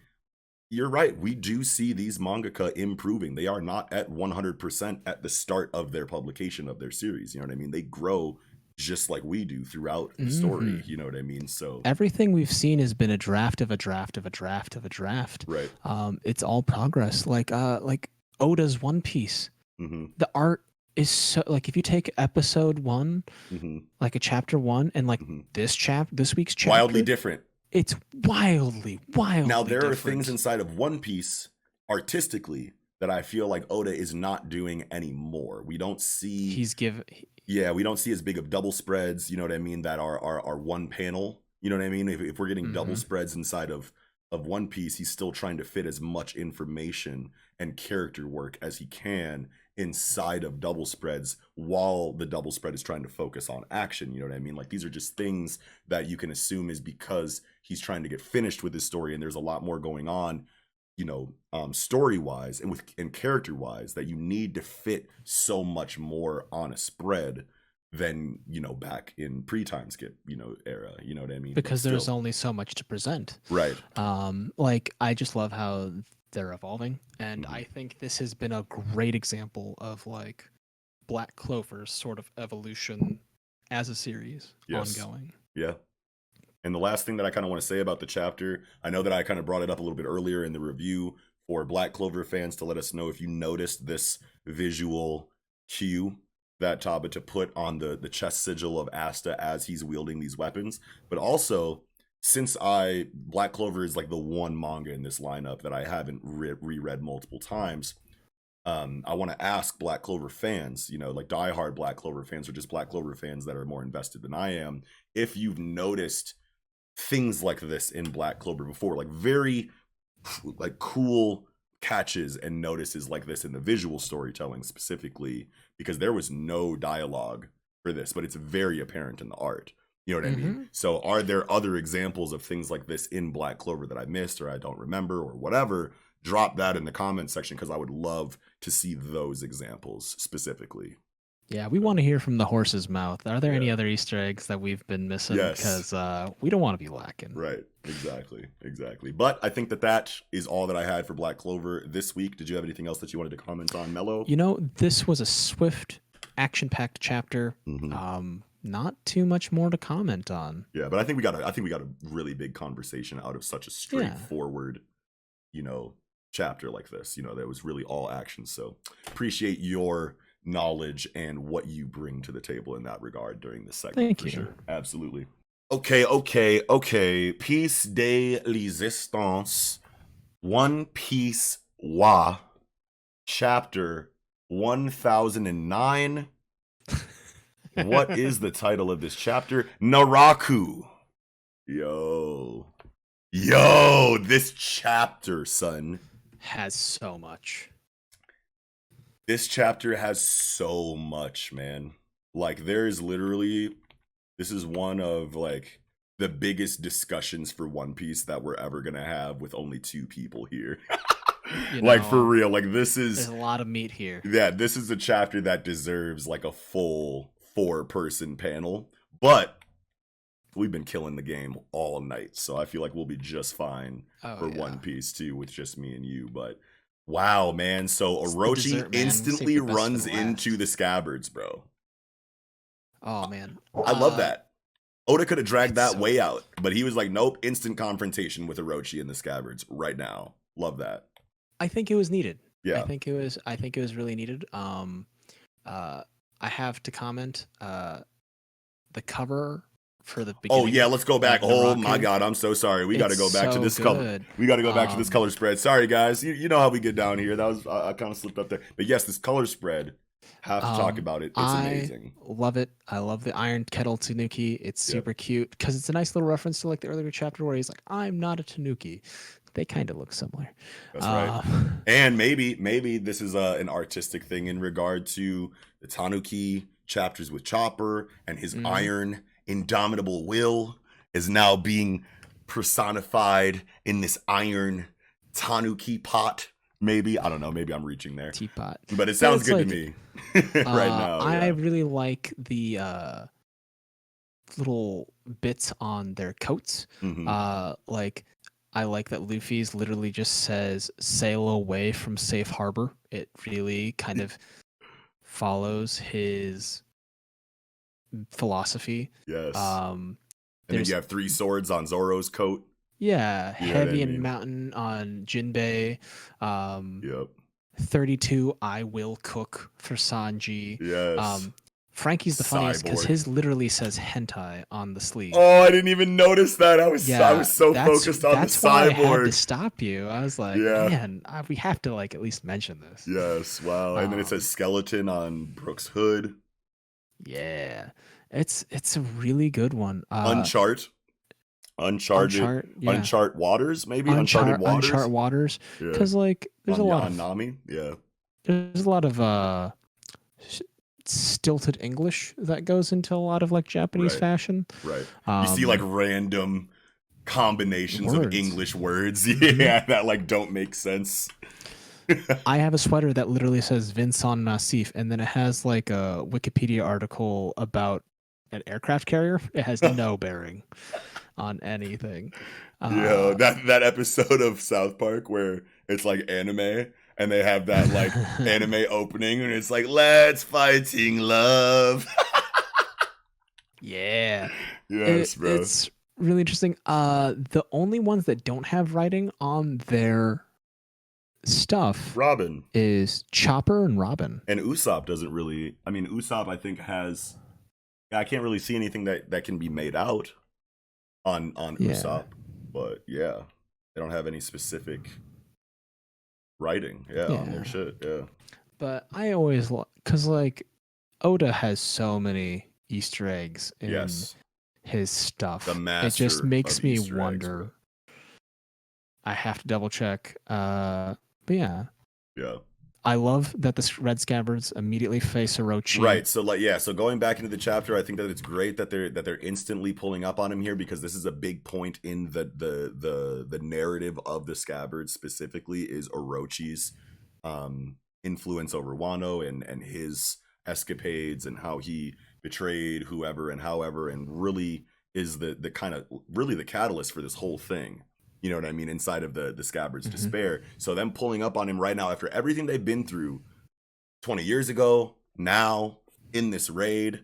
you're right. We do see these mangaka improving. They are not at 100% at the start of their publication of their series. You know what I mean? They grow just like we do throughout the story. Mhm. You know what I mean? So, Everything we've seen has been a draft of a draft of a draft of a draft. right. It's all progress. Like Oda's One Piece. Hmm. The art is so like if you take episode 1, Hmm. like a chapter 1, and like Hmm. this week's Wildly chapter, different. it's wildly Now, there are different. things inside of One Piece artistically that I feel like Oda is not doing anymore. We don't see, we don't see as big of double spreads, you know what I mean, that are one panel. You know what I mean? If we're getting double spreads inside of One Piece, he's still trying to fit as much information and character work as he can inside of double spreads, while the double spread is trying to focus on action. You know what I mean? Like, these are just things that you can assume is because he's trying to get finished with his story, and there's a lot more going on, story wise and character wise, that you need to fit so much more on a spread than back in pre-time skip era. You know what I mean? Because But there's still, only so much to present. right. Like I just love how they're evolving, and Mhm. I think this has been a great example of like Black Clover's sort of evolution as a series Yes. ongoing. Yeah. And the last thing that I kind of want to say about the chapter, I know that I kind of brought it up a little bit earlier in the review, for Black Clover fans to let us know if you noticed this visual cue that Tabata put on the chest sigil of Asta as he's wielding these weapons. But also, since Black Clover is like the one manga in this lineup that I haven't reread multiple times, I want to ask Black Clover fans, like diehard Black Clover fans, or just Black Clover fans that are more invested than I am, if you've noticed things like this in Black Clover before, like very like cool catches and notices like this in the visual storytelling specifically, because there was no dialogue for this, but it's very apparent in the art. You know what I mean? So are there other examples of things like this in Black Clover that I missed or I don't remember or whatever? Drop that in the comment section, because I would love to see those examples specifically. Yeah, we want to hear from the horse's mouth. Are there any Yeah. other Easter eggs that we've been missing? Yes. Because we don't want to be lacking. Right. Exactly. But I think that is all that I had for Black Clover this week. Did you have anything else that you wanted to comment on, Mello? This was a swift, action-packed chapter. Not too much more to comment on. Yeah, but I think we got a really big conversation out of such a straightforward, chapter like this. That was really all action. So appreciate your knowledge and what you bring to the table in that regard during this segment. Thank for you. Sure. Absolutely. Okay. Piece de Resistance, One Piece Wa, chapter 1009. What is the title of this chapter? Naraku. Yo, this chapter, son, has so much. This chapter has so much, man. Like, there's literally, this is one of like the biggest discussions for One Piece that we're ever gonna have with only 2 people here. Like, for real, like, this is, there's a lot of meat here. Yeah, this is a chapter that deserves like a full 4-person panel, but we've been killing the game all night, so I feel like we'll be just fine for One Piece too, with just me and you. But wow, man, so Orochi instantly runs into the scabbards, bro. Oh man, I love that. Oda could have dragged that way out, but he was like, nope, instant confrontation with Orochi and the scabbards right now. Love that. I think it was needed. Yeah, I think it was really needed. I have to comment. The cover for the beginning. Oh yeah, let's go back. Oh my god, I'm so sorry. We got to go back to this color. We got to go back to this color spread. Sorry guys, you know how we get down here. That was I kind of slipped up there. But yes, this color spread. Have to talk about it. It's amazing. Love it. I love the Iron Kettle Tanuki. It's super cute because it's a nice little reference to like the earlier chapter where he's like, "I'm not a Tanuki." they kind of look similar. That's right. And maybe this is an artistic thing in regard to the Tanuki chapters with Chopper and his iron indomitable will is now being personified in this iron Tanuki pot. Maybe, I don't know, maybe I'm reaching there. Teapot. But it sounds good to me right now. I really like the little bits on their coats. Like, I like that Luffy's literally just says sail away from safe harbor. It really kind of follows his philosophy. Yes. And then you have 3 swords on Zoro's coat. Yeah, you heavy and mountain on Jinbei. Yep. 32 I will cook for Sanji. Yes. Frankie's the funniest because his literally says hentai on the sleeve. Oh, I didn't even notice that. I was so focused on the that's why cyborg. I had to stop you. I was like, man, we have to like at least mention this. Yes, wow. And then it says skeleton on Brooke's hood. Yeah, it's a really good one. Uncharted waters, maybe Uncharted waters. Because like there's a lot of Nami. Yeah, there's a lot of stilted English that goes into a lot of like Japanese fashion. Right. You see like random combinations of English words, that like don't make sense. I have a sweater that literally says Vincent Massif, and then it has like a Wikipedia article about an aircraft carrier. It has no bearing on anything. That episode of South Park where it's like anime and they have that like anime opening and it's like, let's fighting love. Yeah. Yes, bro. It's really interesting. The only ones that don't have writing on their stuff Robin is Chopper and Robin. And Usopp doesn't really, I mean, Usopp I think has, I can't really see anything that can be made out on Usopp, but yeah, they don't have any specific writing on their shit. But I always because like Oda has so many Easter eggs in his stuff. The master it just makes me Easter wonder eggs, I have to double check, but yeah yeah I love that the Red Scabbards immediately face Orochi. Right. So like, so going back into the chapter, I think that it's great that they're instantly pulling up on him here because this is a big point in the narrative of the Scabbards specifically is Orochi's influence over Wano and his escapades and how he betrayed whoever and however and really is the kind of really the catalyst for this whole thing. You know what I mean? Inside of the Scabbards' despair. So them pulling up on him right now after everything they've been through 20 years ago, now, in this raid,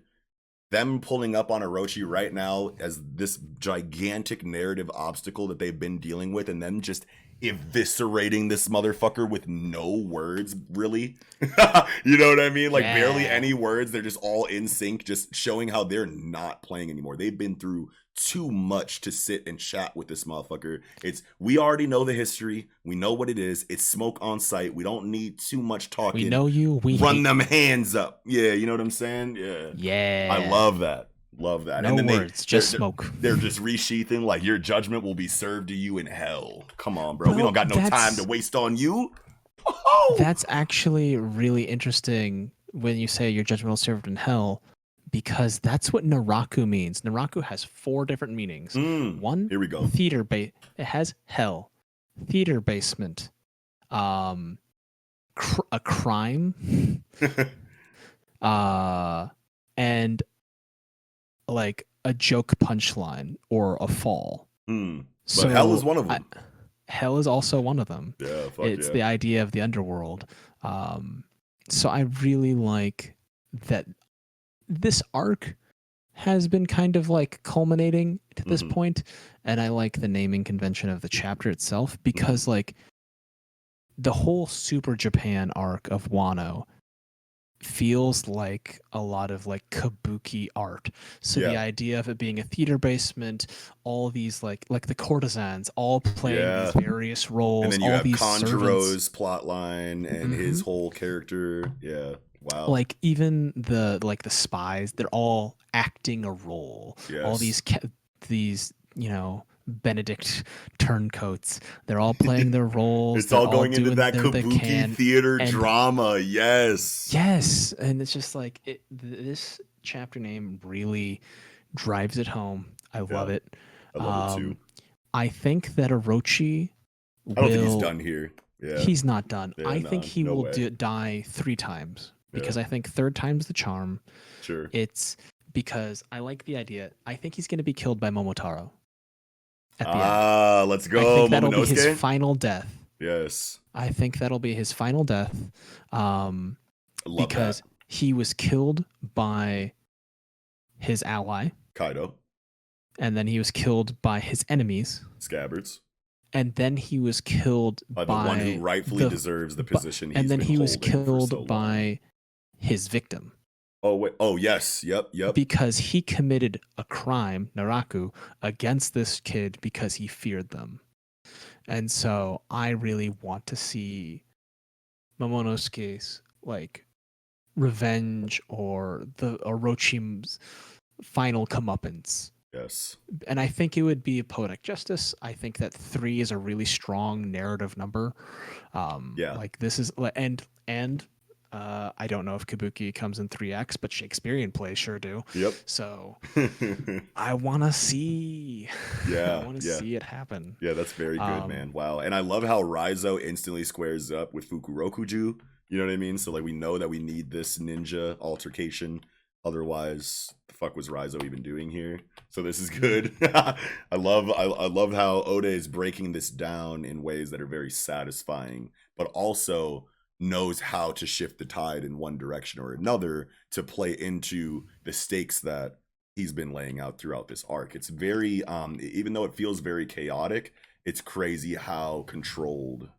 them pulling up on Orochi right now as this gigantic narrative obstacle that they've been dealing with and them just eviscerating this motherfucker with no words, really. You know what I mean? Like barely any words. They're just all in sync, just showing how they're not playing anymore. They've been through too much to sit and chat with this motherfucker. We already know the history. We know what it is. It's smoke on sight. We don't need too much talking. We know you. We run them hands up. Yeah, you know what I'm saying? Yeah. I love that. Love that. No and then words, just smoke. They're just resheathing like your judgment will be served to you in hell. Come on, bro. We don't got no time to waste on you. Oh. That's actually really interesting when you say your judgment will be served in hell, because that's what Naraku means. Naraku has 4 different meanings. One, here we go. Theater base. It has hell, theater basement, a crime, and like a joke punchline or a fall. But so hell is one of them. Hell is also one of them. Yeah, it's the idea of the underworld. So I really like that this arc has been kind of like culminating to this point, and I like the naming convention of the chapter itself because like the whole Super Japan arc of Wano feels like a lot of like kabuki art. So the idea of it being a theater basement, all these like the courtesans all playing these various roles, and then you all have these Kanjuro's plot line and his whole character. Yeah. Wow. Like even the spies, they're all acting a role. Yes. All these Benedict turncoats. They're all playing their roles. It's all They're going into doing that their kabuki can. theater And drama. Yes. yes, and it's just like this chapter name really drives it home. I love Yeah, it. I love it too. I think that Orochi I don't think he's will. done here. Yeah. He's not done. Yeah, I nah, think he no will way. die 3 times because Yeah. I think third time's the charm. Sure. It's because I like the idea. I think he's going to be killed by Momotaro at the end. Ah, let's I go, think that'll be his Momonosuke. final death. Yes. I think that'll be his final death. I love Because that. he was killed by his ally, Kaido. and then he was killed by his enemies, Scabbards. and then he was killed By the one who rightfully deserves the position he's and then been he was holding for killed so long. by his victim. Oh wait. Oh yes. Yep. Because he committed a crime, Naraku, against this kid because he feared them. And so I really want to see Momonosuke's like revenge or the Orochi's final comeuppance. Yes. And I think it would be a poetic justice. I think that 3 is a really strong narrative number. Yeah. Like this is and I don't know if Kabuki comes in 3x, but Shakespearean plays sure do. Yep. So I want to see. Yeah. I want to see it happen. Yeah, that's very good, man. Wow. And I love how Raizo instantly squares up with Fukurokuju. You know what I mean? So like we know that we need this ninja altercation. Otherwise, the fuck was Raizo even doing here? So this is good. I love how Oda is breaking this down in ways that are very satisfying, but also knows how to shift the tide in one direction or another to play into the stakes that he's been laying out throughout this arc. It's very even though it feels very chaotic, it's crazy how controlled,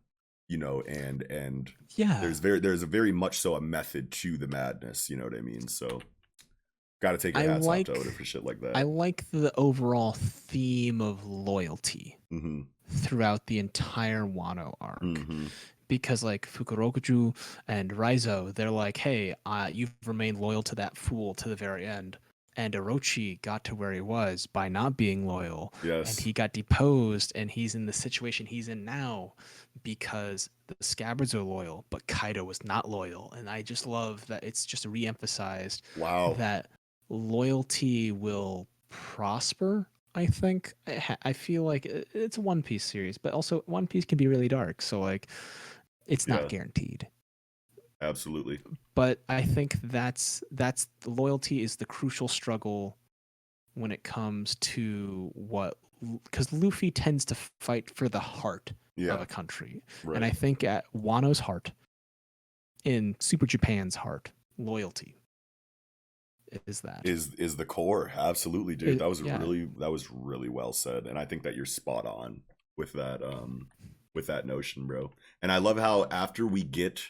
you know, and yeah, there's a very much so a method to the madness, you know what I mean? So gotta take your hats off to Oda for shit like that. I like the overall theme of loyalty throughout the entire Wano arc. Because like Fukurokuju and Raizo, they're like, hey, you've remained loyal to that fool to the very end. And Orochi got to where he was by not being loyal. Yes. And he got deposed, and he's in the situation he's in now because the Scabbards are loyal, but Kaido was not loyal. And I just love that it's just re-emphasized that loyalty will prosper. I think I feel like it's a One Piece series, but also One Piece can be really dark. So like, it's not guaranteed. Absolutely. But I think that's loyalty is the crucial struggle when it comes to because Luffy tends to fight for the heart of a country. Right. And I think at Wano's heart, in Super Japan's heart, loyalty is the core. Absolutely, dude. That was really well said. And I think that you're spot on with that notion, bro. And I love how after we get,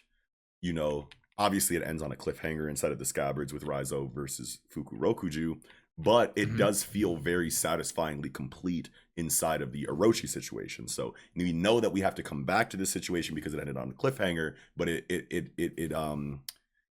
you know, obviously it ends on a cliffhanger inside of the Scabbards with Raizo versus Fukurokuju, but it does feel very satisfyingly complete inside of the Orochi situation. So we know that we have to come back to this situation because it ended on a cliffhanger, but it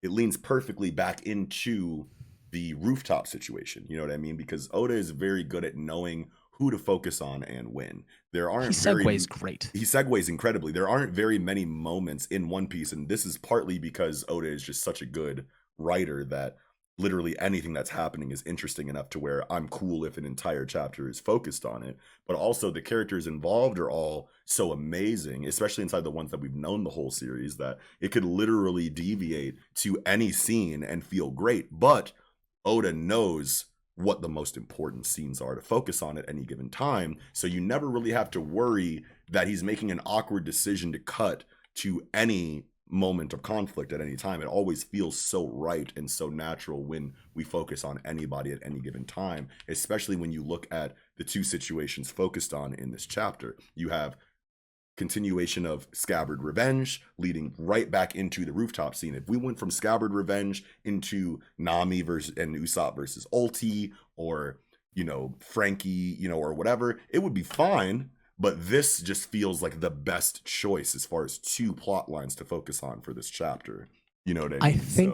leans perfectly back into the rooftop situation. You know what I mean? Because Oda is very good at knowing who to focus on and when. He segues incredibly. There aren't very many moments in One Piece, and this is partly because Oda is just such a good writer that literally anything that's happening is interesting enough to where I'm cool if an entire chapter is focused on it. But also the characters involved are all so amazing, especially inside the ones that we've known the whole series, that it could literally deviate to any scene and feel great. But Oda knows what the most important scenes are to focus on at any given time. So you never really have to worry that he's making an awkward decision to cut to any moment of conflict at any time. It always feels so right and so natural when we focus on anybody at any given time, especially when you look at the two situations focused on in this chapter. You have continuation of Scabbard revenge leading right back into the rooftop scene. If we went from Scabbard revenge into Nami versus and Usopp versus Ulti, or, you know, Frankie, you know, or whatever, it would be fine. But this just feels like the best choice as far as two plot lines to focus on for this chapter. You know what I mean?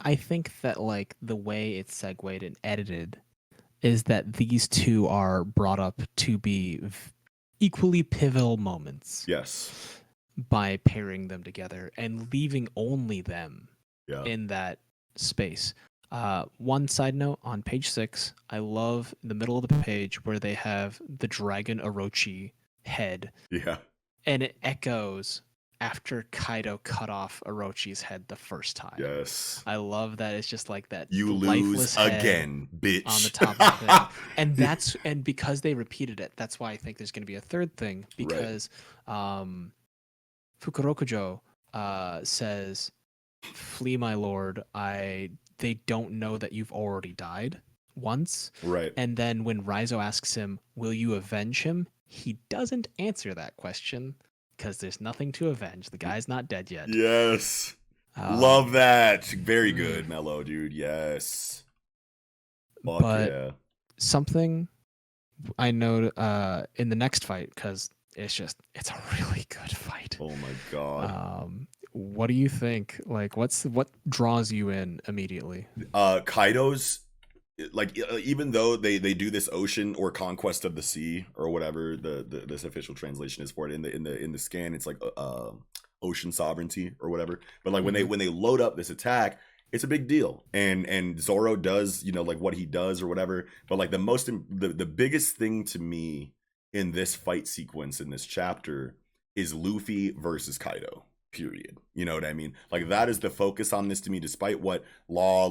I think that like the way it's segued and edited is that these two are brought up to be equally pivotal moments Yes. by pairing them together and leaving only them Yeah. in that space. One side note on page 6, I love the middle of the page where they have the dragon Orochi head, Yeah. and it echoes after Kaido cut off Orochi's head the first time. Yes. I love that. It's just like that. You lifeless lose head again, bitch. on the top of the thing. And because they repeated it, that's why I think there's going to be a third thing, because Fukurokujo says, "Flee, my lord. They don't know that you've already died once." Right. And then when Raizo asks him, "Will you avenge him?" he doesn't answer that question because there's nothing to avenge. The guy's not dead yet. Yes. Love that. Very good, Mello, dude. Yes. Fuck but yeah. something I know in the next fight, because it's a really good fight. Oh my god. What do you think? Like, what draws you in immediately? Kaido's, like, even though they do this ocean or conquest of the sea or whatever this official translation is for it in the scan, it's like ocean sovereignty or whatever. But like when they load up this attack, it's a big deal, and Zoro does, you know, like what he does or whatever. But like the biggest thing to me in this fight sequence in this chapter is Luffy versus Kaido. Period. You know what I mean? Like, that is the focus on this to me, despite what Law,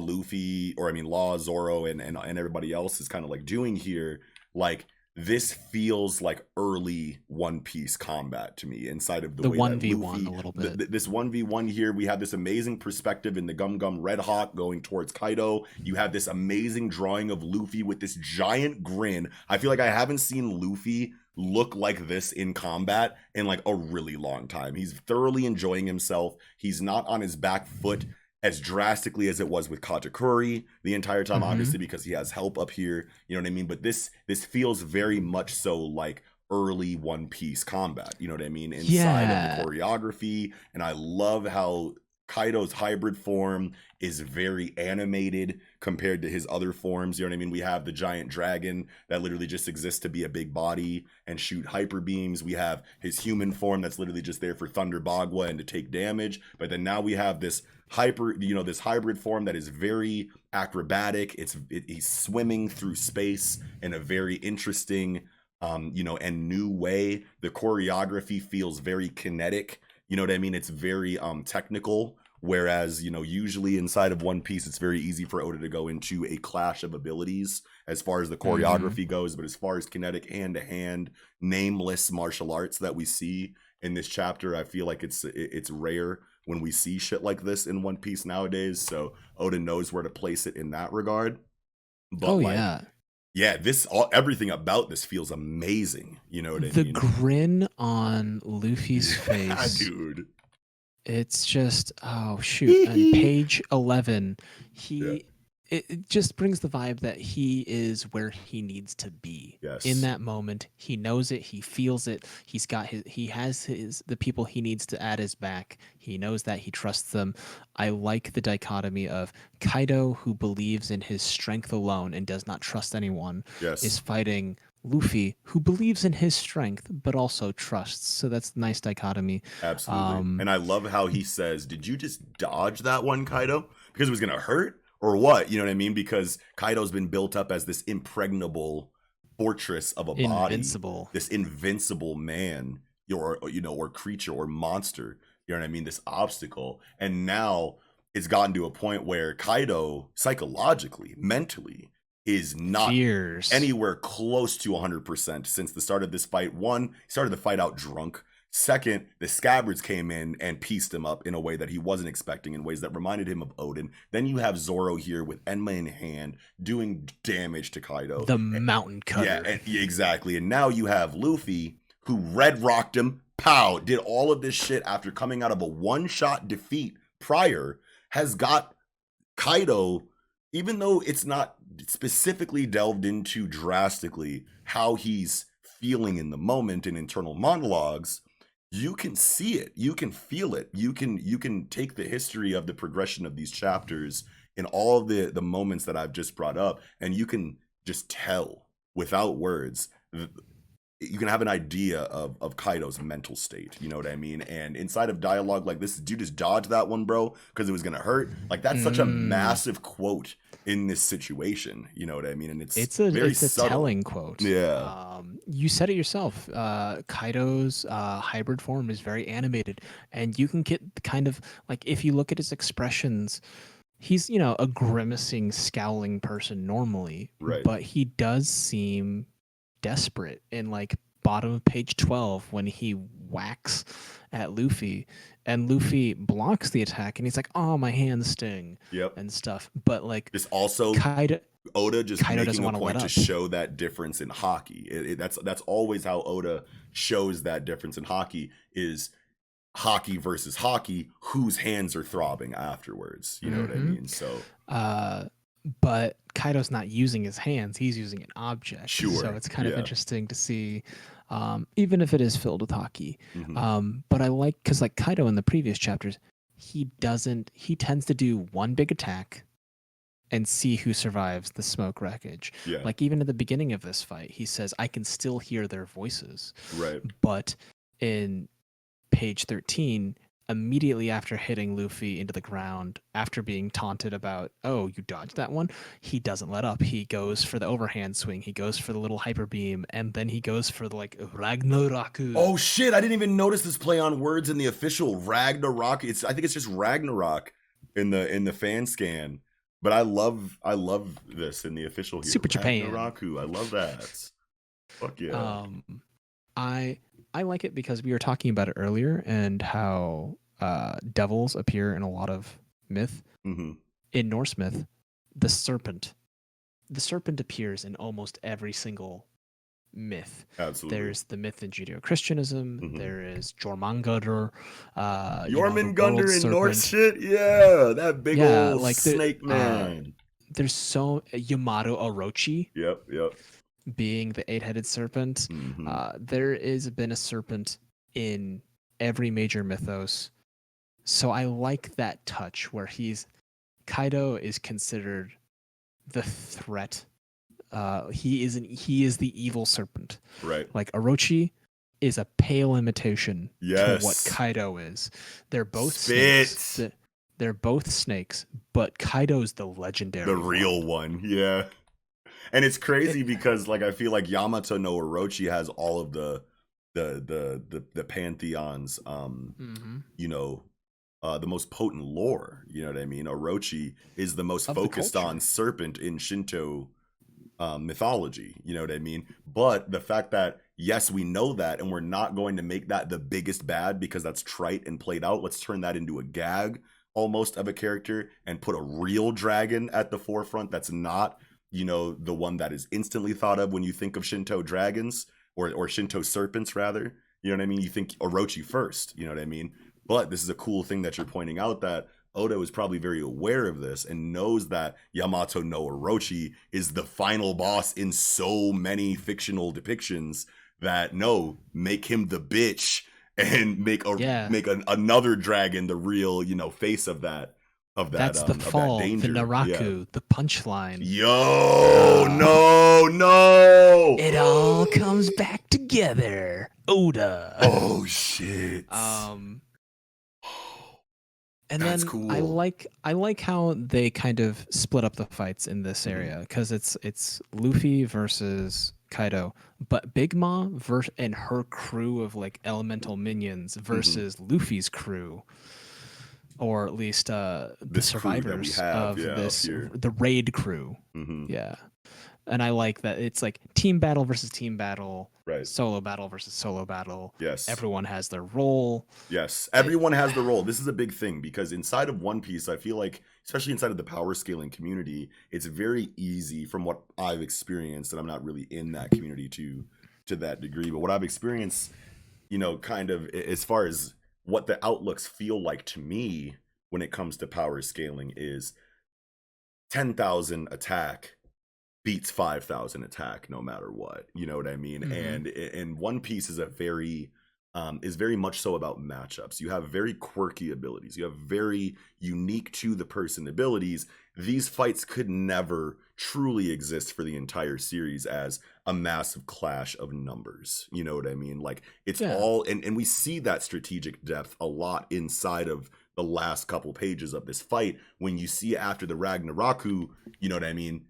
Zoro, and everybody else is kind of like doing here. Like, this feels like early One Piece combat to me, inside of the way 1v1 that a little bit. This 1v1 here, we have this amazing perspective in the Gum Red Hawk going towards Kaido. You have this amazing drawing of Luffy with this giant grin. I feel like I haven't seen Luffy look like this in combat in like a really long time. He's thoroughly enjoying himself. He's not on his back foot as drastically as it was with Katakuri the entire time, obviously, because he has help up here, you know what I mean? But this feels very much so like early One Piece combat, you know what I mean, inside of the choreography. And I love how Kaido's hybrid form is very animated compared to his other forms. You know what I mean? We have the giant dragon that literally just exists to be a big body and shoot hyper beams. We have his human form that's literally just there for Thunder Bagua and to take damage. But then now we have this this hybrid form that is very acrobatic. He's swimming through space in a very interesting, and new way. The choreography feels very kinetic. You know what I mean? It's very technical. Whereas, usually inside of One Piece, it's very easy for Oda to go into a clash of abilities as far as the choreography goes. But as far as kinetic hand-to-hand, nameless martial arts that we see in this chapter, I feel like it's rare when we see shit like this in One Piece nowadays. So Oda knows where to place it in that regard. But everything about this feels amazing. You know what I mean? The grin on Luffy's face, dude. It's just, oh shoot, on page 11, it just brings the vibe that he is where he needs to be. Yes. In that moment. He knows it, he feels it, he has the people he needs to at his back. He knows that, he trusts them. I like the dichotomy of Kaido, who believes in his strength alone and does not trust anyone, is fighting Luffy, who believes in his strength but also trusts. So that's a nice dichotomy. Absolutely. And I love how he says, "Did you just dodge that one, Kaido? Because it was gonna hurt, or what?" You know what I mean? Because Kaido's been built up as this impregnable fortress of a body, this invincible man, or creature or monster. You know what I mean? This obstacle, and now it's gotten to a point where Kaido, psychologically, mentally, is not anywhere close to 100% since the start of this fight. One, he started the fight out drunk. Second, the Scabbards came in and pieced him up in a way that he wasn't expecting, in ways that reminded him of Odin. Then you have Zoro here with Enma in hand doing damage to Kaido. The mountain cutter. Yeah, exactly. And now you have Luffy, who red rocked him, did all of this shit after coming out of a one-shot defeat prior, has got Kaido, even though it's not specifically delved into drastically how he's feeling in the moment in internal monologues, you can see it, you can feel it, you can take the history of the progression of these chapters in all of the moments that I've just brought up, and you can just tell without words. You can have an idea of Kaido's mental state, you know what I mean? And inside of dialogue like this, did you just dodge that one, bro? Because it was gonna hurt. Like that's such a massive quote in this situation, you know what I mean? And it's very it's a subtle. telling quote. Yeah. You said it yourself. Kaido's hybrid form is very animated, and you can get kind of like, if you look at his expressions, he's, you know, a grimacing, scowling person normally, Right. but he does seem desperate in like bottom of page 12 when he whacks at Luffy, and Luffy blocks the attack, and he's like, "Oh, my hands sting," Yep. and stuff. But like, Just also Oda just Kaido doesn't making a wanna let point to up. show that difference in hockey. That's always how Oda shows that difference in hockey, is hockey versus hockey, whose hands are throbbing afterwards. You know what I mean? So but Kaido's not using his hands, he's using an object. Sure. So it's kind of Yeah. interesting to see, even if it is filled with hockey. Mhm. But I like, because like Kaido in the previous chapters, he tends to do one big attack and see who survives the smoke wreckage. Yeah. Like even at the beginning of this fight, he says, "I can still hear their voices." Right. But in page 13, immediately after hitting Luffy into the ground, after being taunted about, "Oh, you dodged that one," he doesn't let up. He goes for the overhand swing. He goes for the little hyper beam, and then he goes for the like Ragnaroku. Oh shit! I didn't even notice this play on words in the official Ragnarok. I think it's just Ragnarok in the fan scan. But I love this in the official here. Super Japan. Ragnaraku. I love that. Fuck yeah. I like it because we were talking about it earlier, and how devils appear in a lot of myth. Mm-hmm. In Norse myth, the serpent appears in almost every single myth. Absolutely. There's the myth in Judeo-Christianism. Mhm. There is Jormungandr. Jormungandr in Norse shit? Yeah, that big old like snake man. There's so Yamato Orochi. Yep. Being the 8-headed serpent. Mhm. There has been a serpent in every major mythos. So I like that touch where Kaido is considered the threat. He is the evil serpent. Right. Like Orochi is a pale imitation to what Kaido is. They're both snakes. They're both snakes, but Kaido's the legendary, the real one. Yeah. And it's crazy because like I feel like Yamato no Orochi has all of the pantheons, you know, the most potent lore, you know what I mean? Orochi is the most focused on serpent in Shinto mythology, you know what I mean? But the fact that, yes, we know that, and we're not going to make that the biggest bad because that's trite and played out. Let's turn that into a gag almost of a character and put a real dragon at the forefront that's not, you know, the one that is instantly thought of when you think of Shinto dragons, or Shinto serpents rather. You know what I mean? You think Orochi first, you know what I mean? But this is a cool thing that you're pointing out, that Oda is probably very aware of this and knows that Yamato no Orochi is the final boss in so many fictional depictions, that no, make him the bitch and make another dragon the real, you know, face of that. That's the fall, the Naraku, the punchline. Yo, no. It all comes back together. Oda. Oh shit. And that's then cool. I like how they kind of split up the fights in this area, because it's Luffy versus Kaido, but Big Mom and her crew of like elemental minions versus Luffy's crew, or at least the survivors of the raid crew. Yeah. And I like that it's like team battle versus team battle, right? Solo battle versus solo battle. Yes. Everyone has their role. Yes. Everyone has their role. This is a big thing, because inside of One Piece, I feel like, especially inside of the power scaling community, it's very easy, from what I've experienced, and I'm not really in that community to that degree, but what I've experienced, you know, kind of as far as what the outlooks feel like to me when it comes to power scaling, is 10,000 attack beats 5,000 attack no matter what, you know what I mean? And One Piece is a very is very much so about matchups. You have very quirky abilities. You have very unique to the person abilities. These fights could never truly exist for the entire series as a massive clash of numbers. You know what I mean? Like it's Yeah. all, and we see that strategic depth a lot inside of the last couple pages of this fight when you see after the Ragnaroku, you know what I mean?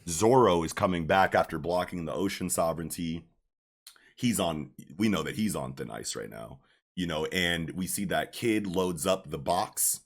Zoro is coming back after blocking the ocean sovereignty. We know that he's on thin ice right now, and we see that kid loads up the box,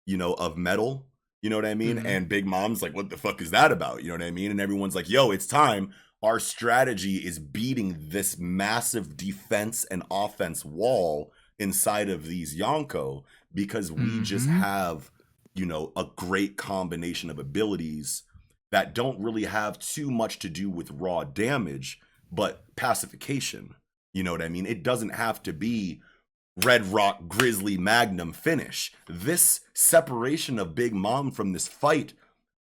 of metal, you know what I mean? And Big Mom's like, what the fuck is that about? You know what I mean? And everyone's like, yo, it's time. Our strategy is beating this massive defense and offense wall inside of these Yonko because we just have, a great combination of abilities that don't really have too much to do with raw damage, but pacification. You know what I mean? It doesn't have to be Red Rock Grizzly Magnum finish. This separation of Big Mom from this fight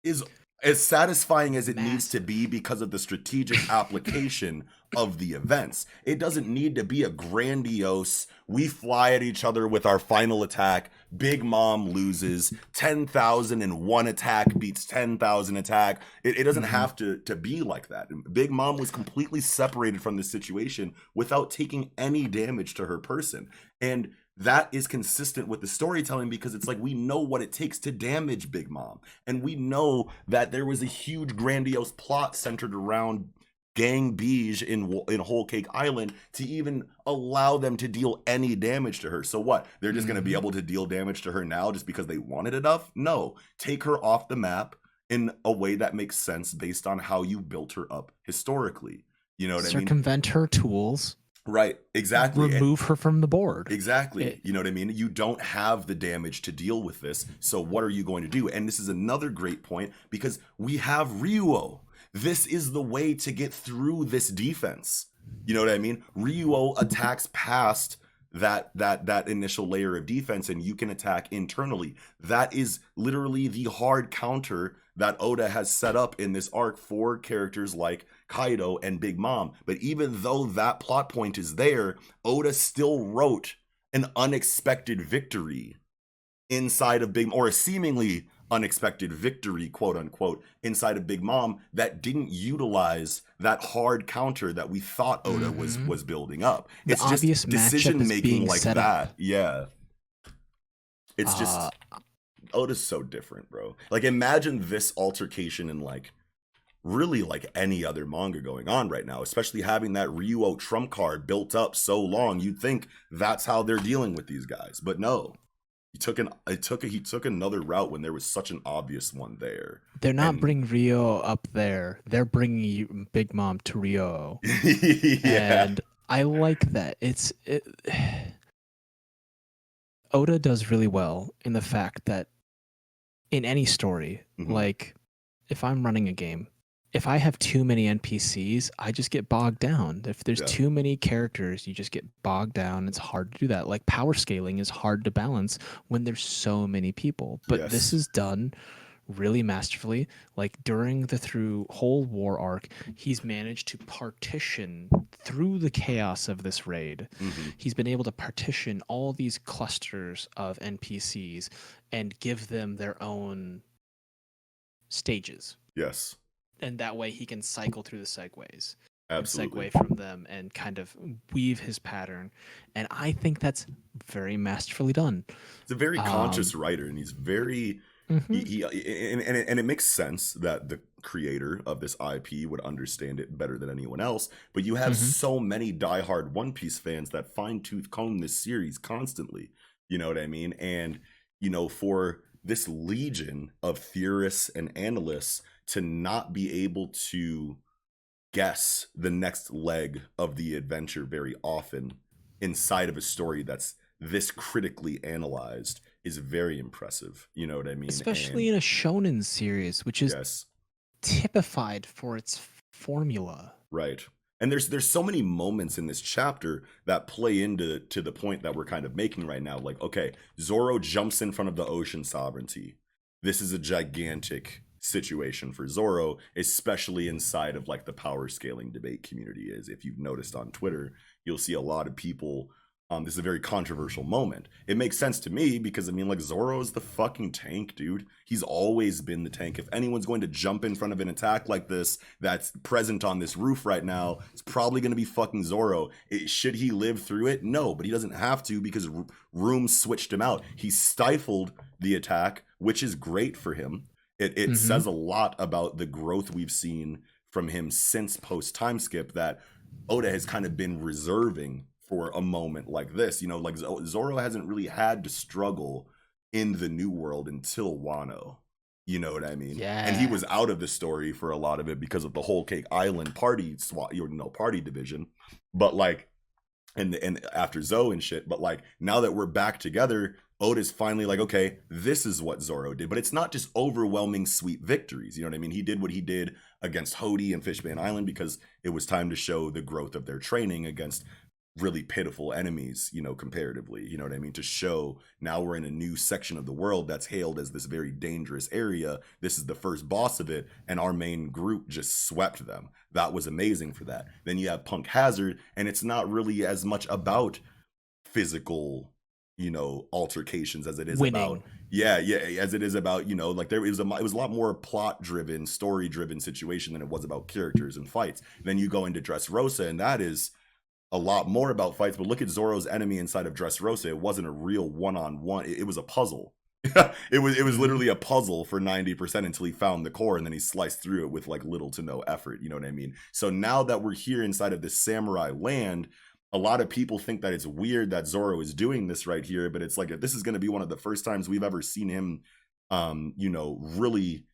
is as satisfying as it needs to be because of the strategic application of the events. It doesn't need to be a grandiose, we fly at each other with our final attack, Big Mom loses, 10,001 attack beats 10,000 attack. It doesn't have to be like that. Big Mom was completely separated from this situation without taking any damage to her person. And that is consistent with the storytelling because it's like we know what it takes to damage Big Mom. And we know that there was a huge grandiose plot centered around Gang Beige in Whole Cake Island to even allow them to deal any damage to her. So what? They're just going to be able to deal damage to her now just because they wanted enough? No. Take her off the map in a way that makes sense based on how you built her up historically. You know what I mean? Circumvent her tools. Right, exactly. Remove her from the board. Exactly. You know what I mean? You don't have the damage to deal with this. So what are you going to do? And this is another great point because we have Ryuo. This is the way to get through this defense. You know what I mean? Ryuo attacks past that initial layer of defense and you can attack internally. That is literally the hard counter that Oda has set up in this arc for characters like Kaido and Big Mom. But even though that plot point is there, Oda still wrote an unexpected victory inside of or a seemingly unexpected victory, quote unquote, inside of Big Mom that didn't utilize that hard counter that we thought Oda was building up. It's just decision making like that. Yeah. It's just Oda's so different, bro. Like imagine this altercation in like really like any other manga going on right now, especially having that Ryuo trump card built up so long. You'd think that's how they're dealing with these guys, but no. He took another route when there was such an obvious one there. They're not bringing Rio up there. They're bringing Big Mom to Rio. Yeah. And I like that. Oda does really well in the fact that in any story, like if I'm running a game, if I have too many NPCs, I just get bogged down. If there's too many characters, you just get bogged down. It's hard to do that. Like power scaling is hard to balance when there's so many people. But this is done really masterfully. Like during the whole war arc, he's managed to partition through the chaos of this raid. He's been able to partition all these clusters of NPCs and give them their own stages. Yes. And that way he can cycle through the segues. Absolutely. Segue from them and kind of weave his pattern. And I think that's very masterfully done. It's a very conscious writer, and he's very and it makes sense that the creator of this IP would understand it better than anyone else. But you have so many diehard One Piece fans that fine-tooth comb this series constantly. You know what I mean? And for this legion of theorists and analysts to not be able to guess the next leg of the adventure very often inside of a story that's this critically analyzed is very impressive. You know what I mean? Especially in a shonen series, which is typified for its formula. Right. And there's so many moments in this chapter that play into the point that we're kind of making right now. Like, okay, Zoro jumps in front of the ocean sovereignty. This is a gigantic situation for Zoro, especially inside of like the power scaling debate community. Is if you've noticed on Twitter, you'll see a lot of people This is a very controversial moment. It makes sense to me because I mean, like, Zoro's the fucking tank, dude. He's always been the tank. If anyone's going to jump in front of an attack like this that's present on this roof right now, it's probably going to be fucking Zoro. Should he live through it? No, but he doesn't have to because Room switched him out. He stifled the attack, which is great for him. It says a lot about the growth we've seen from him since post time skip that Oda has kind of been reserving for a moment like this. You know, like Zoro hasn't really had to struggle in the new world until Wano. You know what I mean? Yeah. And he was out of the story for a lot of it because of the Whole Cake Island party party division. But like, and after Zoe and shit, but like now that we're back together, Oda's finally like, okay, this is what Zoro did. But it's not just overwhelming sweet victories. You know what I mean? He did what he did against Hody and Fishman Island because it was time to show the growth of their training against really pitiful enemies, you know, comparatively, you know what I mean? To show now we're in a new section of the world that's hailed as this very dangerous area. This is the first boss of it, and our main group just swept them. That was amazing for that. Then you have Punk Hazard, and it's not really as much about physical, you know, altercations as it is winning. About as it is about, you know, like it was a lot more plot driven, story driven situation than it was about characters and fights. Then you go into Dressrosa, and that is a lot more about fights, but look at Zoro's enemy inside of Dressrosa. It wasn't a real one-on-one. It was a puzzle. it was literally a puzzle for 90% until he found the core, and then he sliced through it with like little to no effort. You know what I mean? So now that we're here inside of this samurai land, a lot of people think that it's weird that Zoro is doing this right here, but it's like this is going to be one of the first times we've ever seen him, you know, really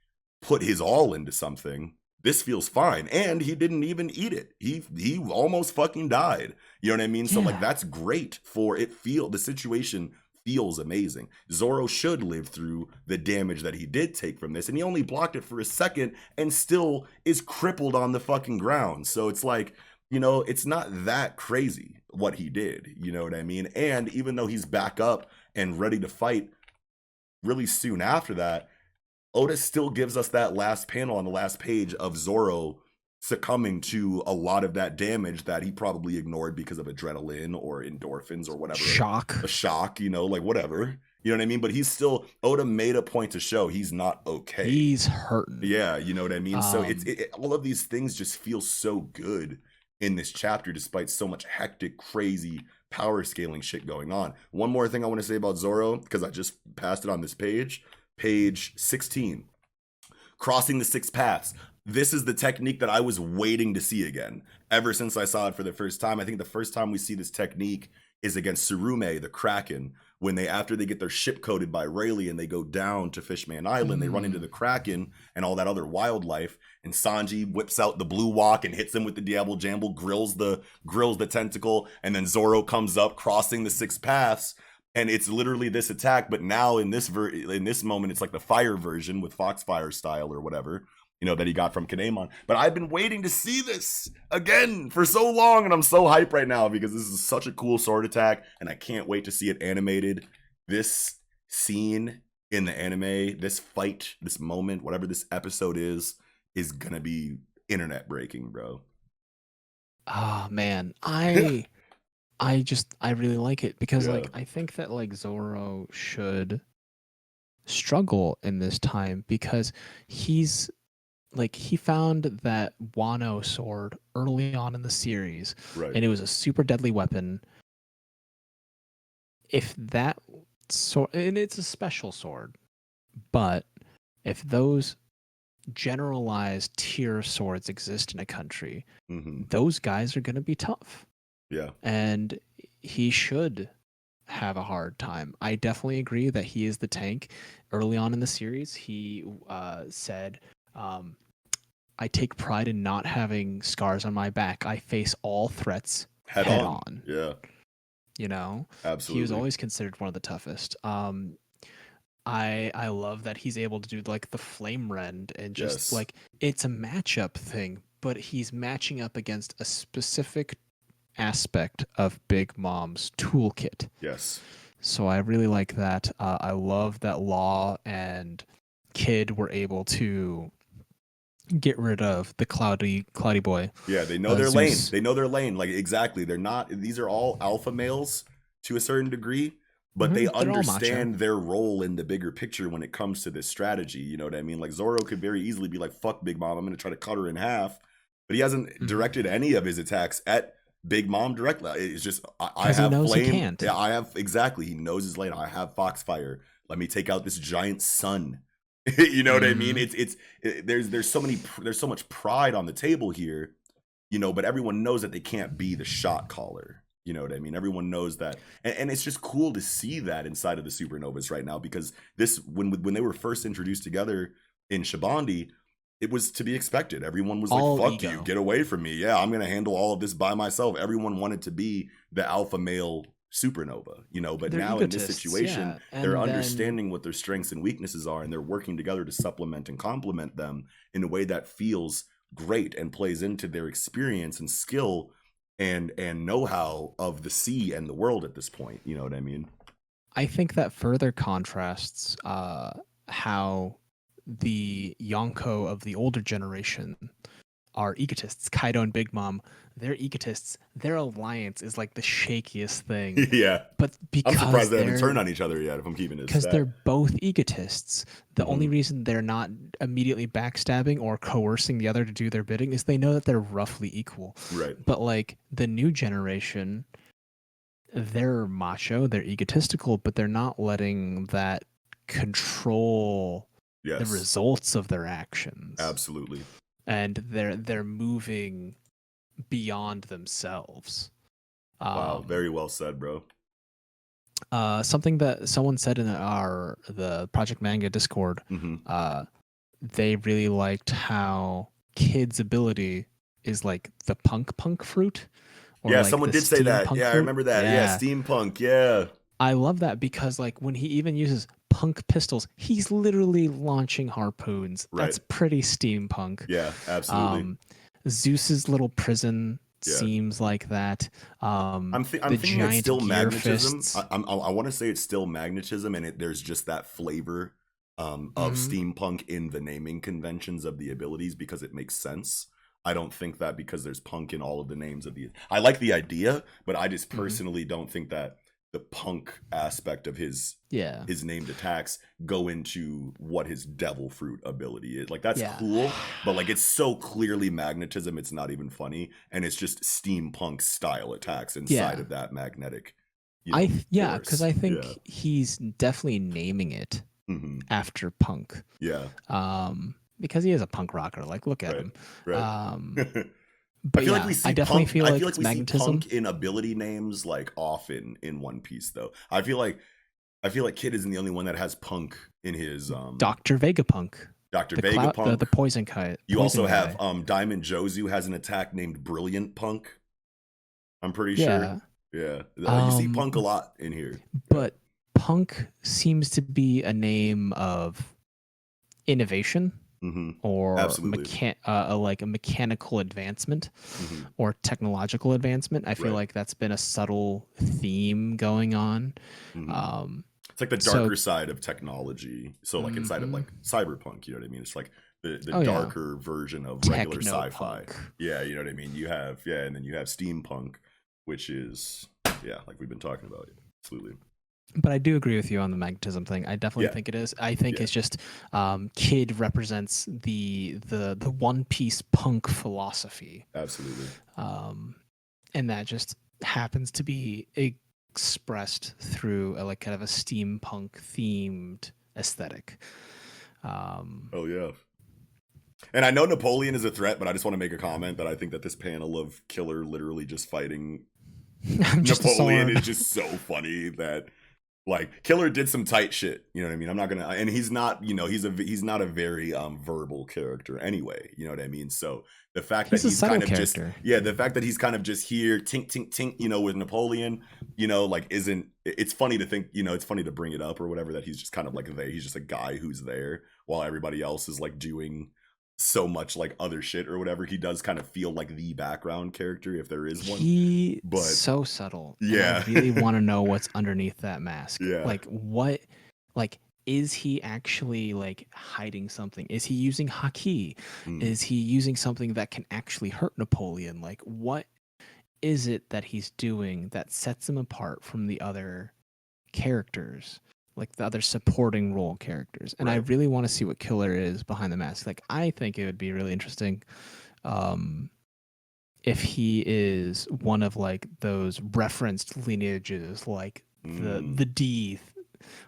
put his all into something. This feels fine, and he didn't even eat it. He almost fucking died. You know what I mean? So like that's great for it. The situation feels amazing. Zoro should live through the damage that he did take from this, and he only blocked it for a second and still is crippled on the fucking ground. So it's like, you know, it's not that crazy what he did. You know what I mean? And even though he's back up and ready to fight really soon after that, Oda still gives us that last panel on the last page of Zoro succumbing to a lot of that damage that he probably ignored because of adrenaline or endorphins or whatever. A shock, you know, like whatever. You know what I mean? But he's still, Oda made a point to show he's not okay. He's hurting. Yeah, you know what I mean? So all of these things just feel so good in this chapter despite so much hectic, crazy power scaling shit going on. One more thing I want to say about Zoro, because I just passed it on this page. Page 16, crossing the six paths. This is the technique that I was waiting to see again ever since I saw it for the first time. I think the first time we see this technique is against Tsurume, the Kraken, when after they get their ship coated by Rayleigh and they go down to Fishman Island, they run into the Kraken and all that other wildlife, and Sanji whips out the blue walk and hits him with the Diablo Jamble, grills the tentacle, and then Zoro comes up crossing the six paths. And it's literally this attack, but now in this moment, it's like the fire version with Foxfire style or whatever, you know, that he got from Kinemon. But I've been waiting to see this again for so long, and I'm so hyped right now because this is such a cool sword attack, and I can't wait to see it animated. This scene in the anime, this fight, this moment, whatever this episode is gonna be internet breaking, bro. Oh man, I really like it because like I think that like Zoro should struggle in this time because he's like he found that Wano sword early on in the series, right, and it was a super deadly weapon. If that sword, and it's a special sword, but if those generalized tier swords exist in a country, those guys are going to be tough. Yeah. And he should have a hard time. I definitely agree that he is the tank. Early on in the series, he said, I take pride in not having scars on my back. I face all threats head on. Yeah. You know? Absolutely. He was always considered one of the toughest. I love that he's able to do like the flame rend and just like it's a matchup thing, but he's matching up against a specific aspect of Big Mom's toolkit. Yes. So I really like that. I love that Law and Kid were able to get rid of the cloudy boy. Yeah, they know their lane. They know their lane. Like exactly. They're not. These are all alpha males to a certain degree, but they They're all macho. understand their role in the bigger picture when it comes to this strategy. You know what I mean? Like Zoro could very easily be like, "Fuck Big Mom, I'm gonna try to cut her in half," but he hasn't directed any of his attacks at Big Mom directly. It's just I have he knows flame. he can't. Yeah, I have exactly. He knows his lane. I have Foxfire. Let me take out this giant sun. You know what I mean? There's so much pride on the table here, you know, but everyone knows that they can't be the shot caller. You know what I mean? Everyone knows that, and it's just cool to see that inside of the Supernovas right now, because this when they were first introduced together in Shabandi, it was to be expected. Everyone was All like, "Fuck ego. you, get away from me! Yeah, I'm gonna handle all of this by myself." Everyone wanted to be the alpha male supernova, you know, but They're now in this egotists, situation, yeah. they're And then understanding what their strengths and weaknesses are, and they're working together to supplement and complement them in a way that feels great and plays into their experience and skill and know-how of the sea and the world at this point. You know what I mean? I think that further contrasts how the Yonko of the older generation are egotists. Kaido and Big Mom, they're egotists. Their alliance is like the shakiest thing. Yeah. But because I'm surprised they haven't turned on each other yet, if I'm keeping it because stat. they're both egotists. The only reason they're not immediately backstabbing or coercing the other to do their bidding is they know that they're roughly equal. Right. But like the new generation, they're macho, they're egotistical, but they're not letting that control the Yes. results of their actions. Absolutely. And they're moving beyond themselves. Wow, very well said, bro. Something that someone said in the Project Manga Discord, they really liked how Kid's ability is like the punk fruit. Or yeah, like someone did say that. Yeah, I remember that. Yeah, steampunk. Yeah. I love that because like when he even uses punk pistols, he's literally launching harpoons. Right. That's pretty steampunk. Yeah, absolutely. Zeus's little prison seems like that. I'm thinking it's still magnetism. I want to say it's still magnetism, and there's just that flavor of steampunk in the naming conventions of the abilities because it makes sense. I don't think that because there's punk in all of the names of the. I like the idea, but I just personally don't think that the punk aspect of his named attacks go into what his devil fruit ability is. Like that's cool, but like it's so clearly magnetism, it's not even funny, and it's just steampunk style attacks inside of that magnetic. Because I think he's definitely naming it after punk. Yeah. Because he is a punk rocker. Like, look at him. Right. But I feel like we see punk, feel like we see punk in ability names like often in One Piece though. I feel like Kid isn't the only one that has punk in his Dr. Vegapunk. Dr. Vegapunk. The poison kite. You also have Diamond Jozu has an attack named Brilliant Punk. I'm pretty sure. Yeah. You see punk a lot in here. But punk seems to be a name of innovation. Or like a mechanical advancement or technological advancement. I feel like that's been a subtle theme going on. It's like the darker side of technology. So like inside of like cyberpunk, you know what I mean? It's like the darker version of regular sci-fi. Yeah, you know what I mean? You have and then you have steampunk, which is like we've been talking about. Absolutely. But I do agree with you on the magnetism thing. I definitely think it is. I think it's just Kid represents the One Piece punk philosophy. Absolutely. And that just happens to be expressed through a like kind of a steampunk themed aesthetic. Oh yeah. And I know Napoleon is a threat, but I just want to make a comment that I think that this panel of Killer literally just fighting Napoleon is just so funny that like Killer did some tight shit, you know what I mean? I'm not gonna, and he's not, you know, he's not a very verbal character anyway, you know what I mean? So the fact that he's kind of character. The fact that he's kind of just here, tink tink tink, you know, with Napoleon, you know, like it's funny to think, you know, it's funny to bring it up or whatever that he's just kind of like he's just a guy who's there while everybody else is like doing so much like other shit or whatever. He does kind of feel like the background character if there is one. But so subtle. Yeah. I really want to know what's underneath that mask. Yeah. Like what, like, is he actually like hiding something? Is he using haki? Is he using something that can actually hurt Napoleon? Like what is it that he's doing that sets him apart from the other characters, like the other supporting role characters? And I Right. really want to see what Killer is behind the mask. Like, I think it would be really interesting if he is one of like those referenced lineages, like the D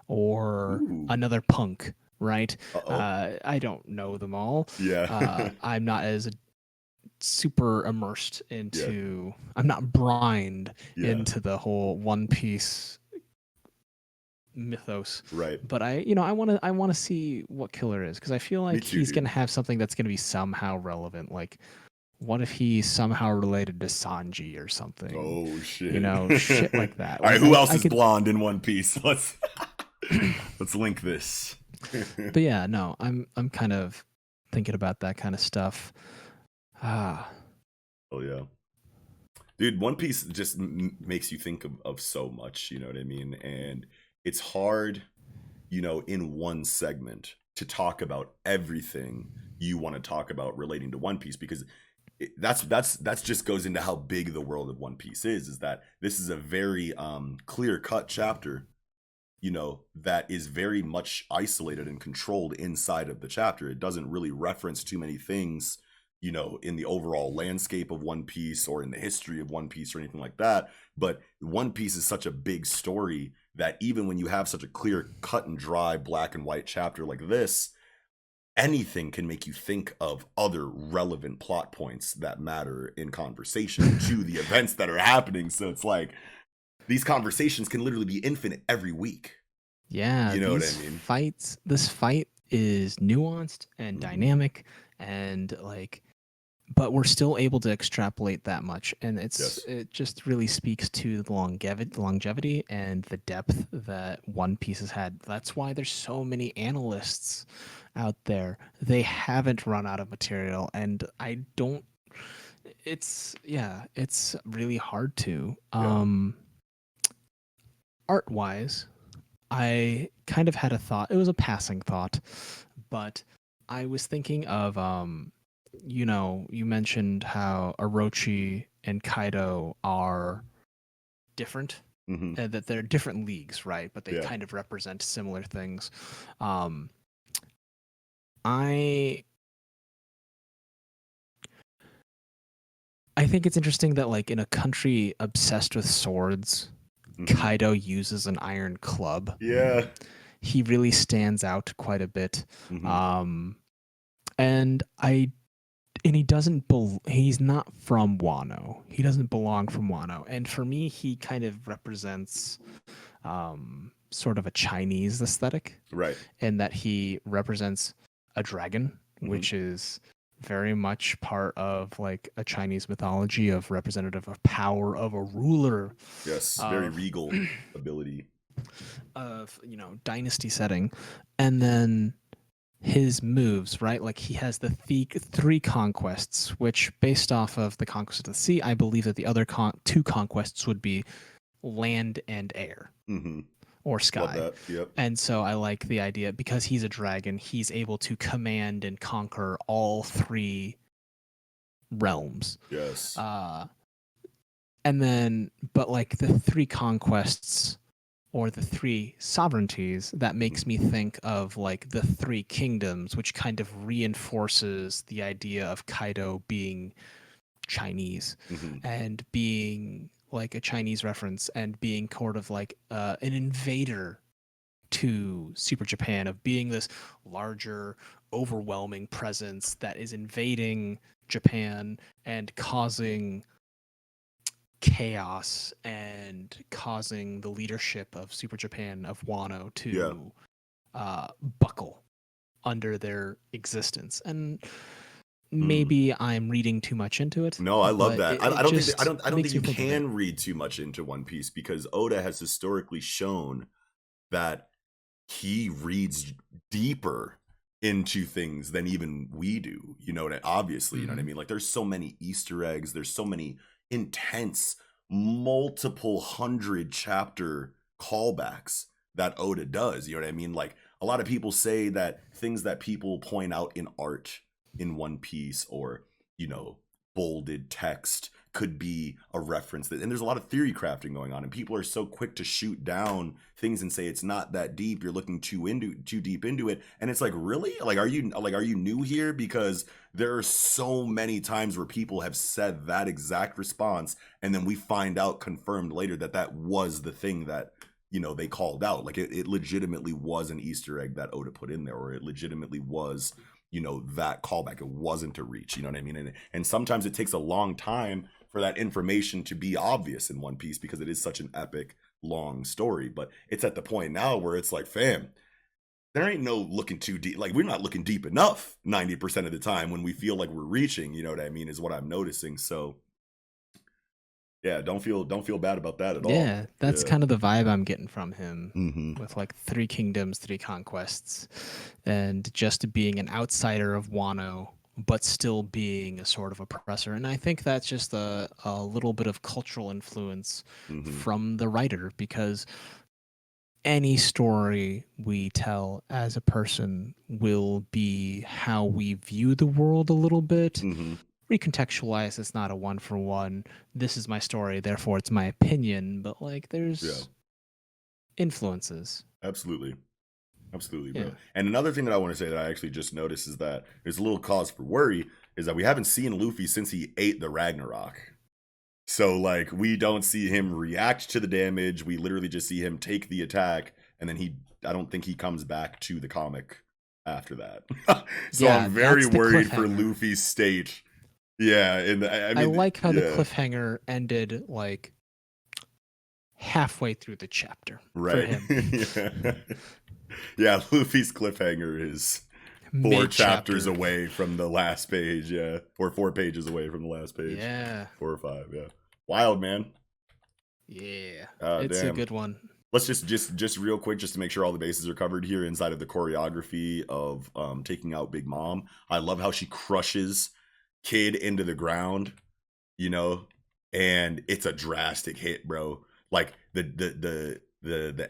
or Ooh. another punk, right? Uh-oh. I don't know them all. Yeah. I'm not as super immersed Yeah. into. I'm not brined Yeah. into the whole One Piece mythos. Right. But I want to see what Killer is, because I feel Me like too, he's gonna dude. have something that's gonna be somehow relevant. Like, what if he's somehow related to Sanji or something? Oh shit. Shit like that. All right, Like who else I is could. blonde in One Piece? Let's link this. But yeah, no, I'm kind of thinking about that kind of stuff. Ah, Oh yeah. Dude, One Piece just makes you think of so much, you know what I mean? And it's hard, in one segment to talk about everything you want to talk about relating to One Piece, because that's just goes into how big the world of One Piece is that this is a very clear cut chapter, that is very much isolated and controlled inside of the chapter. It doesn't really reference too many things, in the overall landscape of One Piece or in the history of One Piece or anything like that. But One Piece is such a big story that even when you have such a clear cut and dry black and white chapter like this, anything can make you think of other relevant plot points that matter in conversation to the events that are happening. So it's like these conversations can literally be infinite every week. yeah, You know what I these mean? fights. This fight is nuanced and Mm-hmm. dynamic, and like, but we're still able to extrapolate that much, and Yes. it just really speaks to the longevity and the depth that One Piece has had. That's why there's so many analysts out there. They haven't run out of material, and I don't. It's yeah, it's really hard to. Yeah. Art wise, I kind of had a thought. It was a passing thought, but I was thinking of you mentioned how Orochi and Kaido are different, Mm-hmm. that they're different leagues, right? But they Yeah. kind of represent similar things. Um, I I think it's interesting that, like, in a country obsessed with swords, Mm-hmm. Kaido uses an iron club. Yeah. He really stands out quite a bit. Mm-hmm. Um, and I and he doesn't he's not from Wano. He doesn't belong from Wano. And for me, he kind of represents sort of a Chinese aesthetic, Right. in that he represents a dragon, Mm-hmm. which is very much part of like a Chinese mythology of representative of power, of a ruler, Yes. Very of regal ability. dynasty setting. And then his moves, right? Like, he has the three conquests, which, based off of the conquest of the sea, I believe that the other two conquests would be land and air, Mm-hmm. or Love sky. that. Yep. And so I like the idea, because he's a dragon, he's able to command and conquer all three realms. Yes. And then, but like the three conquests or the three sovereignties, that makes me think of like the three kingdoms, which kind of reinforces the idea of Kaido being Chinese, Mm-hmm. and being like a Chinese reference, and being sort of like an invader to Super Japan, of being this larger, overwhelming presence that is invading Japan and causing chaos and causing the leadership of Super Japan, of Wano, Yeah. to buckle under their existence. And Mm. maybe I'm reading too much into it, No, I love but that. I it don't think that, just I don't think makes me you think of it. can read too much into One Piece because Oda has historically shown that he reads deeper into things than even we do. Obviously, you know what I mean? Like, there's so many Easter eggs, there's so many intense, multiple hundred chapter callbacks that Oda does. You know what I mean? Like, a lot of people say that things that people point out in art in One Piece, or, bolded text, could be a reference. That, and there's a lot of theory crafting going on, and people are so quick to shoot down things and say it's not that deep. You're looking too deep into it, and it's like, really? Like, are you new here? Because there are so many times where people have said that exact response, and then we find out confirmed later that that was the thing that, you know, they called out. Like, it legitimately was an Easter egg that Oda put in there, or it legitimately was, you know, that callback. It wasn't a reach, you know what I mean? And sometimes it takes a long time for that information to be obvious in One Piece because it is such an epic, long story. But it's at the point now where it's like, fam, there ain't no looking too deep. Like, we're not looking deep enough 90% of the time when we feel like we're reaching, you know what I mean, is what I'm noticing. So yeah, don't feel bad about that at all. Yeah, that's kind of the vibe I'm getting from him, Mm-hmm. with like 3 kingdoms, 3 conquests, and just being an outsider of Wano, but still being a sort of oppressor. And I think that's just a little bit of cultural influence Mm-hmm. from the writer, because any story we tell as a person will be how we view the world a little bit. Mm-hmm. Recontextualize, it's not a one for one. This is my story, therefore it's my opinion. But like, there's influences. Absolutely, bro. Yeah. And another thing that I want to say that I actually just noticed is that there's a little cause for worry is that we haven't seen Luffy since he ate the Ragnarok. So like, we don't see him react to the damage. We literally just see him take the attack, and then I don't think he comes back to the comic after that. So Yeah, I'm very that's the worried for cliffhanger. Luffy's state. Yeah, and I I mean, like how the yeah, cliffhanger ended like halfway through the chapter for right. him. Yeah. Yeah, Luffy's cliffhanger is 4 Mid-chapter. chapters away from the last page, yeah. Or 4 pages away from the last page. Yeah. 4 or 5, yeah. Wild, man. Yeah. Ah, It's a damn. good one. Let's just real quick, just to make sure all the bases are covered here inside of the choreography of taking out Big Mom. I love how she crushes Kid into the ground, you know, and it's a drastic hit, bro. Like the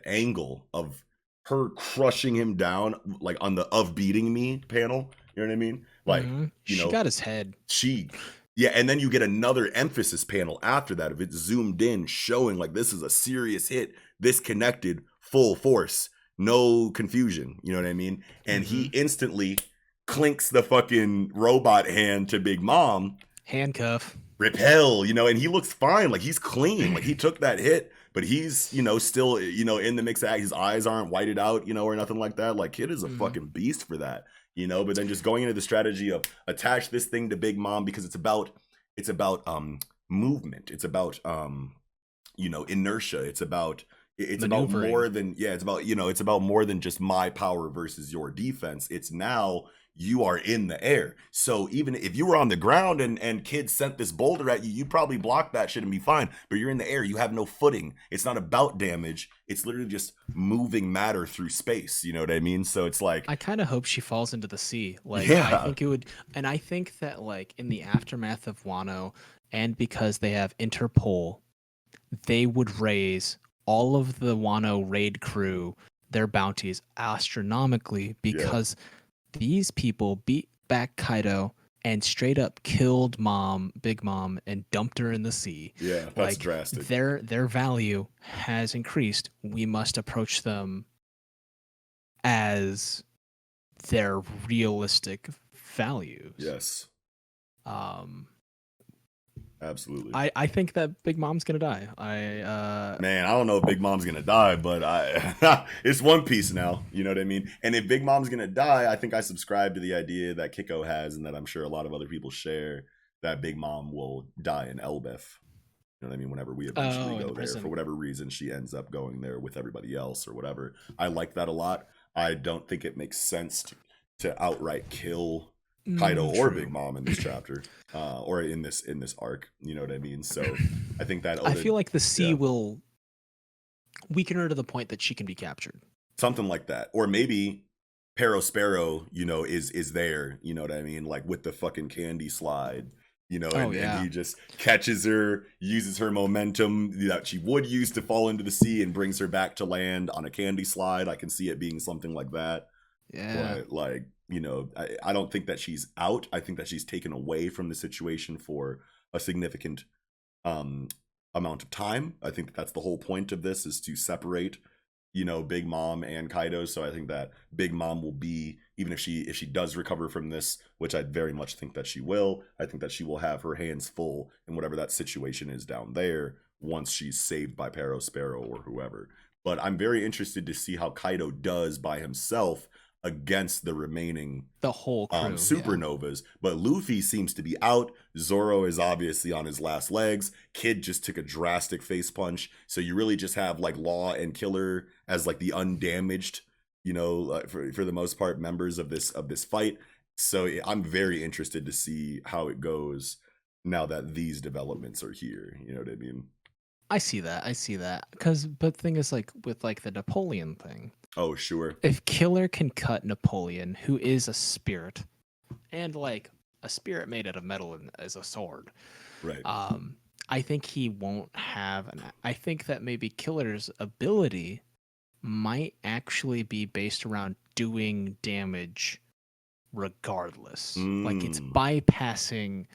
angle of her crushing him down, like on the of beating me panel, you know what I mean? Like, you She know, got his head. yeah, and then you get another emphasis panel after that of it zoomed in, showing like this is a serious hit, this connected, full force, no confusion, you know what I mean? And he instantly clinks the fucking robot hand to Big Mom, Handcuff. repel, you know, and he looks fine, like he's clean, like he took that hit, but he's, you know, still, you know, in the mix of his eyes aren't whited out, you know, or nothing like that. Like, Kid is a fucking beast for that, you know. But then just going into the strategy of attach this thing to Big Mom because it's about movement, it's about you know, inertia, it's about more than, yeah, it's about, you know, it's about more than just my power versus your defense. It's now you are in the air. So even if you were on the ground and Kid sent this boulder at you, you probably block that shit and be fine. But you're in the air, you have no footing. It's not about damage. It's literally just moving matter through space. You know what I mean? So it's like, I kind of hope she falls into the sea. Like, yeah, I think it would, and I think that like in the aftermath of Wano, and because they have Interpol, they would raise all of the Wano raid crew their bounties astronomically, because these people beat back Kaido and straight up killed Big Mom, and dumped her in the sea. Yeah, that's like, drastic. Their value has increased. We must approach them as their realistic values. Yes. Absolutely. I think that Big Mom's gonna die. Man, I don't know if Big Mom's gonna die, but it's One Piece now. You know what I mean? And if Big Mom's gonna die, I think I subscribe to the idea that Kiko has, and that I'm sure a lot of other people share, that Big Mom will die in Elbeth. You know what I mean? Whenever we eventually go there, for whatever reason, she ends up going there with everybody else or whatever. I like that a lot. I don't think it makes sense to outright kill Kaido or Big Mom in this chapter, or in this arc. You know what I mean? So I think that I feel like the sea will weaken her to the point that she can be captured. Something like that, or maybe Sparrow, you know, is there. You know what I mean? Like with the fucking candy slide. You know, and he just catches her, uses her momentum that she would use to fall into the sea, and brings her back to land on a candy slide. I can see it being something like that. Yeah. But like, you know, I don't think that she's out. I think that she's taken away from the situation for a significant um, amount of time. I think that's the whole point of this, is to separate, Big Mom and Kaido. So I think that Big Mom will be, even if she does recover from this, which I very much think that she will, I think that she will have her hands full in whatever that situation is down there once she's saved by Sparrow or whoever. But I'm very interested to see how Kaido does by himself against the remaining The whole crew, supernovas. But Luffy seems to be out. Zoro is obviously on his last legs. Kid just took a drastic face punch. So you really just have like Law and Killer as like the undamaged, for the most part, members of this fight. So I'm very interested to see how it goes now that these developments are here. You know what I mean? I see that. But the thing is, like, with like the Napoleon thing. Oh, sure. If Killer can cut Napoleon, who is a spirit, and like a spirit made out of metal as a sword, right? I think he won't have I think that maybe Killer's ability might actually be based around doing damage regardless. Like it's bypassing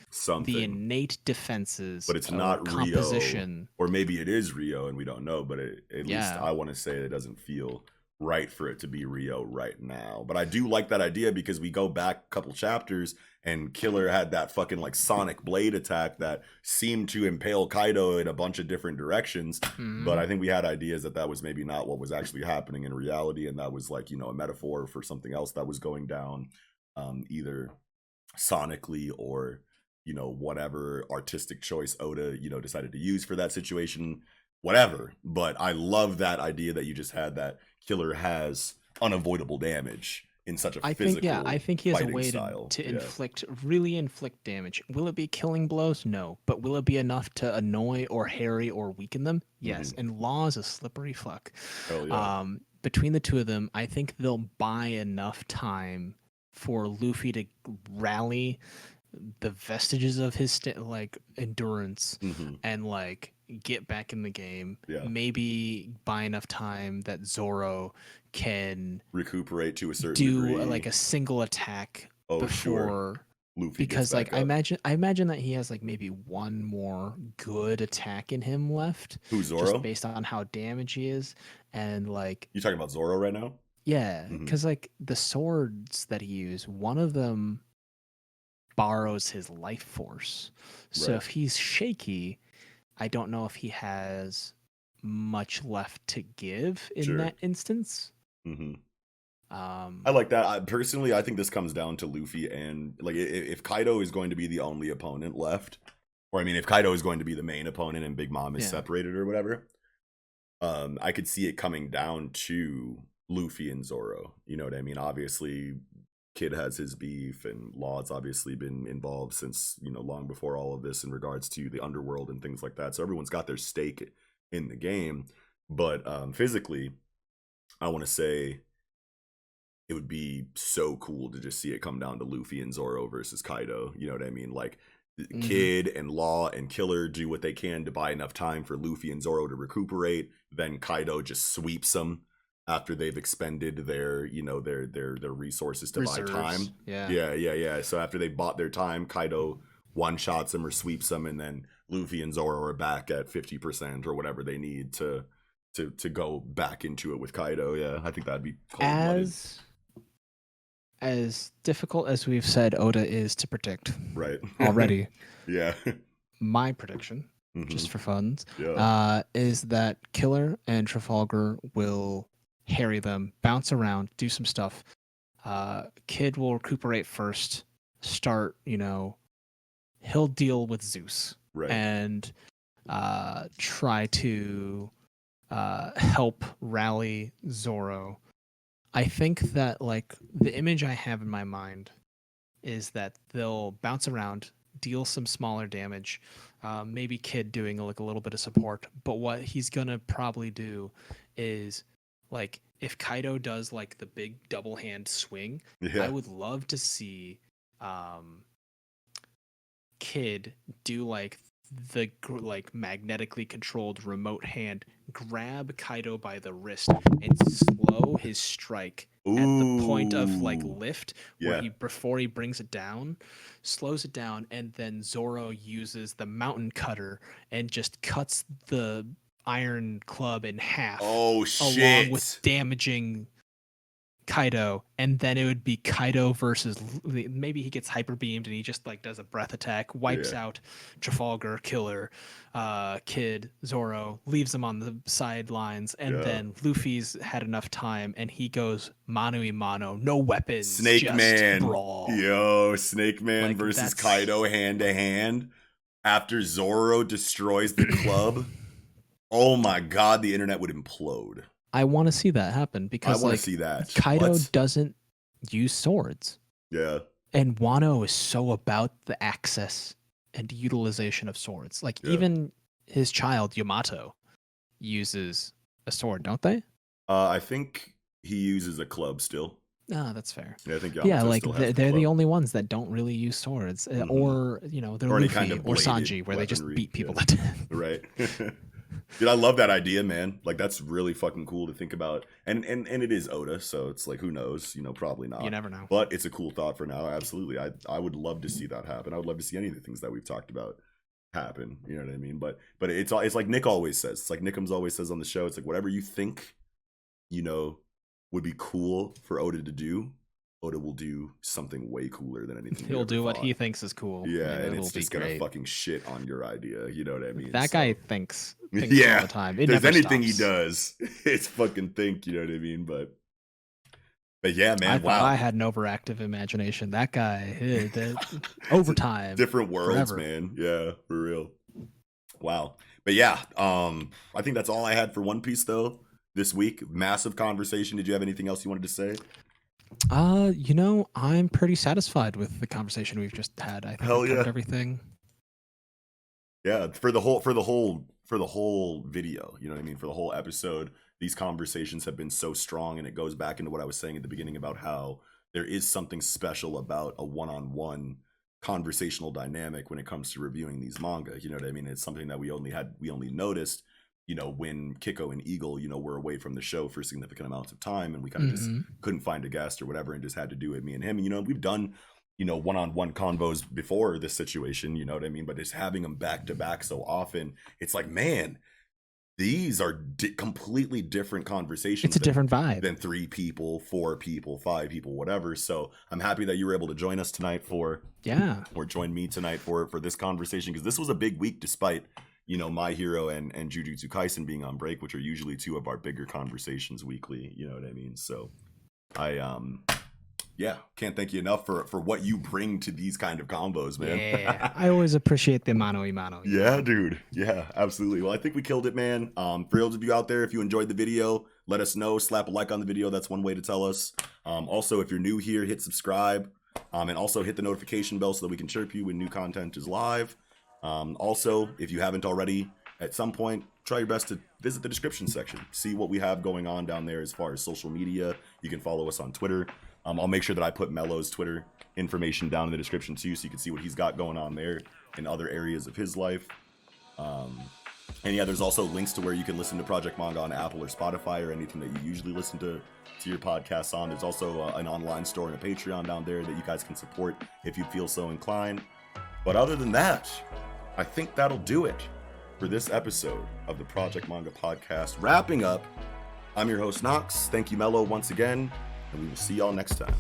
the innate defenses, but it's not composition. Rio, or maybe it is Rio and we don't know, but at least I want to say it doesn't feel right for it to be Rio right now. But I do like that idea, because we go back a couple chapters and Killer had that fucking like sonic blade attack that seemed to impale Kaido in a bunch of different directions. But I think we had ideas that was maybe not what was actually happening in reality, and that was like, a metaphor for something else that was going down, either sonically or whatever artistic choice Oda decided to use for that situation, whatever. But I love that idea that you just had, that Killer has unavoidable damage in such a physical I think he has a way style to really inflict damage. Will it be killing blows? No. But will it be enough to annoy or harry or weaken them? Yes. And Law is a slippery fuck. Oh, yeah. Between the two of them, I think they'll buy enough time for Luffy to rally the vestiges of his endurance and like get back in the game. Maybe buy enough time that Zoro can recuperate to a certain degree, like a single attack before Luffy, because like I imagine that he has like maybe one more good attack in him left. Who's Zoro? Just based on how damaged he is, and like you're talking about Zoro right now. Yeah, because like the swords that he used, one of them borrows his life force. So if he's shaky, I don't know if he has much left to give in that instance. I like that. I think this comes down to Luffy, and like if Kaido is going to be the only opponent left, or I mean if Kaido is going to be the main opponent and Big Mom is separated or whatever, I could see it coming down to Luffy and Zoro. You know what I mean? Obviously Kid has his beef, and Law's obviously been involved since long before all of this in regards to the underworld and things like that, so everyone's got their stake in the game. But physically, I want to say it would be so cool to just see it come down to Luffy and Zoro versus Kaido. You know what I mean? Like Kid and Law and Killer do what they can to buy enough time for Luffy and Zoro to recuperate, then Kaido just sweeps them after they've expended their their resources to buy time. Yeah. So after they bought their time, Kaido one shots them or sweeps them, and then Luffy and Zoro are back at 50% or whatever they need to go back into it with Kaido. Yeah, I think that'd be cold-blooded. As difficult as we've said Oda is to predict already. Yeah. My prediction, just for fun, is that Killer and Trafalgar will harry them, bounce around, do some stuff. Kid will recuperate first, start, he'll deal with Zeus and try to help rally Zoro. I think that like the image I have in my mind is that they'll bounce around, deal some smaller damage, maybe Kid doing like a little bit of support, but what he's gonna probably do is like if Kaido does like the big double hand swing, I would love to see Kid do like the magnetically controlled remote hand, grab Kaido by the wrist and slow his strike at the point of like Ooh. lift, Yeah. where before he brings it down, slows it down, and then Zoro uses the mountain cutter and just cuts the iron club in half. Oh shit. Along with damaging Kaido, and then it would be Kaido versus maybe he gets hyper beamed and he just like does a breath attack, wipes out Trafalgar, Killer, Kid, Zoro, leaves him on the sidelines, and then Luffy's had enough time and he goes mano a mano, no weapons, Snake just Man. brawl. Yo, Snake Man Like, versus that's- Kaido hand to hand after Zoro destroys the club. Oh my god, the internet would implode. I want to see that happen I because want like to see that. Kaido What? doesn't use swords. Yeah. And Wano is so about the access and utilization of swords. Like even his child Yamato uses a sword, don't they? I think he uses a club still. Ah, that's fair. Yeah, I think Yamato Yeah, like still has they're the club. only ones that don't really use swords, or they're Or any Luffy kind of or bladed Sanji, where they just weaponry, beat people yeah. to death. Right. Dude, I love that idea, man. Like that's really fucking cool to think about. And it is Oda, so it's like who knows, probably not. You never know. But it's a cool thought for now. Absolutely. I would love to see that happen. I would love to see any of the things that we've talked about happen. You know what I mean? But it's like Nick always says. It's like Nickums always says on the show. It's like whatever you think, would be cool for Oda to do, Oda will do something way cooler than anything. He'll do what he thinks is cool. Yeah, and it'll it's be just gonna great. fucking shit on your idea. You know what I mean? That guy thinks all yeah, the time. If It there's never anything stops. he does, it's fucking think. You know what I mean? But yeah, man. I Wow. thought I had an overactive imagination. That guy, overtime. Different worlds, forever. man. Yeah, for real. Wow. But yeah, I think that's all I had for One Piece though this week. Massive conversation. Did you have anything else you wanted to say? I'm pretty satisfied with the conversation we've just had. I think Hell we covered yeah. everything. Yeah, for the whole video, you know what I mean? For the whole episode, these conversations have been so strong, and it goes back into what I was saying at the beginning about how there is something special about a one-on-one conversational dynamic when it comes to reviewing these manga. You know what I mean? It's something that we only noticed, when Kiko and Eagle, were away from the show for significant amounts of time, and we kind of just couldn't find a guest or whatever, and just had to do it, me and him. And, we've done, one-on-one convos before this situation, you know what I mean? But just having them back to back so often, it's like, man, these are completely different conversations. It's a different vibe than 3 people, 4 people, 5 people, whatever. So I'm happy that you were able to join us tonight or join me tonight for this conversation, because this was a big week despite My Hero and Jujutsu Kaisen being on break, which are usually 2 of our bigger conversations weekly. You know what I mean? So I can't thank you enough for what you bring to these kind of combos, man. Yeah, I always appreciate the mano a mano. Yeah, dude. Yeah, absolutely. Well, I think we killed it, man. For those of you out there, if you enjoyed the video, let us know. Slap a like on the video. That's one way to tell us. Also, if you're new here, hit subscribe. And also hit the notification bell so that we can chirp you when new content is live. Also, if you haven't already, at some point, try your best to visit the description section. See what we have going on down there as far as social media. You can follow us on Twitter. I'll make sure that I put Mello's Twitter information down in the description too, so you can see what he's got going on there in other areas of his life. And yeah, there's also links to where you can listen to Project Manga on Apple or Spotify or anything that you usually listen to your podcasts on. There's also an online store and a Patreon down there that you guys can support if you feel so inclined. But other than that, I think that'll do it for this episode of the Project Manga Podcast. Wrapping up, I'm your host, Knox. Thank you, Mello, once again, and we will see y'all next time.